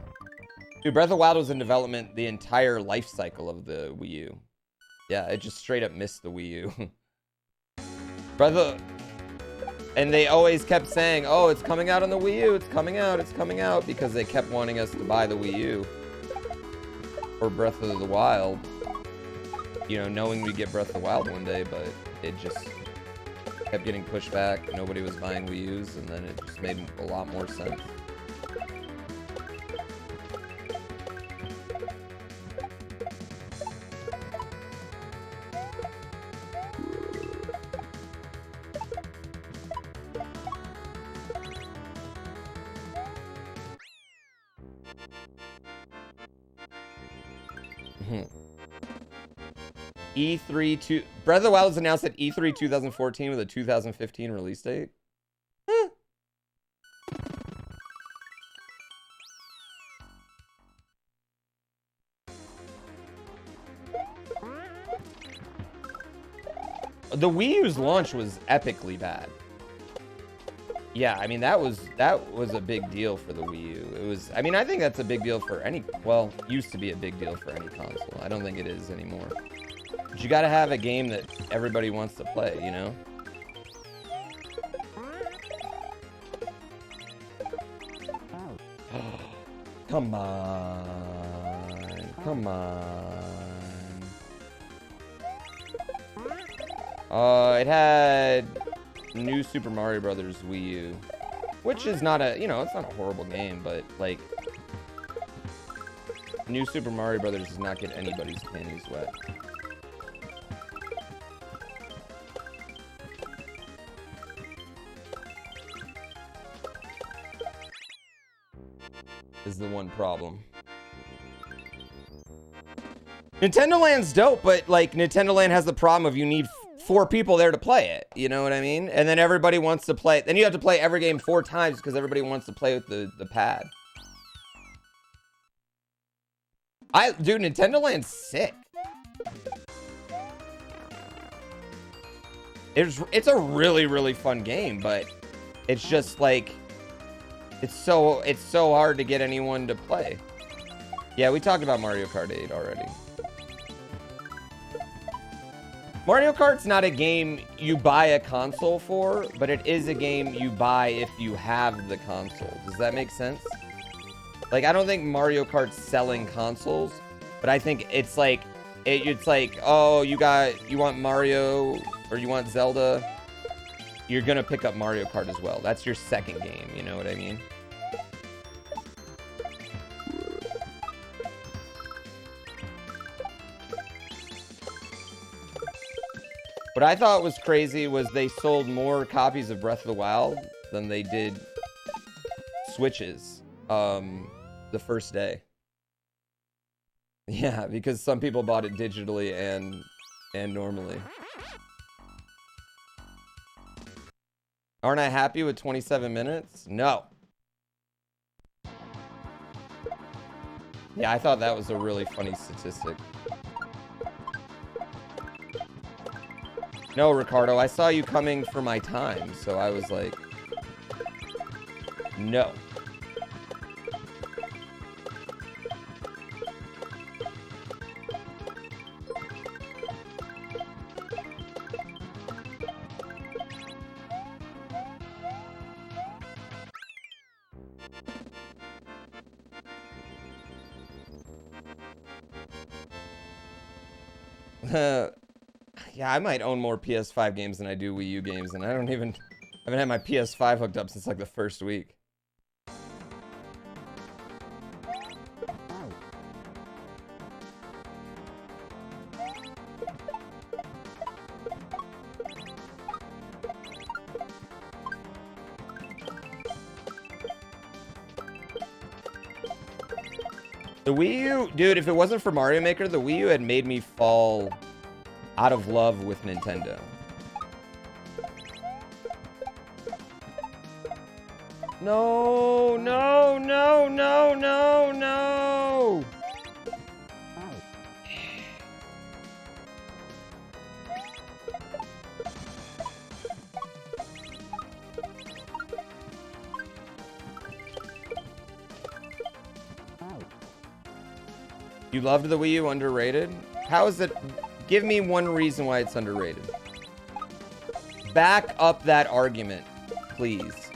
Dude, Breath of the Wild was in development the entire life cycle of the Wii U. Yeah, it just straight up missed the Wii U. And they always kept saying, oh, it's coming out on the Wii U, it's coming out, because they kept wanting us to buy the Wii U. For Breath of the Wild, you know, knowing we'd get Breath of the Wild one day, but it just kept getting pushed back. Nobody was buying Wii U's, and then it just made a lot more sense. Breath of the Wild was announced at E3 2014 with a 2015 release date. Huh. The Wii U's launch was epically bad. Yeah, I mean, that was a big deal for the Wii U. It was, I mean, I think that's a big deal for any, well, used to be a big deal for any console. I don't think it is anymore. But you gotta have a game that everybody wants to play, you know? Come on. Come on. It had New Super Mario Brothers Wii U, which is not a, you know, it's not a horrible game, but like, New Super Mario Brothers does not get anybody's panties wet. Is the one problem. Nintendo Land's dope, but like Nintendo Land has the problem of you need 4 people there to play it. You know what I mean? And then everybody wants to play. Then you have to play every game 4 times because everybody wants to play with the pad. Dude, Nintendo Land's sick. It's a really, really fun game, but it's just like it's so hard to get anyone to play. Yeah, we talked about Mario Kart 8 already. Mario Kart's not a game you buy a console for, but it is a game you buy if you have the console. Does that make sense? Like, I don't think Mario Kart's selling consoles, but I think it's like, it's like, oh, you want Mario or you want Zelda, you're gonna pick up Mario Kart as well. That's your second game, you know what I mean? What I thought was crazy was they sold more copies of Breath of the Wild than they did Switches the first day. Yeah. Yeah, because some people bought it digitally and normally. Aren't I happy with 27 minutes? No. Yeah, I thought that was a really funny statistic. No, Ricardo, I saw you coming for my time, so I was like, no. Yeah, I might own more PS5 games than I do Wii U games, and I haven't had my PS5 hooked up since like the first week. The Wii U, dude, if it wasn't for Mario Maker, the Wii U had made me fall out of love with Nintendo. No, no, no, no, no, no. You loved the Wii U, underrated? How is it? Give me one reason why it's underrated. Back up that argument, please.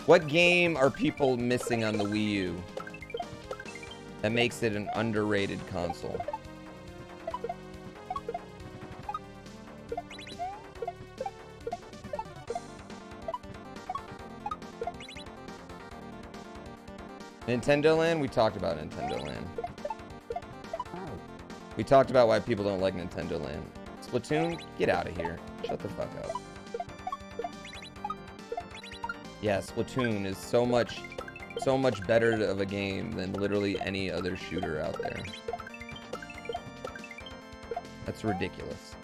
What game are people missing on the Wii U that makes it an underrated console? Nintendo Land? We talked about Nintendo Land. We talked about why people don't like Nintendo Land. Splatoon? Get out of here. Shut the fuck up. Yeah, Splatoon is so much better of a game than literally any other shooter out there. That's ridiculous.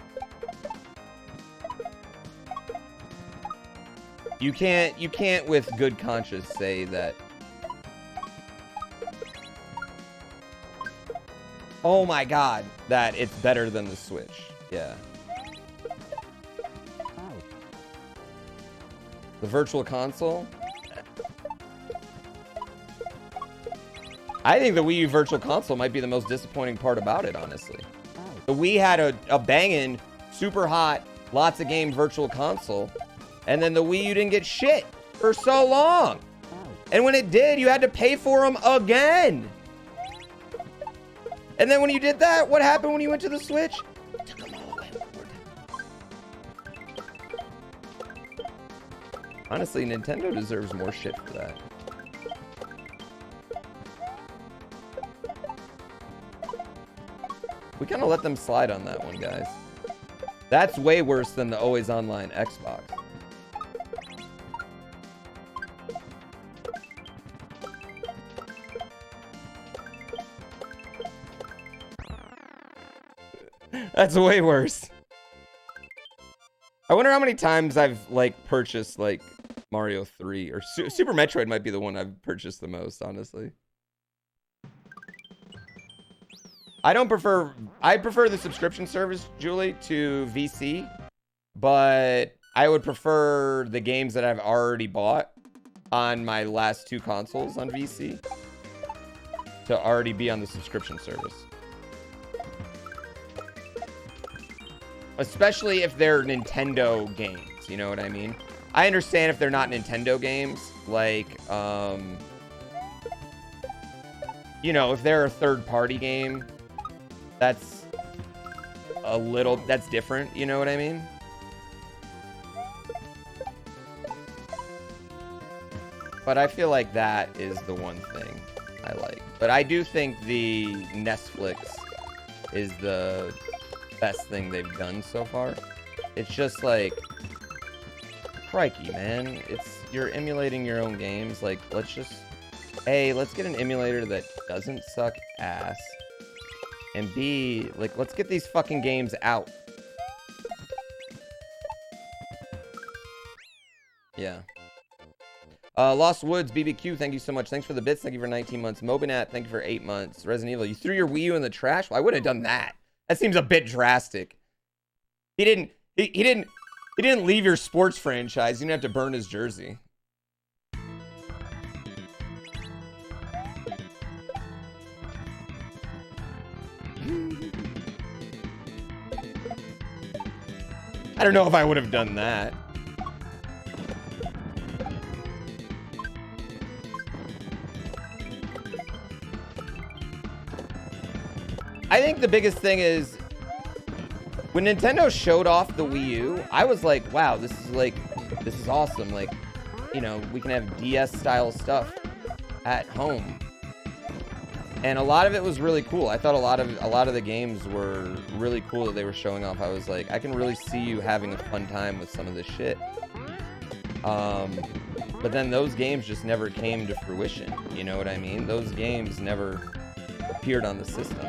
You can't with good conscience say that. Oh my god, that it's better than the Switch. Yeah. The Virtual Console? I think the Wii U Virtual Console might be the most disappointing part about it, honestly. The Wii had a banging, super hot, lots of game Virtual Console, and then the Wii U didn't get shit for so long. And when it did, you had to pay for them again. And then when you did that, what happened when you went to the Switch? You took them all away. Honestly, Nintendo deserves more shit for that. We kind of let them slide on that one, guys. That's way worse than the always online Xbox. That's way worse. I wonder how many times I've like purchased like Mario 3 or Super Metroid might be the one I've purchased the most, honestly. I prefer the subscription service, Julie, to VC, but I would prefer the games that I've already bought on my last two consoles on VC to already be on the subscription service. Especially if they're Nintendo games, you know what I mean? I understand if they're not Nintendo games, like, you know, if they're a third-party game, that's different, you know what I mean? But I feel like that is the one thing I like. But I do think the Netflix is the best thing they've done so far. It's just like, crikey, man. You're emulating your own games. Like, let's just A, let's get an emulator that doesn't suck ass. And B, like, let's get these fucking games out. Yeah. Lost Woods, BBQ, thank you so much. Thanks for the bits. Thank you for 19 months. Mobinat, thank you for 8 months. Resident Evil, you threw your Wii U in the trash? Well, I wouldn't have done that. That seems a bit drastic. He didn't leave your sports franchise. You didn't have to burn his jersey. I don't know if I would have done that. I think the biggest thing is when Nintendo showed off the Wii U, I was like, wow, this is awesome. Like, you know, we can have DS style stuff at home. And a lot of it was really cool. I thought a lot of the games were really cool that they were showing off. I was like, I can really see you having a fun time with some of this shit. But then those games just never came to fruition. You know what I mean? Those games never appeared on the system.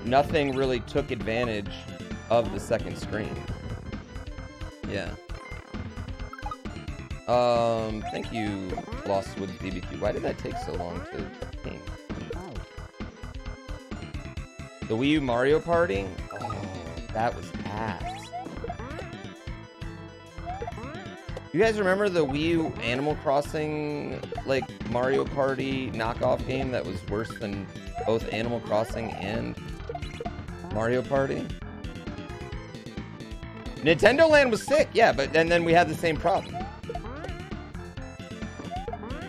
Nothing really took advantage of the second screen. Yeah. Thank you, Lost Woods BBQ. Why did that take so long to ping? The Wii U Mario Party? Oh, that was ass. You guys remember the Wii U Animal Crossing, like, Mario Party knockoff game that was worse than both Animal Crossing and Mario Party? Nintendo Land was sick, yeah, but then we had the same problem.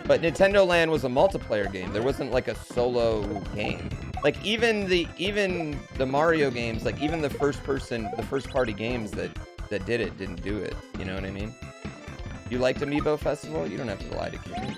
But Nintendo Land was a multiplayer game. There wasn't like a solo game. Like even the Mario games, like even the first party games that did it didn't do it. You know what I mean? You liked Amiibo Festival? You don't have to lie to kids.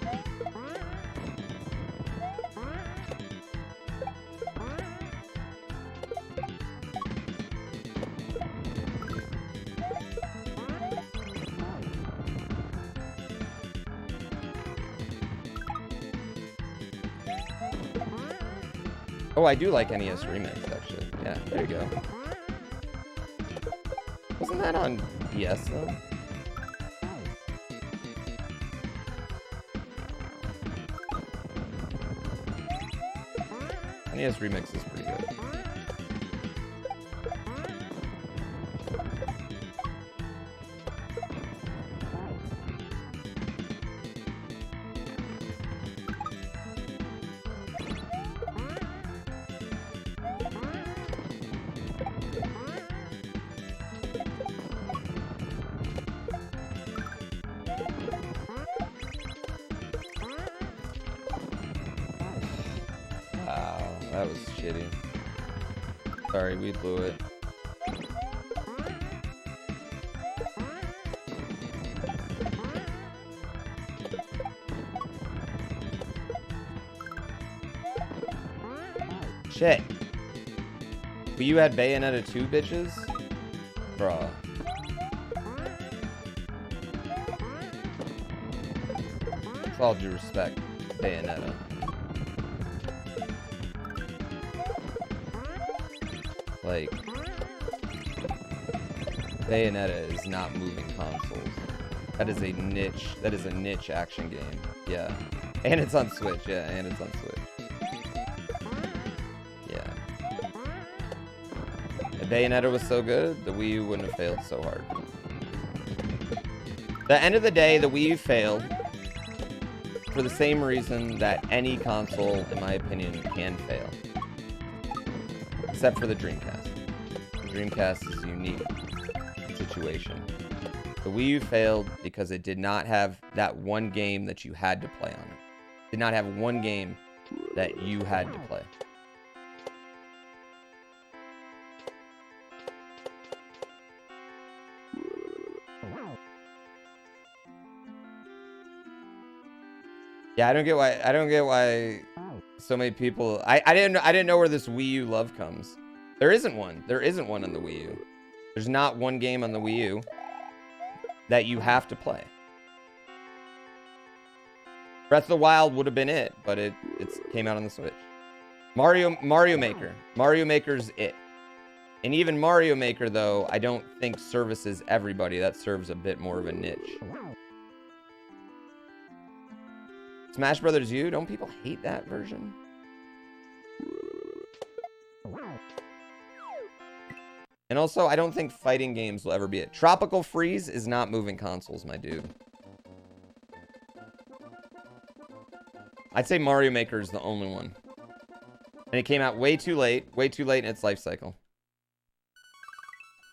Oh, I do like NES Remix, actually. Yeah, there you go. Wasn't that on DS, though? NES Remix is pretty good. That was shitty. Sorry, we blew it. Shit. But you had Bayonetta 2, bitches? Bruh. With all due respect, Bayonetta. Like, Bayonetta is not moving consoles. That is a niche action game. Yeah. And it's on Switch, yeah, and it's on Switch. Yeah. If Bayonetta was so good, the Wii U wouldn't have failed so hard. At the end of the day, the Wii U failed for the same reason that any console, in my opinion, can fail. Except for the Dreamcast. The Dreamcast is a unique situation. The Wii U failed because it did not have that one game that you had to play on it. Did not have one game that you had to play. Yeah, I don't get why so many people I didn't know where this Wii U love comes. There isn't one. There isn't one on the Wii U. There's not one game on the Wii U that you have to play. Breath of the Wild would have been it, but it came out on the Switch. Mario Maker. Mario Maker's it. And even Mario Maker, though, I don't think services everybody. That serves a bit more of a niche. Smash Brothers U? Don't people hate that version? And also, I don't think fighting games will ever be it. Tropical Freeze is not moving consoles, my dude. I'd say Mario Maker is the only one. And it came out way too late in its life cycle.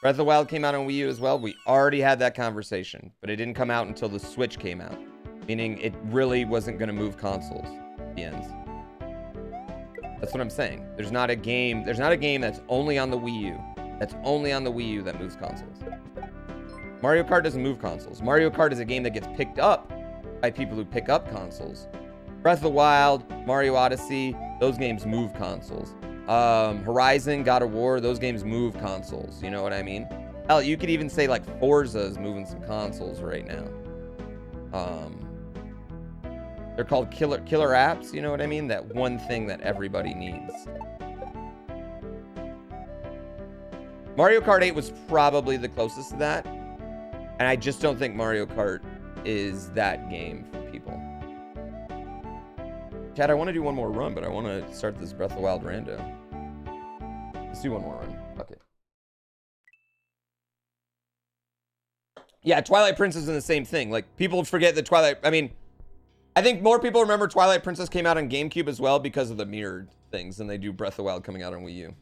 Breath of the Wild came out on Wii U as well. We already had that conversation, but it didn't come out until the Switch came out. Meaning it really wasn't going to move consoles at the end. That's what I'm saying. There's not a game that's only on the Wii U. That's only on the Wii U that moves consoles. Mario Kart doesn't move consoles. Mario Kart is a game that gets picked up by people who pick up consoles. Breath of the Wild, Mario Odyssey, those games move consoles. Horizon, God of War, those games move consoles. You know what I mean? Hell, you could even say like Forza is moving some consoles right now. They're called killer apps. You know what I mean? That one thing that everybody needs. Mario Kart 8 was probably the closest to that. And I just don't think Mario Kart is that game for people. Chad, I want to do one more run, but I want to start this Breath of the Wild rando. Let's do one more run. Fuck it. Yeah, Twilight Princess is the same thing. Like, people forget that Twilight... I mean, I think more people remember Twilight Princess came out on GameCube as well because of the mirrored things than they do Breath of the Wild coming out on Wii U.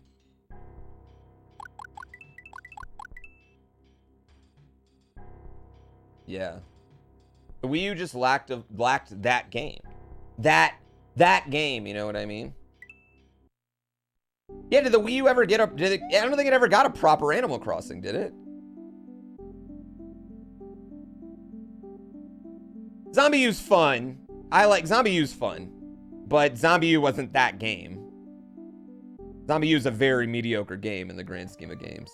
Yeah. The Wii U just lacked that game. That game, you know what I mean? Yeah, did the Wii U ever get a... I don't think it ever got a proper Animal Crossing, did it? Zombie U's fun. I like... Zombie U's fun. But Zombie U wasn't that game. Zombie U's a very mediocre game in the grand scheme of games.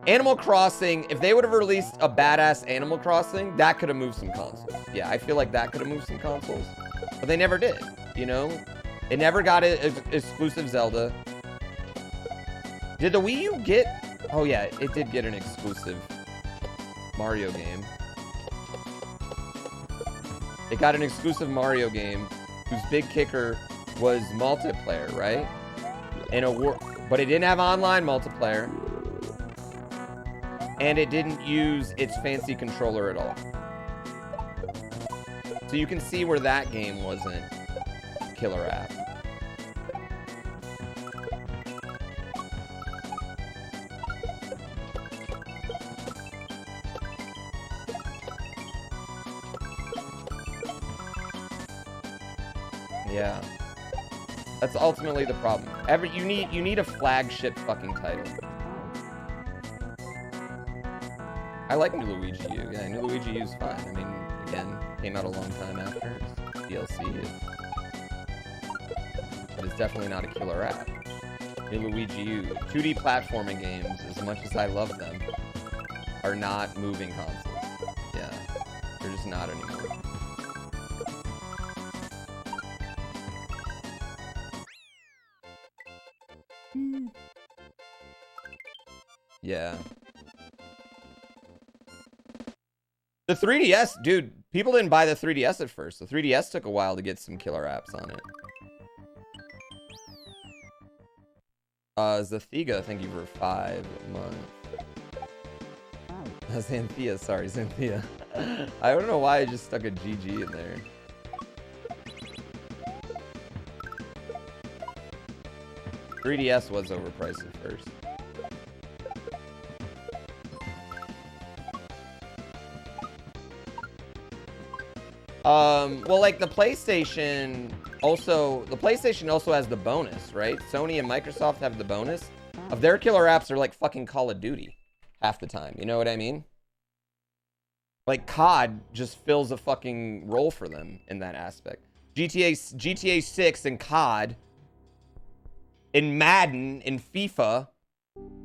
Animal Crossing, if they would have released a badass Animal Crossing, that could have moved some consoles. Yeah, I feel like that could have moved some consoles. But they never did, you know? It never got an exclusive Zelda. Did the Wii U get... Oh yeah, it did get an exclusive Mario game. It got an exclusive Mario game whose big kicker was multiplayer, right? But it didn't have online multiplayer. And it didn't use its fancy controller at all. So you can see where that game wasn't a killer app. Yeah. That's ultimately the problem. You need a flagship fucking title. I like New Luigi U. Yeah, New Luigi U is fine. I mean, again, came out a long time after. It's DLC. But it's definitely not a killer app. New Luigi U. 2D platforming games, as much as I love them, are not moving consoles. Yeah. They're just not anymore. Yeah. The 3DS, dude, people didn't buy the 3DS at first. The 3DS took a while to get some killer apps on it. Zathiga, thank you for 5 months. Xanthea, sorry, Xanthea. I don't know why I just stuck a GG in there. .3DS was overpriced at first. Well, like the PlayStation also has the bonus, right? Sony and Microsoft have the bonus of their killer apps are like fucking Call of Duty half the time. You know what I mean? Like COD just fills a fucking role for them in that aspect. GTA 6 and COD, in Madden, in FIFA,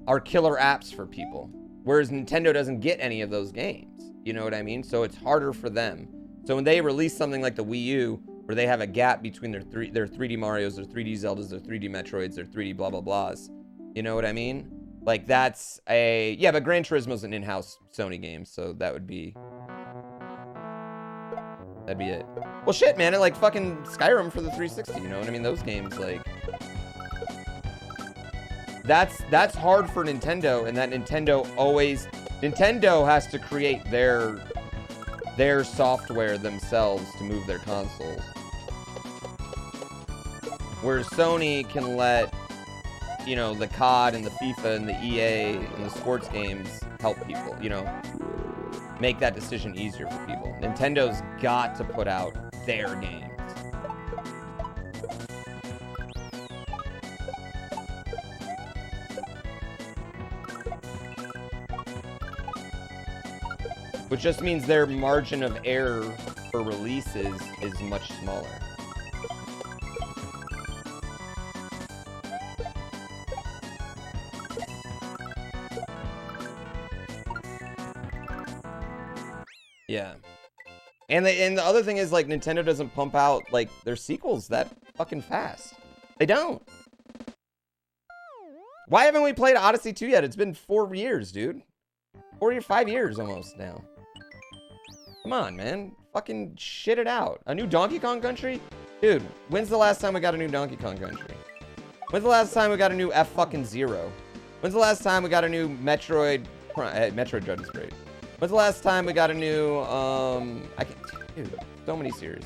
are killer apps for people. Whereas Nintendo doesn't get any of those games. You know what I mean? So it's harder for them So when they release something like the Wii U, where they have a gap between their 3D Marios, their 3D Zeldas, their 3D Metroids, their 3D blah blah blahs, you know what I mean? Like that's a but Gran Turismo's an in-house Sony game, so that'd be it. Well, shit, man, like fucking Skyrim for the 360, you know what I mean? Those games, like, that's hard for Nintendo, and that Nintendo has to create their software themselves to move their consoles. Whereas Sony can let, you know, the COD and the FIFA and the EA and the sports games help people, you know, make that decision easier for people. Nintendo's got to put out their games. Which just means their margin of error for releases is much smaller. Yeah. And the other thing is, like, Nintendo doesn't pump out, like, their sequels that fucking fast. They don't. Why haven't we played Odyssey 2 yet? It's been 4 years, dude. 4 or 5 years almost now. Come on, man. Fucking shit it out. A new Donkey Kong Country? Dude, when's the last time we got a new Donkey Kong Country? When's the last time we got a new F-fucking-Zero? When's the last time we got a new Metroid? Metroid Dread is great. When's the last time we got a new, dude, so many series.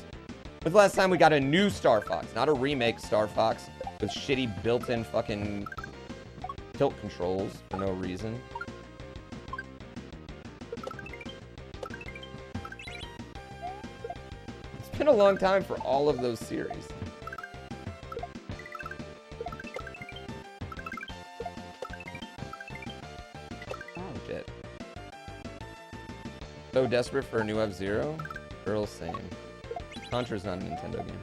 When's the last time we got a new Star Fox? Not a remake Star Fox with shitty built-in fucking tilt controls for no reason. It's been a long time for all of those series. Shit. So desperate for a new F-Zero? Girl, same. Contra's not a Nintendo game.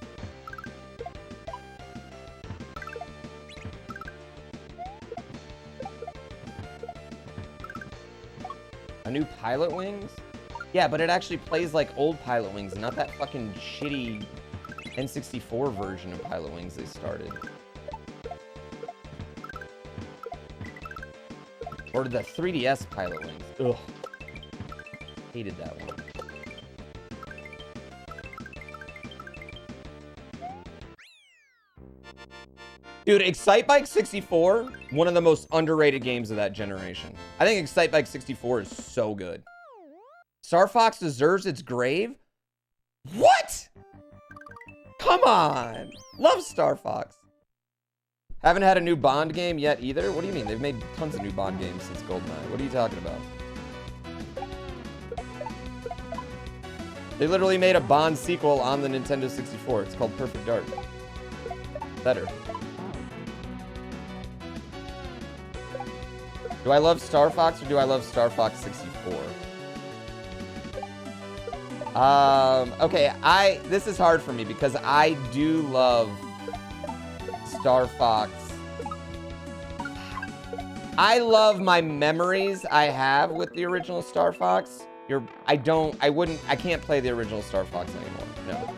A new Pilot Wings? Yeah, but it actually plays like old Pilot Wings, not that fucking shitty N64 version of Pilot Wings they started. Or the 3DS Pilot Wings. Ugh. Hated that one. Dude, Excitebike 64, one of the most underrated games of that generation. I think Excitebike 64 is so good. Star Fox deserves its grave? What? Come on. Love Star Fox. Haven't had a new Bond game yet either? What do you mean? They've made tons of new Bond games since GoldenEye. What are you talking about? They literally made a Bond sequel on the Nintendo 64. It's called Perfect Dark. Better. Do I love Star Fox or do I love Star Fox 64? Okay, this is hard for me because I do love Star Fox. I love my memories I have with the original Star Fox. I can't play the original Star Fox anymore. No.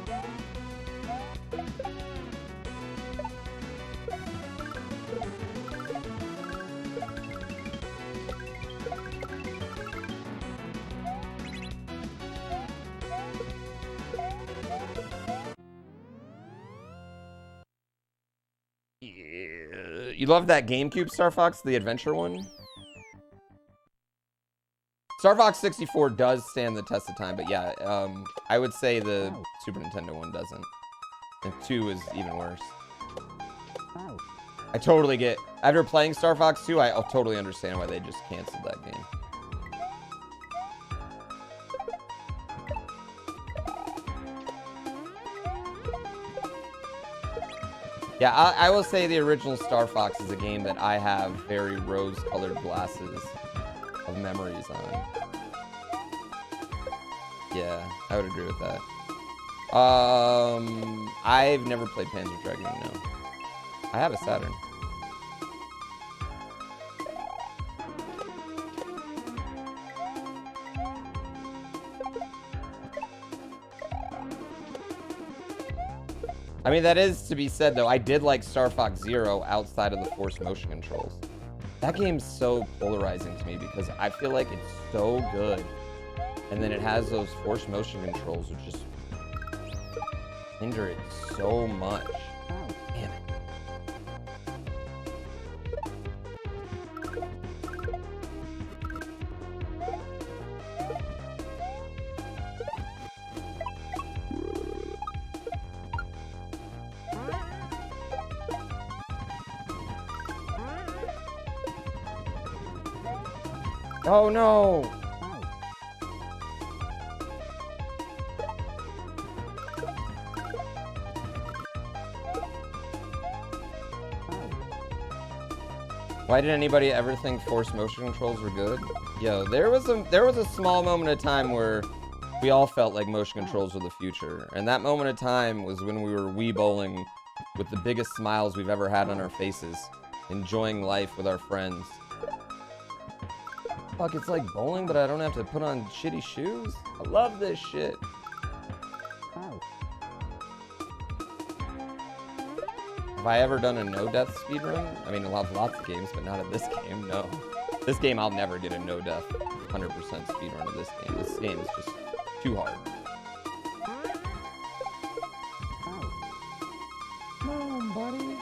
You love that GameCube Star Fox, the adventure one? Star Fox 64 does stand the test of time, but yeah, I would say the Super Nintendo one doesn't. And 2 is even worse. I totally get... After playing Star Fox 2, I totally understand why they just canceled that game. Yeah, I will say the original Star Fox is a game that I have very rose-colored glasses of memories on. Yeah, I would agree with that. I've never played Panzer Dragoon, no. I have a Saturn. I mean, that is to be said, though. I did like Star Fox Zero outside of the forced motion controls. That game's so polarizing to me because I feel like it's so good. And then it has those forced motion controls which just hinder it so much. Damn it. Oh no! Why did anybody ever think forced motion controls were good? Yo, there was a small moment of time where we all felt like motion controls were the future. And that moment of time was when we were Wii bowling with the biggest smiles we've ever had on our faces, enjoying life with our friends. Fuck, it's like bowling, but I don't have to put on shitty shoes? I love this shit. Have I ever done a no-death speedrun? I mean, I'll have lots of games, but not in this game, no. This game, I'll never get a no-death 100% speedrun of this game. This game is just too hard. Come on, buddy.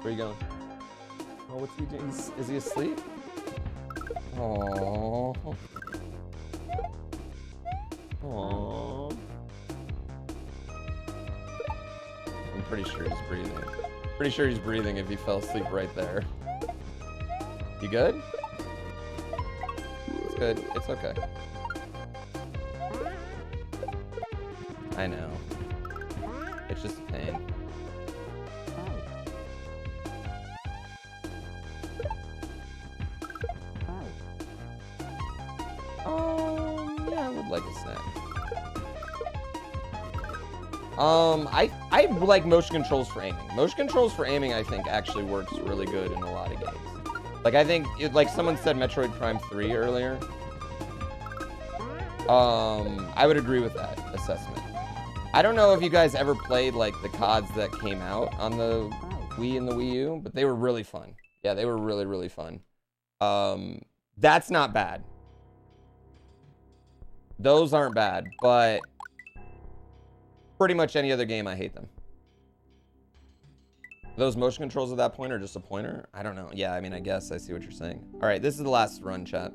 Where are you going? Oh, what's he doing? Is he asleep? Aww. Aww. I'm pretty sure he's breathing. Pretty sure he's breathing if he fell asleep right there. You good? It's good. It's okay. I know. It's just a pain. Yeah, I would like a snack. I like motion controls for aiming. Motion controls for aiming, I think, actually works really good in a lot of games. Like, I think, like someone said Metroid Prime 3 earlier. I would agree with that assessment. I don't know if you guys ever played, like, the CODs that came out on the Wii and the Wii U, but they were really fun. Yeah, they were really, really fun. That's not bad. Those aren't bad, but pretty much any other game, I hate them. Those motion controls at that point are just a pointer? I don't know. Yeah, I mean, I guess I see what you're saying. All right, this is the last run, chat.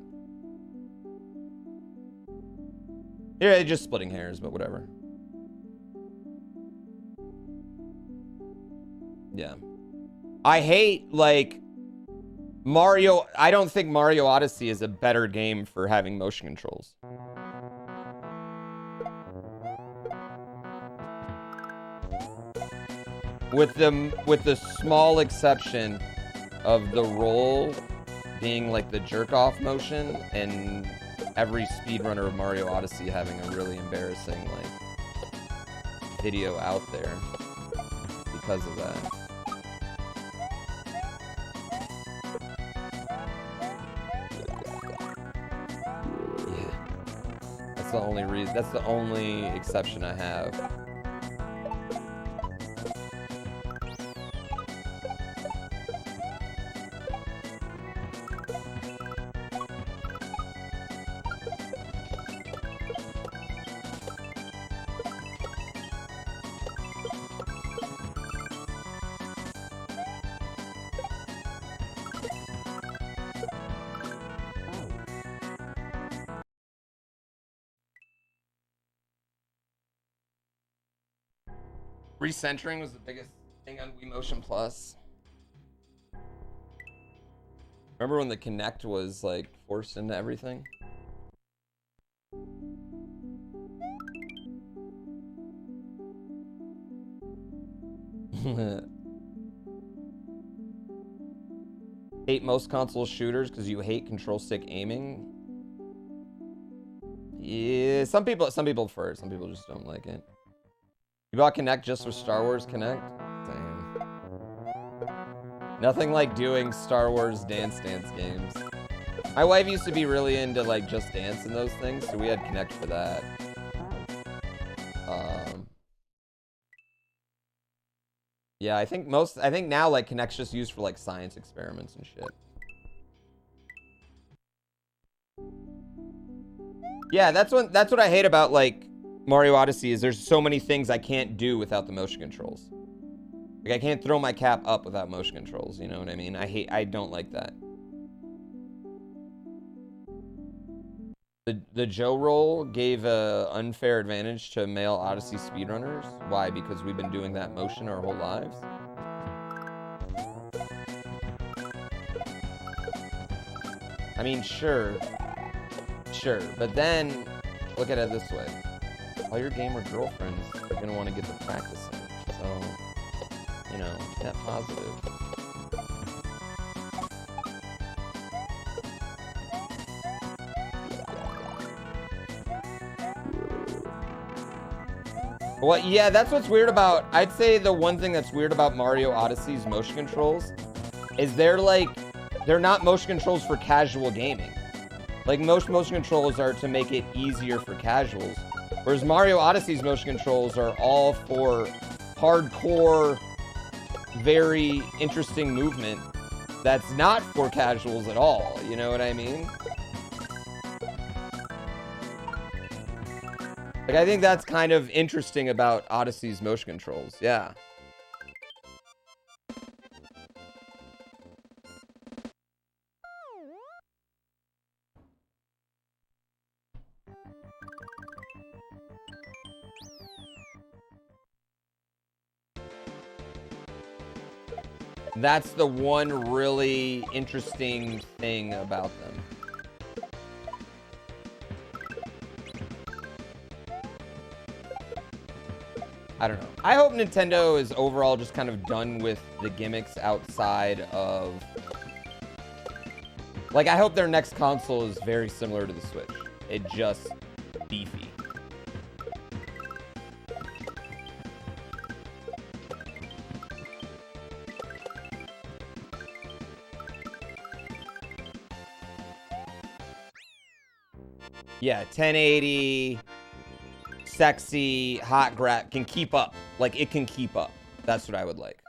Yeah, just splitting hairs, but whatever. Yeah. I hate, like, Mario. I don't think Mario Odyssey is a better game for having motion controls. With the small exception of the roll being like the jerk-off motion and every speedrunner of Mario Odyssey having a really embarrassing like video out there because of that. Yeah. That's the only reason. That's the only exception I have. Recentering was the biggest thing on Wii Motion Plus. Remember when the Kinect was like forced into everything? Hate most console shooters because you hate control stick aiming. Yeah, some people prefer it. Some people just don't like it. You bought Kinect just for Star Wars Kinect? Same. Nothing like doing Star Wars Dance games. My wife used to be really into like Just Dance and those things, so we had Connect for that. Yeah, I think now like Connect's just used for like science experiments and shit. Yeah, that's what I hate about like Mario Odyssey is there's so many things I can't do without the motion controls. Like I can't throw my cap up without motion controls, you know what I mean? I don't like that. The Joe roll gave a unfair advantage to male Odyssey speedrunners. Why? Because we've been doing that motion our whole lives. I mean, sure, but then look at it this way: all your gamer girlfriends are gonna want to get the practice in, so you know, net positive. Well, yeah, that's what's weird about... I'd say the one thing that's weird about Mario Odyssey's motion controls is they're not motion controls for casual gaming. Like, most motion controls are to make it easier for casuals, whereas Mario Odyssey's motion controls are all for hardcore, very interesting movement that's not for casuals at all, you know what I mean? Like, I think that's kind of interesting about Odyssey's motion controls, yeah. That's the one really interesting thing about them. I don't know. I hope Nintendo is overall just kind of done with the gimmicks outside of... Like, I hope their next console is very similar to the Switch. It just beefy. Yeah, 1080... sexy, hot grab can keep up. Like, it can keep up. That's what I would like.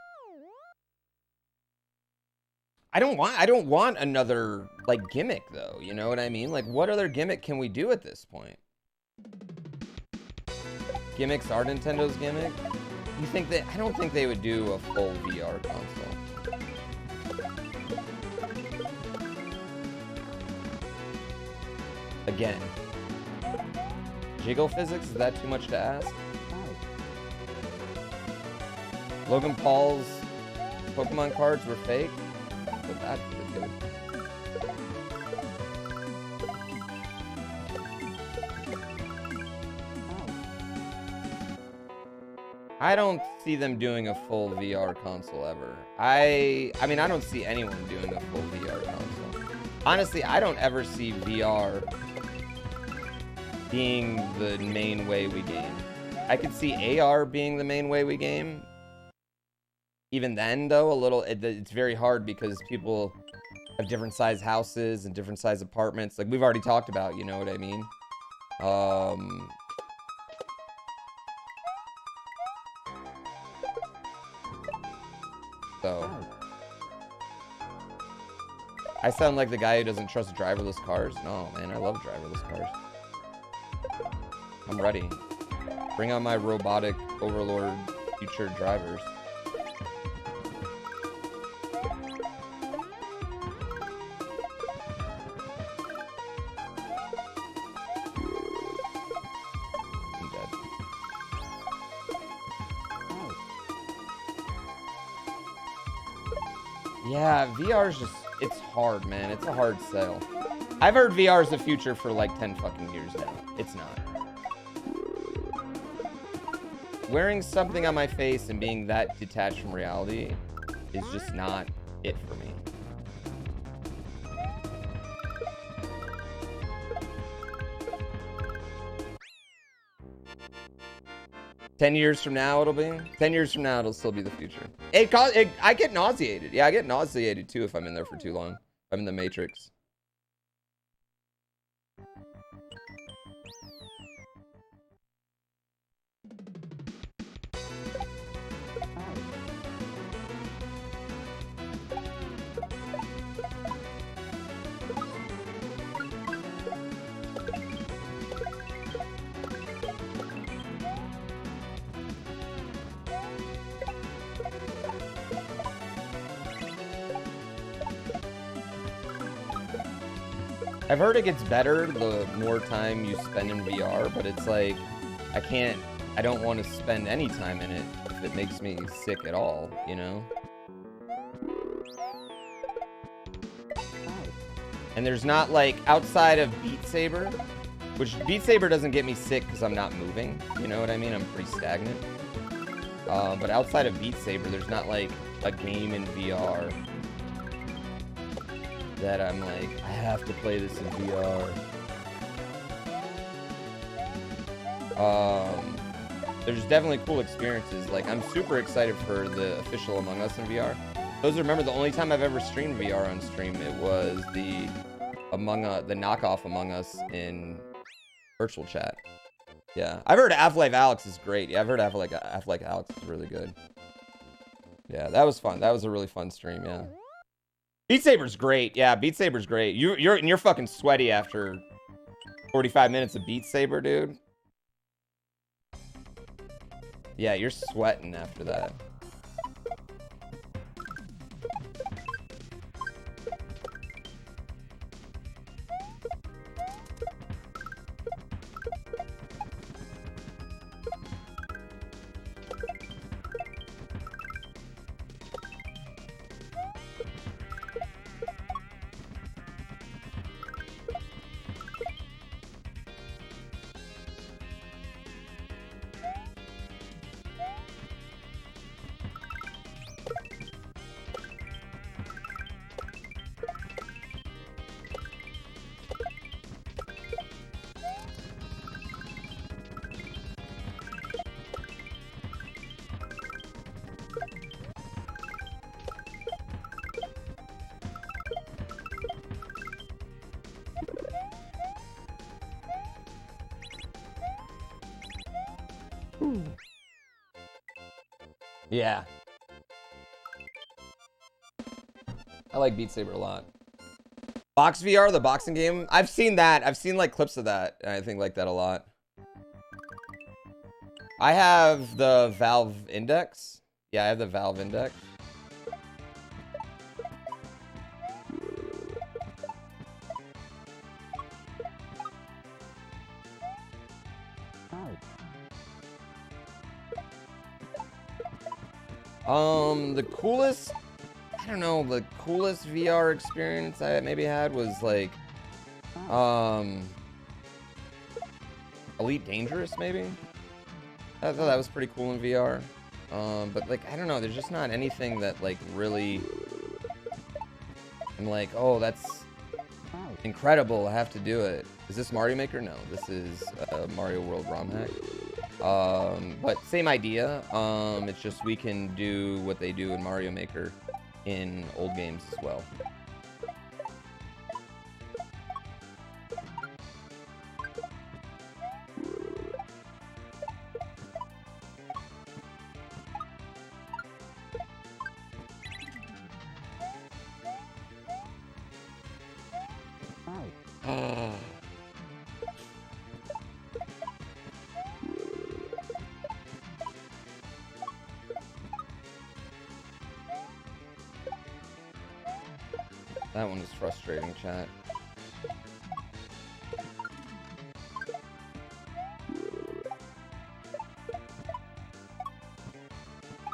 I don't want another, like, gimmick, though. You know what I mean? Like, what other gimmick can we do at this point? Gimmicks are Nintendo's gimmick? You think that... I don't think they would do a full VR console. Again. Jiggle physics? Is that too much to ask? Logan Paul's Pokemon cards were fake? But that's good. I don't see them doing a full VR console ever. I mean, I don't see anyone doing a full VR console. Honestly, I don't ever see VR being the main way we game. I could see AR being the main way we game. Even then, though, it's very hard because people have different size houses and different size apartments. Like, we've already talked about, you know what I mean? So... I sound like the guy who doesn't trust driverless cars. No, man, I love driverless cars. I'm ready. Bring on my robotic overlord future drivers. I'm dead. Yeah, VR is just... It's hard, man. It's a hard sell. I've heard VR is the future for like 10 fucking years now. It's not. Wearing something on my face and being that detached from reality is just not it for me. 10 years from now, it'll be. 10 years from now, it'll still be the future. I get nauseated. Yeah, I get nauseated too if I'm in there for too long. I'm in the Matrix. I've heard it gets better the more time you spend in VR, but it's like, I don't want to spend any time in it if it makes me sick at all, you know? And there's not like, outside of Beat Saber, which Beat Saber doesn't get me sick because I'm not moving, you know what I mean? I'm pretty stagnant. But outside of Beat Saber, there's not like a game in VR that I'm like, I have to play this in VR. There's definitely cool experiences. Like, I'm super excited for the official Among Us in VR. Those are, remember, the only time I've ever streamed VR on stream, it was the knockoff Among Us in virtual chat. Yeah, I've heard Half-Life Alyx is great. Yeah, I've heard Half-Life Alyx is really good. Yeah, that was fun. That was a really fun stream, yeah. Beat Saber's great. Yeah, Beat Saber's great. You're fucking sweaty after 45 minutes of Beat Saber, dude. Yeah, you're sweating after that. Yeah. I like Beat Saber a lot. Box VR, the boxing game. I've seen that. I've seen like clips of that. And I think like that a lot. I have the Valve Index. Yeah, I have the Valve Index. The coolest, I don't know, the coolest VR experience I maybe had was like, Elite Dangerous maybe? I thought that was pretty cool in VR. But like, I don't know, there's just not anything that like really, I'm like, oh, that's incredible, I have to do it. Is this Mario Maker? No, this is Mario World ROM hack. But same idea. It's just we can do what they do in Mario Maker in old games as well. That one is frustrating, chat.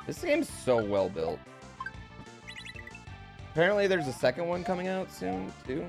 This game's so well built. Apparently there's a second one coming out soon, too.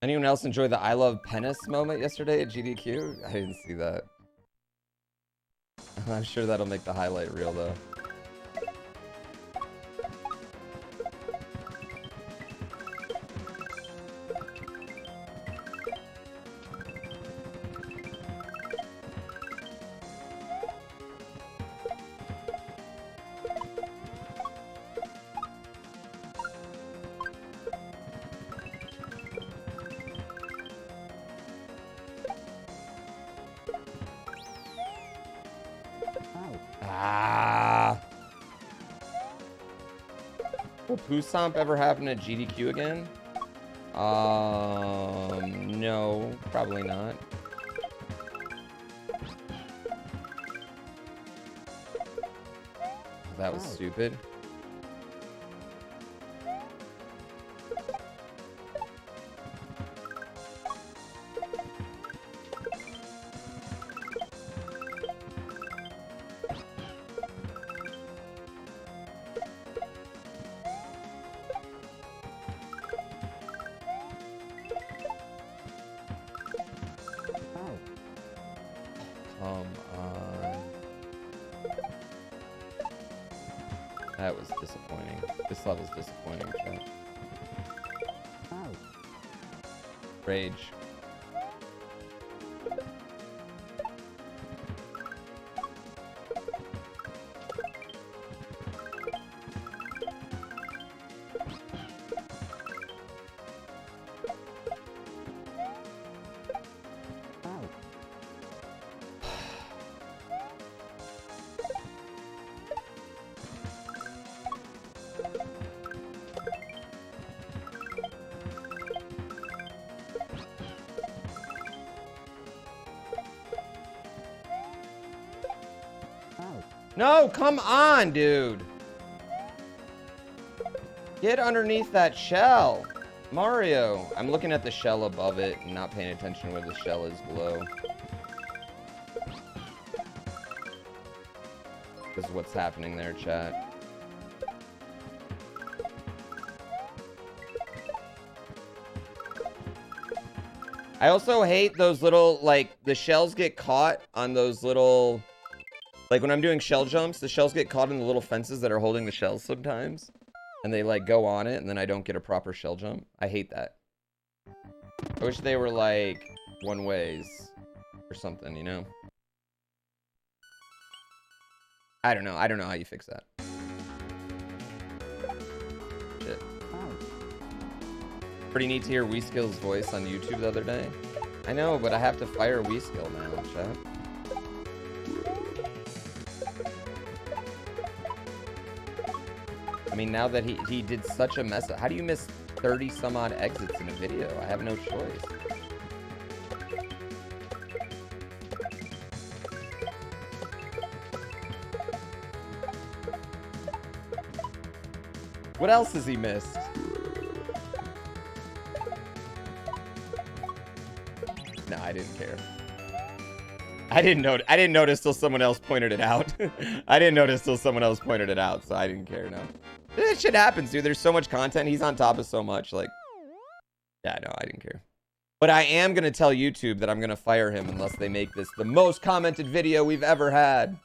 Anyone else enjoy the I love penis moment yesterday at GDQ? I didn't see that. I'm sure that'll make the highlight reel though. Will Poo Stomp ever happen at GDQ again? No, probably not. That was stupid. Come on. That was disappointing. This level's disappointing, chat. Rage. No, come on, dude. Get underneath that shell. Mario. I'm looking at the shell above it and not paying attention where the shell is below. This is what's happening there, chat. I also hate those little, like, the shells get caught on those little... Like, when I'm doing shell jumps, the shells get caught in the little fences that are holding the shells sometimes. And they, like, go on it, and then I don't get a proper shell jump. I hate that. I wish they were, like, one ways or something, you know? I don't know. I don't know how you fix that. Shit. Pretty neat to hear WeSkill's voice on YouTube the other day. I know, but I have to fire WeSkill now, chat. I mean, now that he did such a mess up. How do you miss 30 some odd exits in a video? I have no choice. What else has he missed? No, I didn't care. I didn't notice till someone else pointed it out. I didn't notice till someone else pointed it out, so I didn't care, no. This shit happens, dude. There's so much content. He's on top of so much. Like, yeah, no, I didn't care. But I am going to tell YouTube that I'm going to fire him unless they make this the most commented video we've ever had.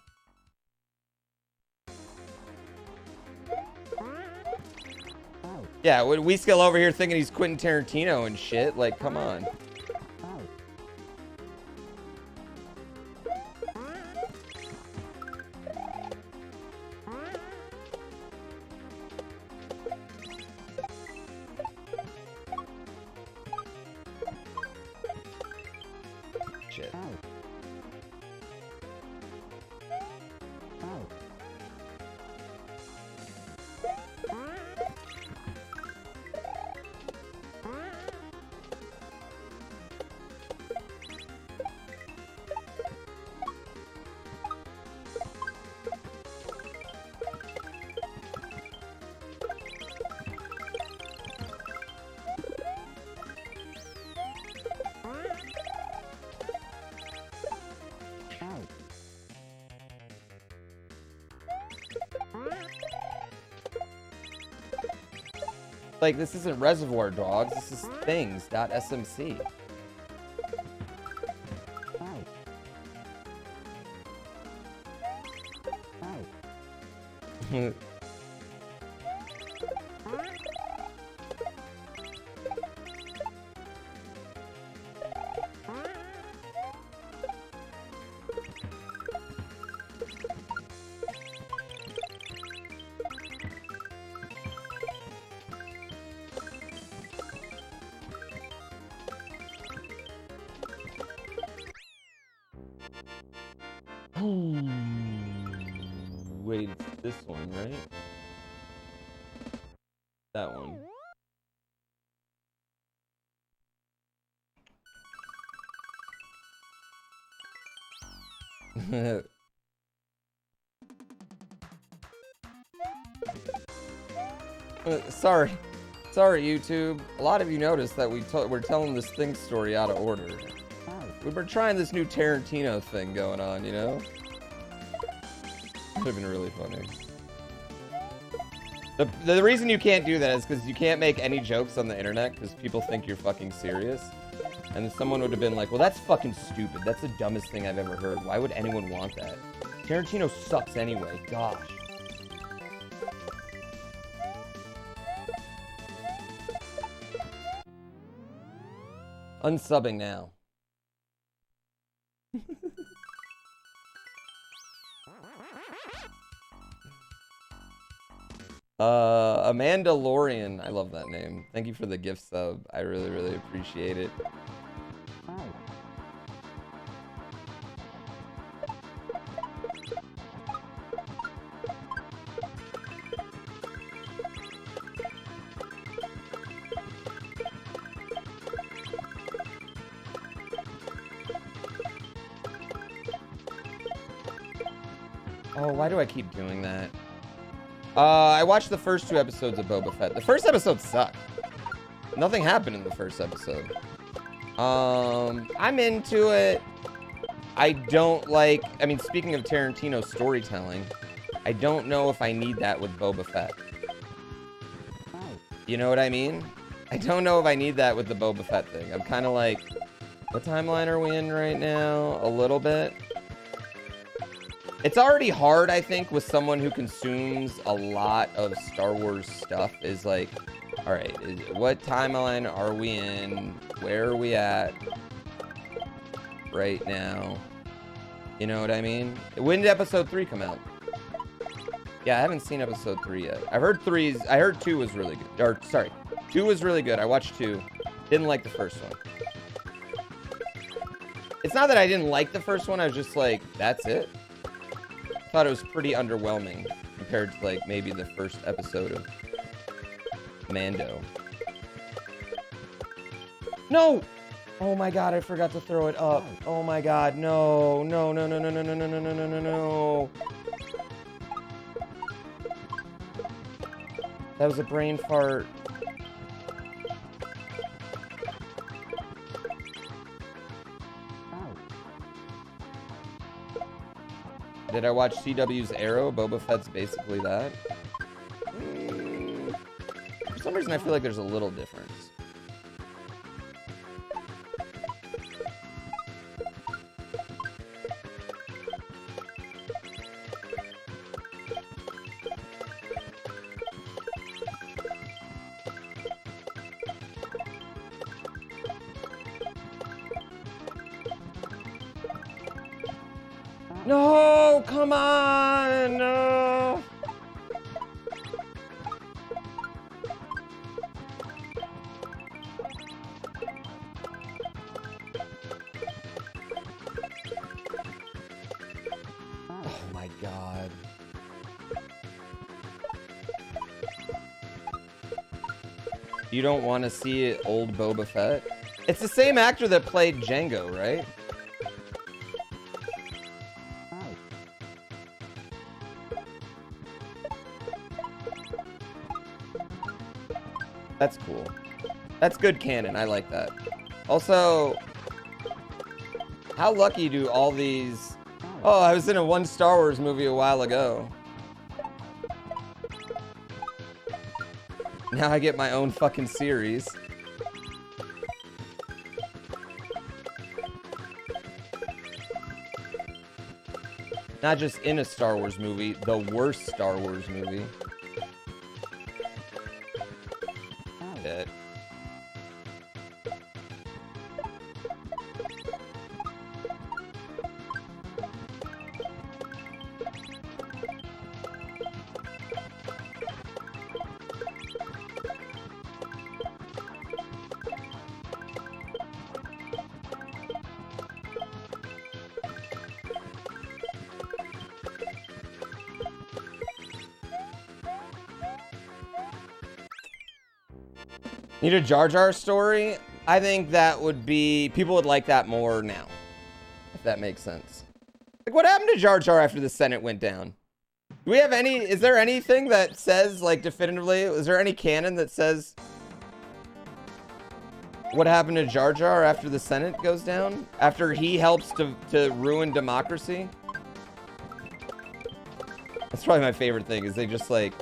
Yeah, WeSkill over here thinking he's Quentin Tarantino and shit. Like, come on. Like, this isn't Reservoir Dogs. This is things.smc. Wait, it's this one, right? That one. Sorry, YouTube. A lot of you noticed that we're telling this thing story out of order. We were trying this new Tarantino thing going on, you know? Would have been really funny. The reason you can't do that is because you can't make any jokes on the internet because people think you're fucking serious. And then someone would have been like, well, that's fucking stupid. That's the dumbest thing I've ever heard. Why would anyone want that? Tarantino sucks anyway. Gosh. Unsubbing now. Amanda Lorian. I love that name. Thank you for the gift sub. I really, really appreciate it. Oh, why do I keep doing that? I watched the first 2 episodes of Boba Fett. The first episode sucked. Nothing happened in the first episode. I'm into it. I don't like... I mean, speaking of Tarantino storytelling, I don't know if I need that with Boba Fett. You know what I mean? I don't know if I need that with the Boba Fett thing. I'm kind of like... What timeline are we in right now? A little bit. It's already hard, I think, with someone who consumes a lot of Star Wars stuff, is like, all right, what timeline are we in? Where are we at right now? You know what I mean? When did episode 3 come out? Yeah, I haven't seen episode 3 yet. I heard 2 was really good. Or, sorry, 2 was really good. I watched 2. Didn't like the first one. It's not that I didn't like the first one, I was just like, that's it. I thought it was pretty underwhelming compared to like maybe the first episode of Mando. No! Oh my god, I forgot to throw it up. Oh my god, no. No, no, no, no, no, no, no, no, no, no, no, no. That was a brain fart. Did I watch CW's Arrow? Boba Fett's basically that. For some reason, I feel like there's a little difference. No, come on, no. Oh my god. You don't want to see old Boba Fett? It's the same actor that played Jango, right? That's cool. That's good canon. I like that. Also, how lucky do all these... Oh, I was in a one Star Wars movie a while ago. Now I get my own fucking series. Not just in a Star Wars movie, the worst Star Wars movie. Shit. Need a Jar Jar story? I think that would be... People would like that more now. If that makes sense. Like, what happened to Jar Jar after the Senate went down? Do we have any... Is there anything that says, like, definitively... Is there any canon that says... What happened to Jar Jar after the Senate goes down? After he helps to ruin democracy? That's probably my favorite thing, is they just, like...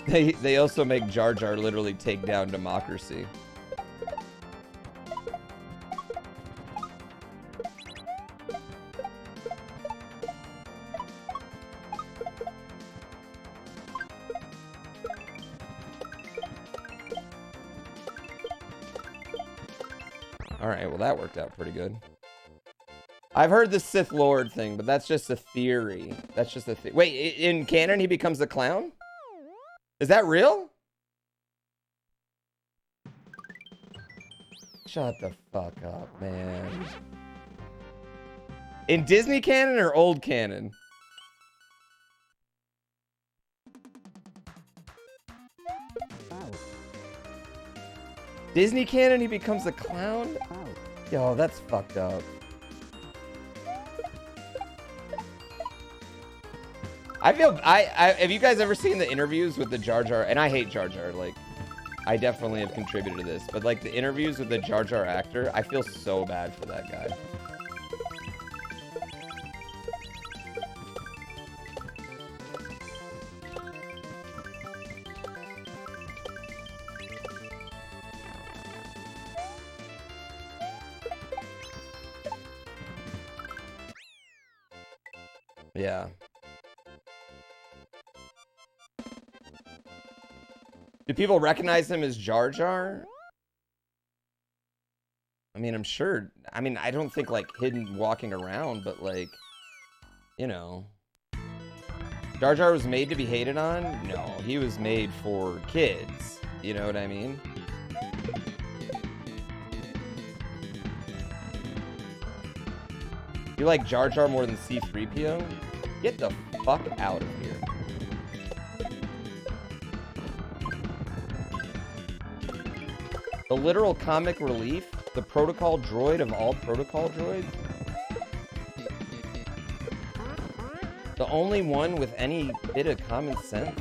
They also make Jar Jar literally take down democracy. Alright, well that worked out pretty good. I've heard the Sith Lord thing, but that's just a theory. That's just a theory. Wait, in canon he becomes a clown? Is that real? Shut the fuck up, man. In Disney canon or old canon? Disney canon, he becomes a clown? Yo, that's fucked up. Have you guys ever seen the interviews with the Jar Jar? And I hate Jar Jar, like, I definitely have contributed to this. But, like, the interviews with the Jar Jar actor, I feel so bad for that guy. Yeah. Do people recognize him as Jar Jar? I mean, I'm sure. I mean, I don't think, like, hidden walking around, but, like, you know. Jar Jar was made to be hated on? No, he was made for kids. You know what I mean? You like Jar Jar more than C-3PO? Get the fuck out of here. The literal comic relief? The protocol droid of all protocol droids? The only one with any bit of common sense?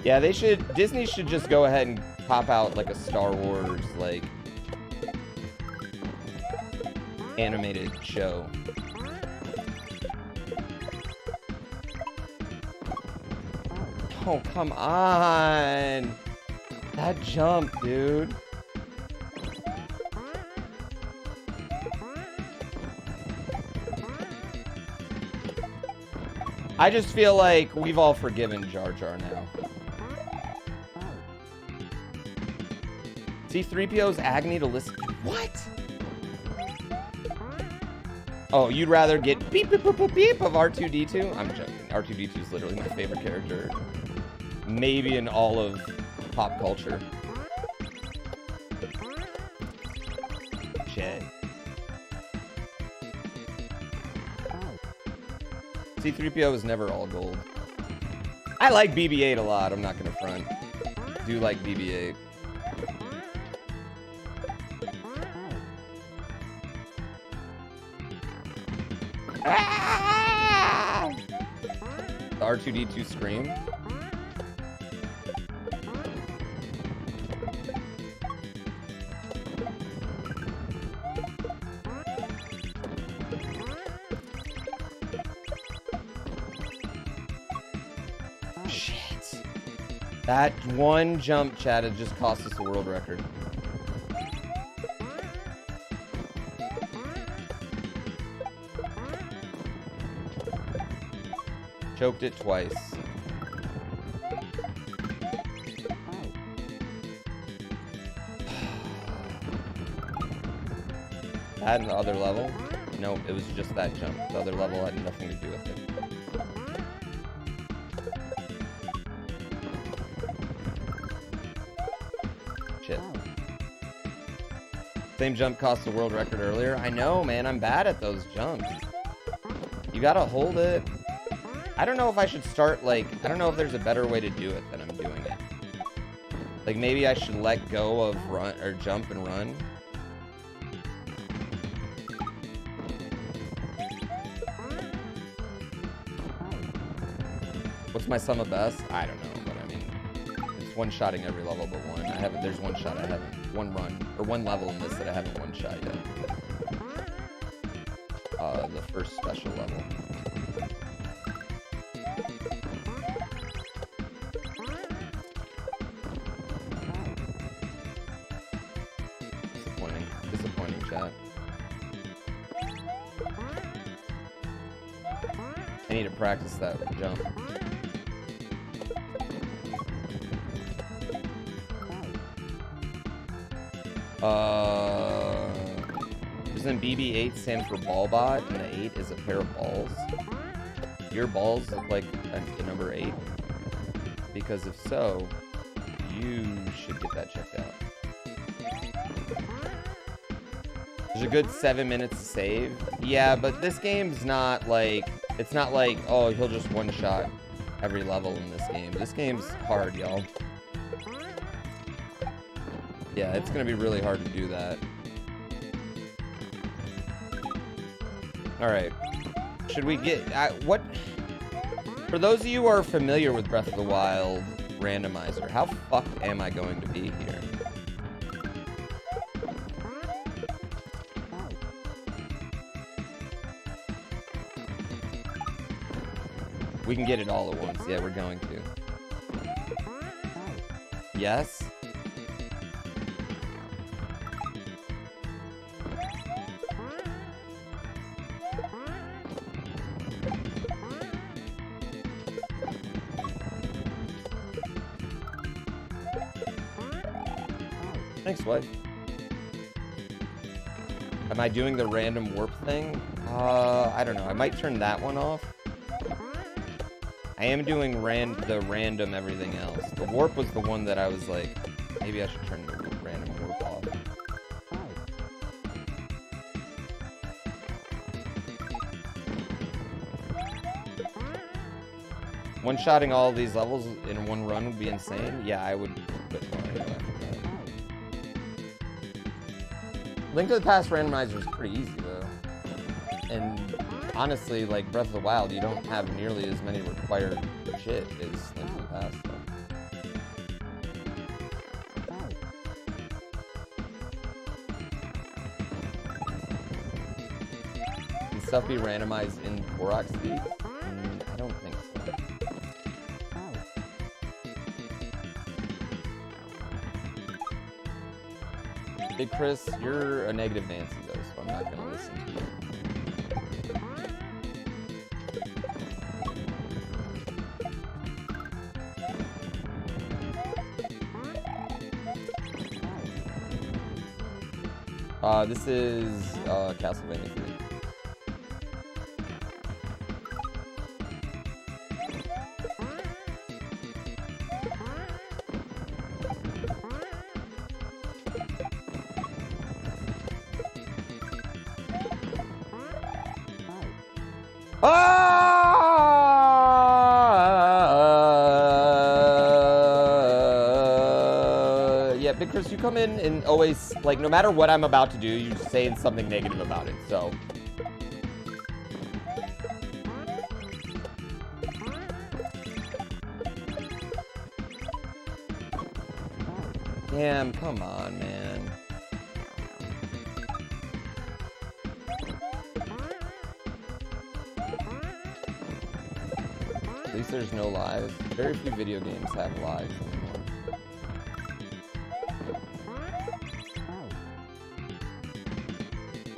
Yeah, Disney should just go ahead and pop out like a Star Wars, like, animated show. Oh, come on. That jump, dude. I just feel like we've all forgiven Jar Jar now. C-3PO's agony to listen. What? Oh, you'd rather get beep beep beep beep beep of R2-D2? I'm joking. R2-D2 is literally my favorite character. Maybe in all of pop culture. Shit. C-3PO is never all gold. I like BB-8 a lot, I'm not gonna front. I do like BB-8. Ah! The R2-D2 scream. Shit. That one jump, chat, had just cost us the world record. Choked it twice. That and the other level? No, it was just that jump. The other level had nothing to do with it. Shit. Same jump cost the world record earlier. I know, man. I'm bad at those jumps. You gotta hold it. I don't know if I should start, like, I don't know if there's a better way to do it than I'm doing it. Like, maybe I should let go of run, or jump and run. What's my sum of best? I don't know, but I mean, it's one-shotting every level but one. I haven't, there's one shot I haven't, one run, or one level in this that I haven't one-shot yet. The first special level. Disappointing, chat. I need to practice that jump. Doesn't BB8 stand for ball bot, and the 8 is a pair of balls? Your balls look like the number 8? Because if so, you should get that checked out. There's a good 7 minutes to save. Yeah, but this game's not like, it's not like, oh, he'll just one-shot every level in this game. This game's hard, y'all. Yeah, it's gonna be really hard to do that. Alright. Should we get... what... For those of you who are familiar with Breath of the Wild randomizer, how fucked am I going to be here? We can get it all at once. Yeah, we're going to. Yes? Thanks, wife. Am I doing the random warp thing? I don't know. I might turn that one off. I am doing the random everything else. The warp was the one that I was like, maybe I should turn the random warp off. One-shotting all of these levels in one run would be insane. Yeah, I would quit Mario after that. Link to the Past randomizer is pretty easy, though. And honestly, like Breath of the Wild, you don't have nearly as many required shit as Link to the Past, though. Can stuff be randomized in Korok speed? I don't think so. Big Chris, you're a negative Nancy, though, so I'm not going to listen to you. This is Castlevania 3. Yeah, Big Chris, you come in and always, like, no matter what I'm about to do, you're saying something negative about it, so. Damn, come on, man. Please least there's no lives. Very few video games have lives anymore.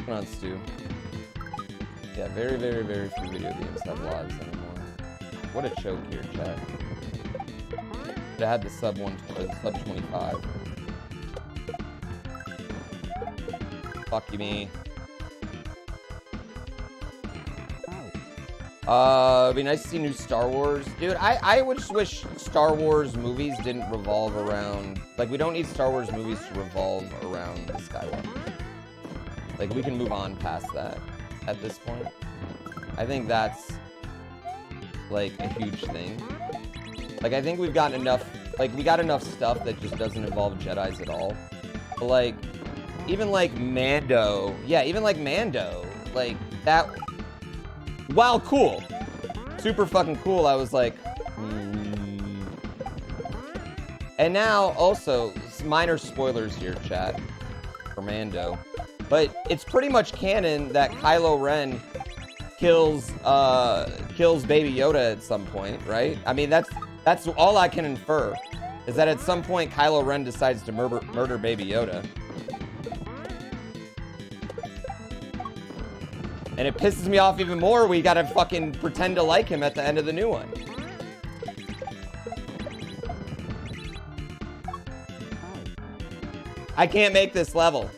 Come on, Stu. Yeah, very, very, very few video games have lives anymore. What a choke here, chat. It had the sub 25. Fuck you, me. It'd be nice to see new Star Wars. Dude, I would just wish Star Wars movies didn't revolve around... Like, we don't need Star Wars movies to revolve around the Skywalker. Like, we can move on past that at this point. I think that's, like, a huge thing. Like, I think we've gotten enough... Like, we got enough stuff that just doesn't involve Jedis at all. But, like, even, like, Mando... Yeah, even, like, Mando. Like, that... Wow, cool. Super fucking cool. I was like, And now, also, minor spoilers here, chat, for Mando. But it's pretty much canon that Kylo Ren kills Baby Yoda at some point, right? I mean, that's all I can infer, is that at some point Kylo Ren decides to murder Baby Yoda. And it pisses me off even more. We gotta fucking pretend to like him at the end of the new one. I can't make this level.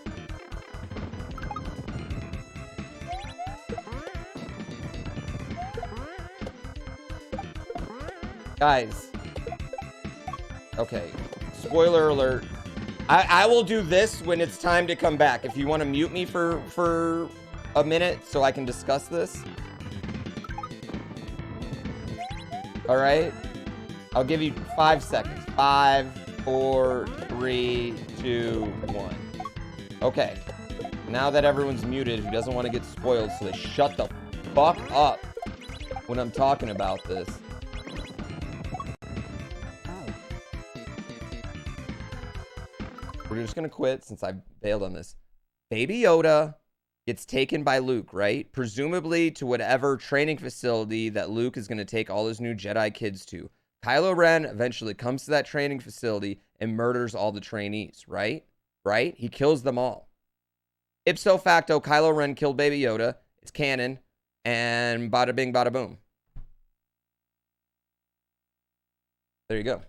Guys. Okay. Spoiler alert. I will do this when it's time to come back. If you want to mute me for a minute so I can discuss this. All right. I'll give you 5 seconds. 5, 4, 3, 2, 1. Okay. Now that everyone's muted who doesn't want to get spoiled, so they shut the fuck up when I'm talking about this. We're just gonna quit since I bailed on this. Baby Yoda gets taken by Luke, right? Presumably to whatever training facility that Luke is going to take all his new Jedi kids to. Kylo Ren eventually comes to that training facility and murders all the trainees, right? Right? He kills them all. Ipso facto, Kylo Ren killed Baby Yoda. It's canon. And bada bing, bada boom. There you go.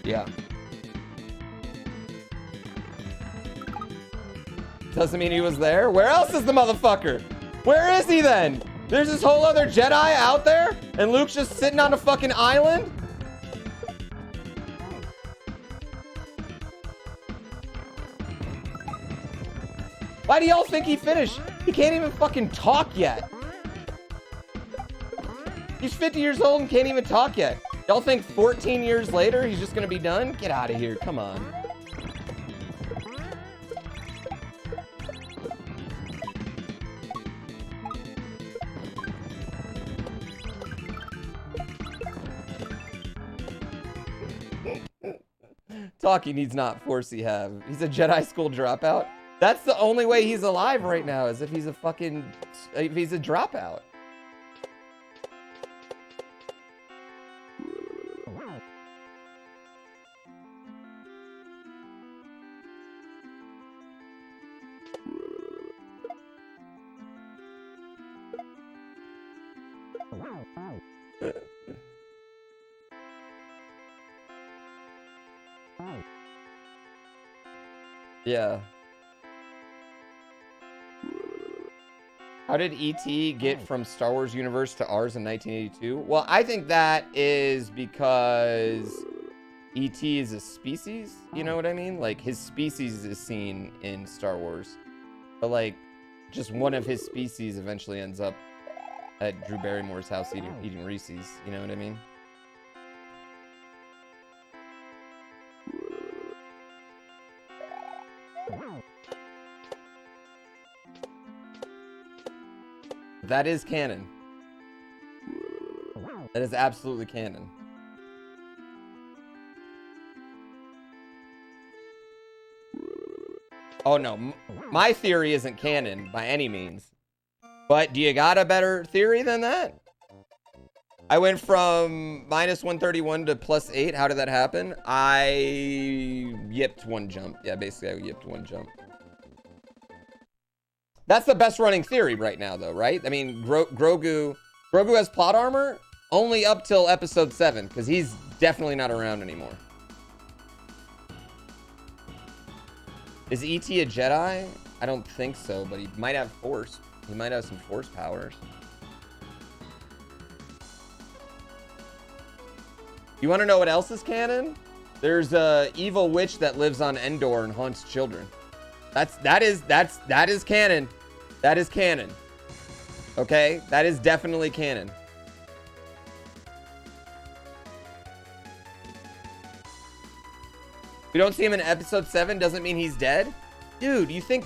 Yeah. Doesn't mean he was there. Where else is the motherfucker? Where is he then? There's this whole other Jedi out there, and Luke's just sitting on a fucking island? Why do y'all think he finished? He can't even fucking talk yet. He's 50 years old and can't even talk yet. Y'all think 14 years later he's just gonna be done? Get out of here, come on. Talkie needs not force he have. He's a Jedi school dropout. That's the only way he's alive right now, is if he's a dropout. Yeah. How did E.T. get from Star Wars universe to ours in 1982? Well, I think that is because E.T. is a species, you know what I mean? Like, his species is seen in Star Wars. But, like, just one of his species eventually ends up at Drew Barrymore's house eating Reese's, you know what I mean? That is canon. That is absolutely canon. Oh no, my theory isn't canon by any means. But do you got a better theory than that? I went from -131 to +8. How did that happen? I yipped one jump. Yeah, basically I yipped one jump. That's the best running theory right now, though, right? I mean, Grogu has plot armor only up till episode 7, because he's definitely not around anymore. Is E.T. a Jedi? I don't think so, but he might have Force. He might have some Force powers. You want to know what else is canon? There's a evil witch that lives on Endor and haunts children. That is canon. That is canon. Okay? That is definitely canon. We don't see him in episode 7 doesn't mean he's dead? Dude, you think...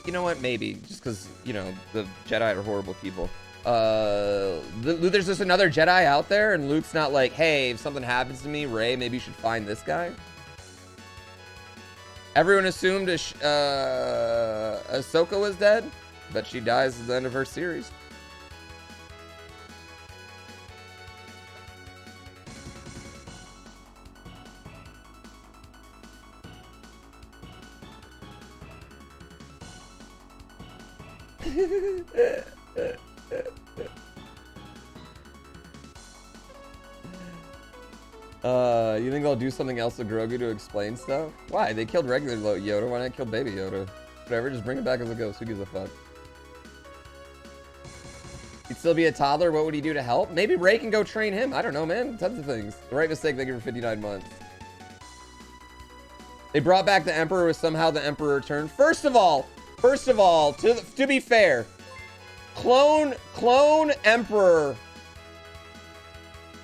You know what? Maybe. Just because, you know, the Jedi are horrible people. There's just another Jedi out there, and Luke's not like, hey, if something happens to me, Rey, maybe you should find this guy. Everyone assumed Ahsoka was dead, but she dies at the end of her series. You think they'll do something else with Grogu to explain stuff? Why? They killed regular Yoda. Why not kill baby Yoda? Whatever, just bring him back as a ghost. Who gives a fuck? He'd still be a toddler. What would he do to help? Maybe Rey can go train him. I don't know, man. Tons of things. The right mistake. Thank you for 59 months. They brought back the Emperor. Was somehow the Emperor returned? First of all, to be fair, clone Emperor.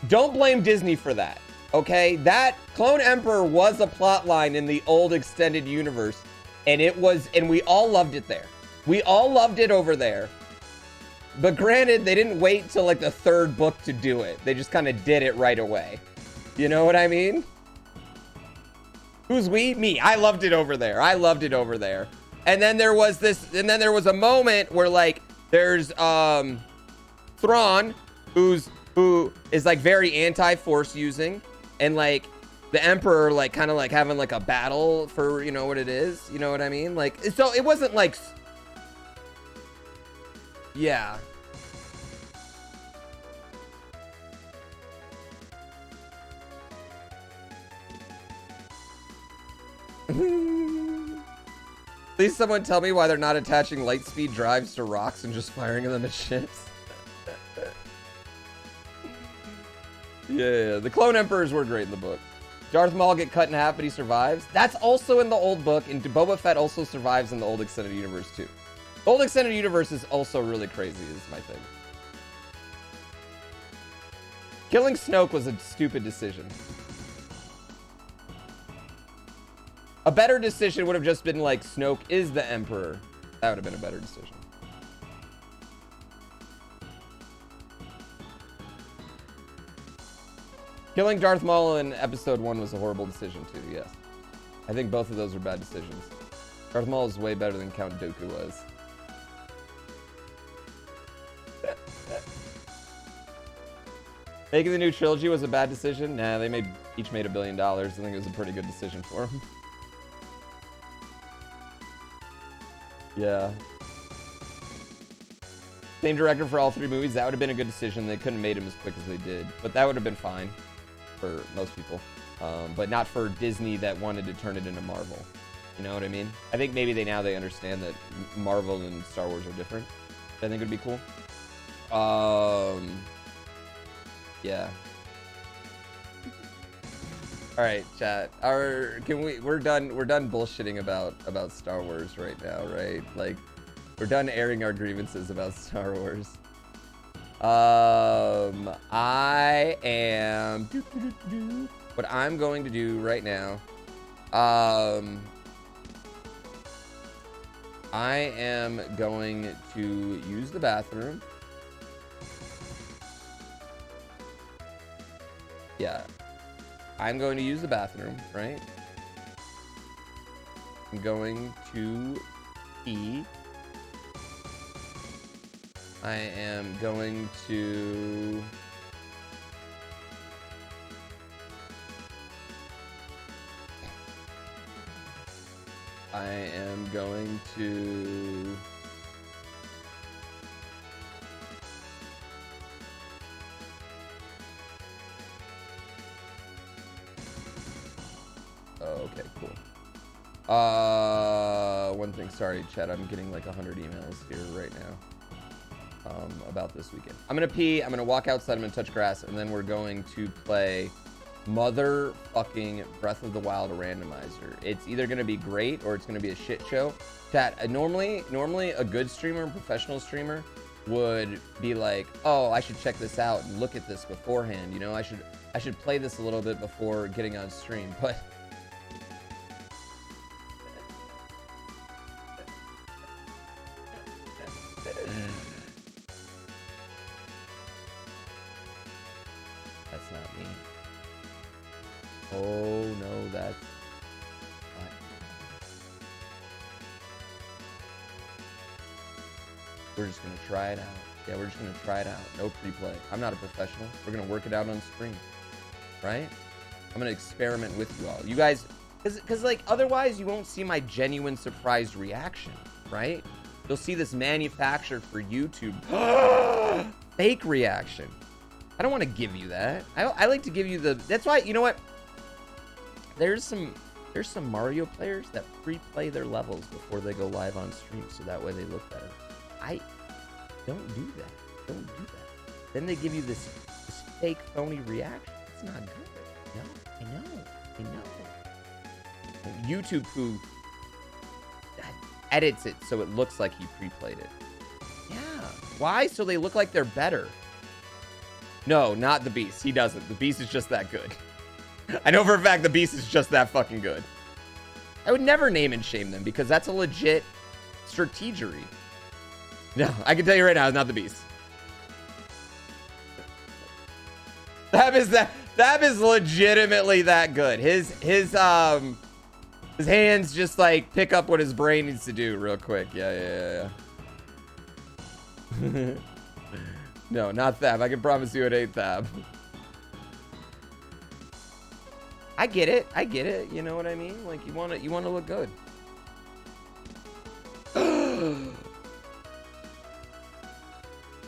Don't blame Disney for that. Okay, that Clone Emperor was a plot line in the old extended universe, and we all loved it there. We all loved it over there. But granted, they didn't wait till like the 3rd book to do it. They just kind of did it right away. You know what I mean? Who's we? Me. I loved it over there. I loved it over there. And then there was a moment where like there's Thrawn, who is like very anti-force using, and like the Emperor like kind of like having like a battle for, you know what it is, you know what I mean? Like, so it wasn't like, yeah. Please someone tell me why they're not attaching light speed drives to rocks and just firing them at ships. Yeah, the Clone Emperors were great in the book. Darth Maul get cut in half, but he survives. That's also in the old book, and Boba Fett also survives in the old extended universe too. The old extended universe is also really crazy, is my thing. Killing Snoke was a stupid decision. A better decision would have just been like, Snoke is the Emperor. That would have been a better decision. Killing Darth Maul in episode 1 was a horrible decision too, yes. I think both of those were bad decisions. Darth Maul is way better than Count Dooku was. Making the new trilogy was a bad decision? Nah, they each made $1 billion. I think it was a pretty good decision for them. Yeah. Same director for all 3 movies. That would have been a good decision. They couldn't have made him as quick as they did. But that would have been fine for most people. But not for Disney that wanted to turn it into Marvel. You know what I mean? I think maybe they understand that Marvel and Star Wars are different. I think would be cool. Yeah. All right, chat. We're done bullshitting about Star Wars right now, right? Like, we're done airing our grievances about Star Wars. I am what I'm going to do right now. I am going to use the bathroom. Yeah. I'm going to use the bathroom, right? I'm going to pee. I am going to... I am going to... Oh, okay, cool. One thing, sorry, chat, I'm getting like 100 emails here right now about this weekend. I'm gonna pee, I'm gonna walk outside, I'm gonna touch grass, and then we're going to play motherfucking Breath of the Wild randomizer. It's either gonna be great or it's gonna be a shit show. Chat, normally a good streamer, professional streamer, would be like, oh, I should check this out and look at this beforehand, you know, I should play this a little bit before getting on stream, but that's not me. Oh no, that's not. We're just gonna try it out. Yeah, we're just gonna try it out. No pre-play. I'm not a professional. We're gonna work it out on stream, right? I'm gonna experiment with you all. You guys, cause like otherwise you won't see my genuine surprised reaction, right? You'll see this manufactured for YouTube fake reaction. I don't want to give you that. I like to give you the. That's why, you know what? There's some Mario players that pre-play their levels before they go live on stream, so that way they look better. I don't do that. Don't do that. Then they give you this fake phony reaction. It's not good. No, I know. And YouTube who edits it so it looks like he pre-played it. Yeah. Why? So they look like they're better. No, not the Beast. He doesn't. The Beast is just that good. I know for a fact the Beast is just that fucking good. I would never name and shame them because that's a legit strategery. No, I can tell you right now, it's not the Beast. That is legitimately that good. His hands just like pick up what his brain needs to do real quick. Yeah. No, not Thab. I can promise you it ain't Thab. I get it. You know what I mean? Like you want to look good.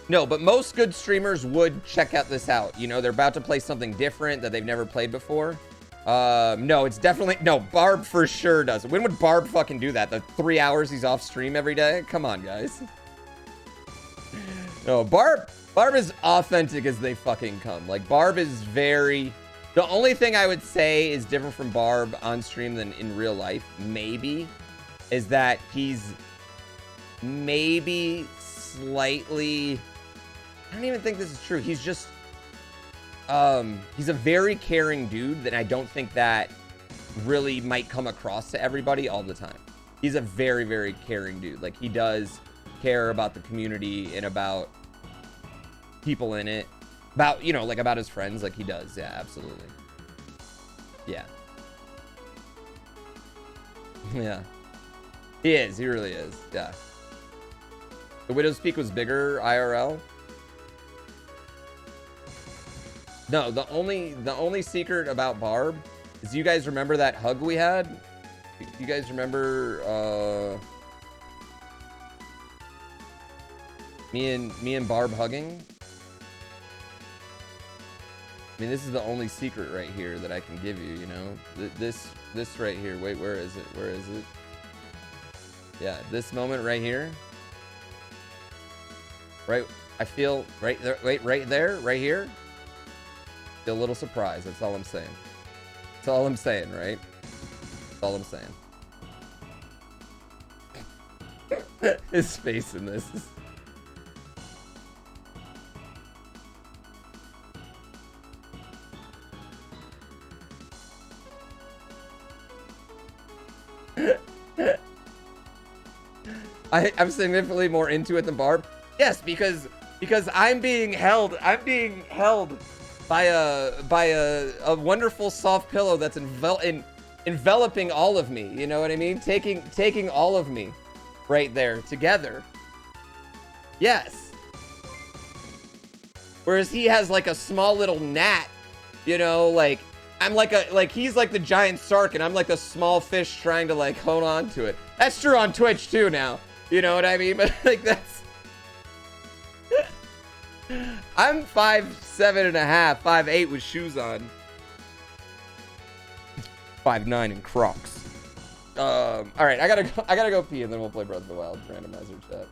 No, but most good streamers would check out this out. You know, they're about to play something different that they've never played before. No, it's definitely... No, Barb for sure does. When would Barb fucking do that? The 3 hours he's off stream every day? Come on, guys. No, Barb is authentic as they fucking come. Like, Barb is very... The only thing I would say is different from Barb on stream than in real life, maybe, is that he's maybe slightly... I don't even think this is true. He's just... he's a very caring dude that I don't think that really might come across to everybody all the time. He's a very, very caring dude. Like, he does care about the community and about people in it. About, you know, like, about his friends. Like, he does. Yeah, absolutely. Yeah. Yeah. He is. He really is. Yeah. The Widow's Peak was bigger IRL. No, the only secret about Barb is, you guys remember that hug we had? You guys remember me and Barb hugging? I mean, this is the only secret right here that I can give you, you know? This right here. Wait, where is it? Where is it? Yeah, this moment right here. Right, I feel right there, wait, right there, right here. A little surprise. That's all I'm saying. That's all I'm saying, right? That's all I'm saying. His face in this. I'm significantly more into it than Barb. Yes, because I'm being held by a wonderful soft pillow that's enveloping all of me. You know what I mean? Taking all of me right there together. Yes. Whereas he has like a small little gnat, you know, like I'm like he's like the giant shark and I'm like a small fish trying to like hold on to it. That's true on Twitch too now. You know what I mean? But like that's I'm 5'7" and a half, 5'8" with shoes on. 5'9" in Crocs. All right, I gotta go pee and then we'll play Breath of the Wild randomizer chat.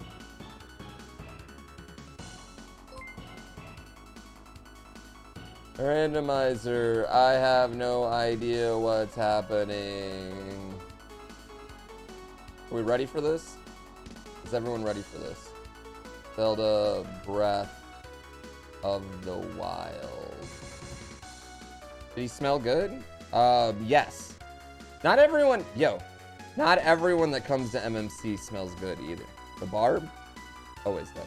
Randomizer, I have no idea what's happening. Are we ready for this? Is everyone ready for this? Zelda Breath of the Wild. Did he smell good? Yes. Not everyone that comes to MMC smells good either. The Barb always does.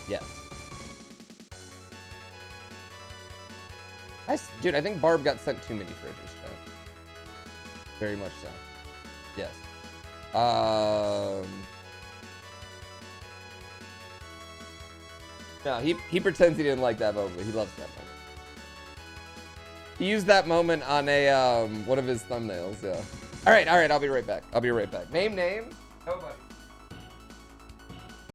Yes. Dude, I think Barb got sent too many fridges, chat. Very much so. Yes. No, he pretends he didn't like that moment, but he loves that moment. He used that moment on a one of his thumbnails, yeah. Alright, I'll be right back. Name names? Nobody.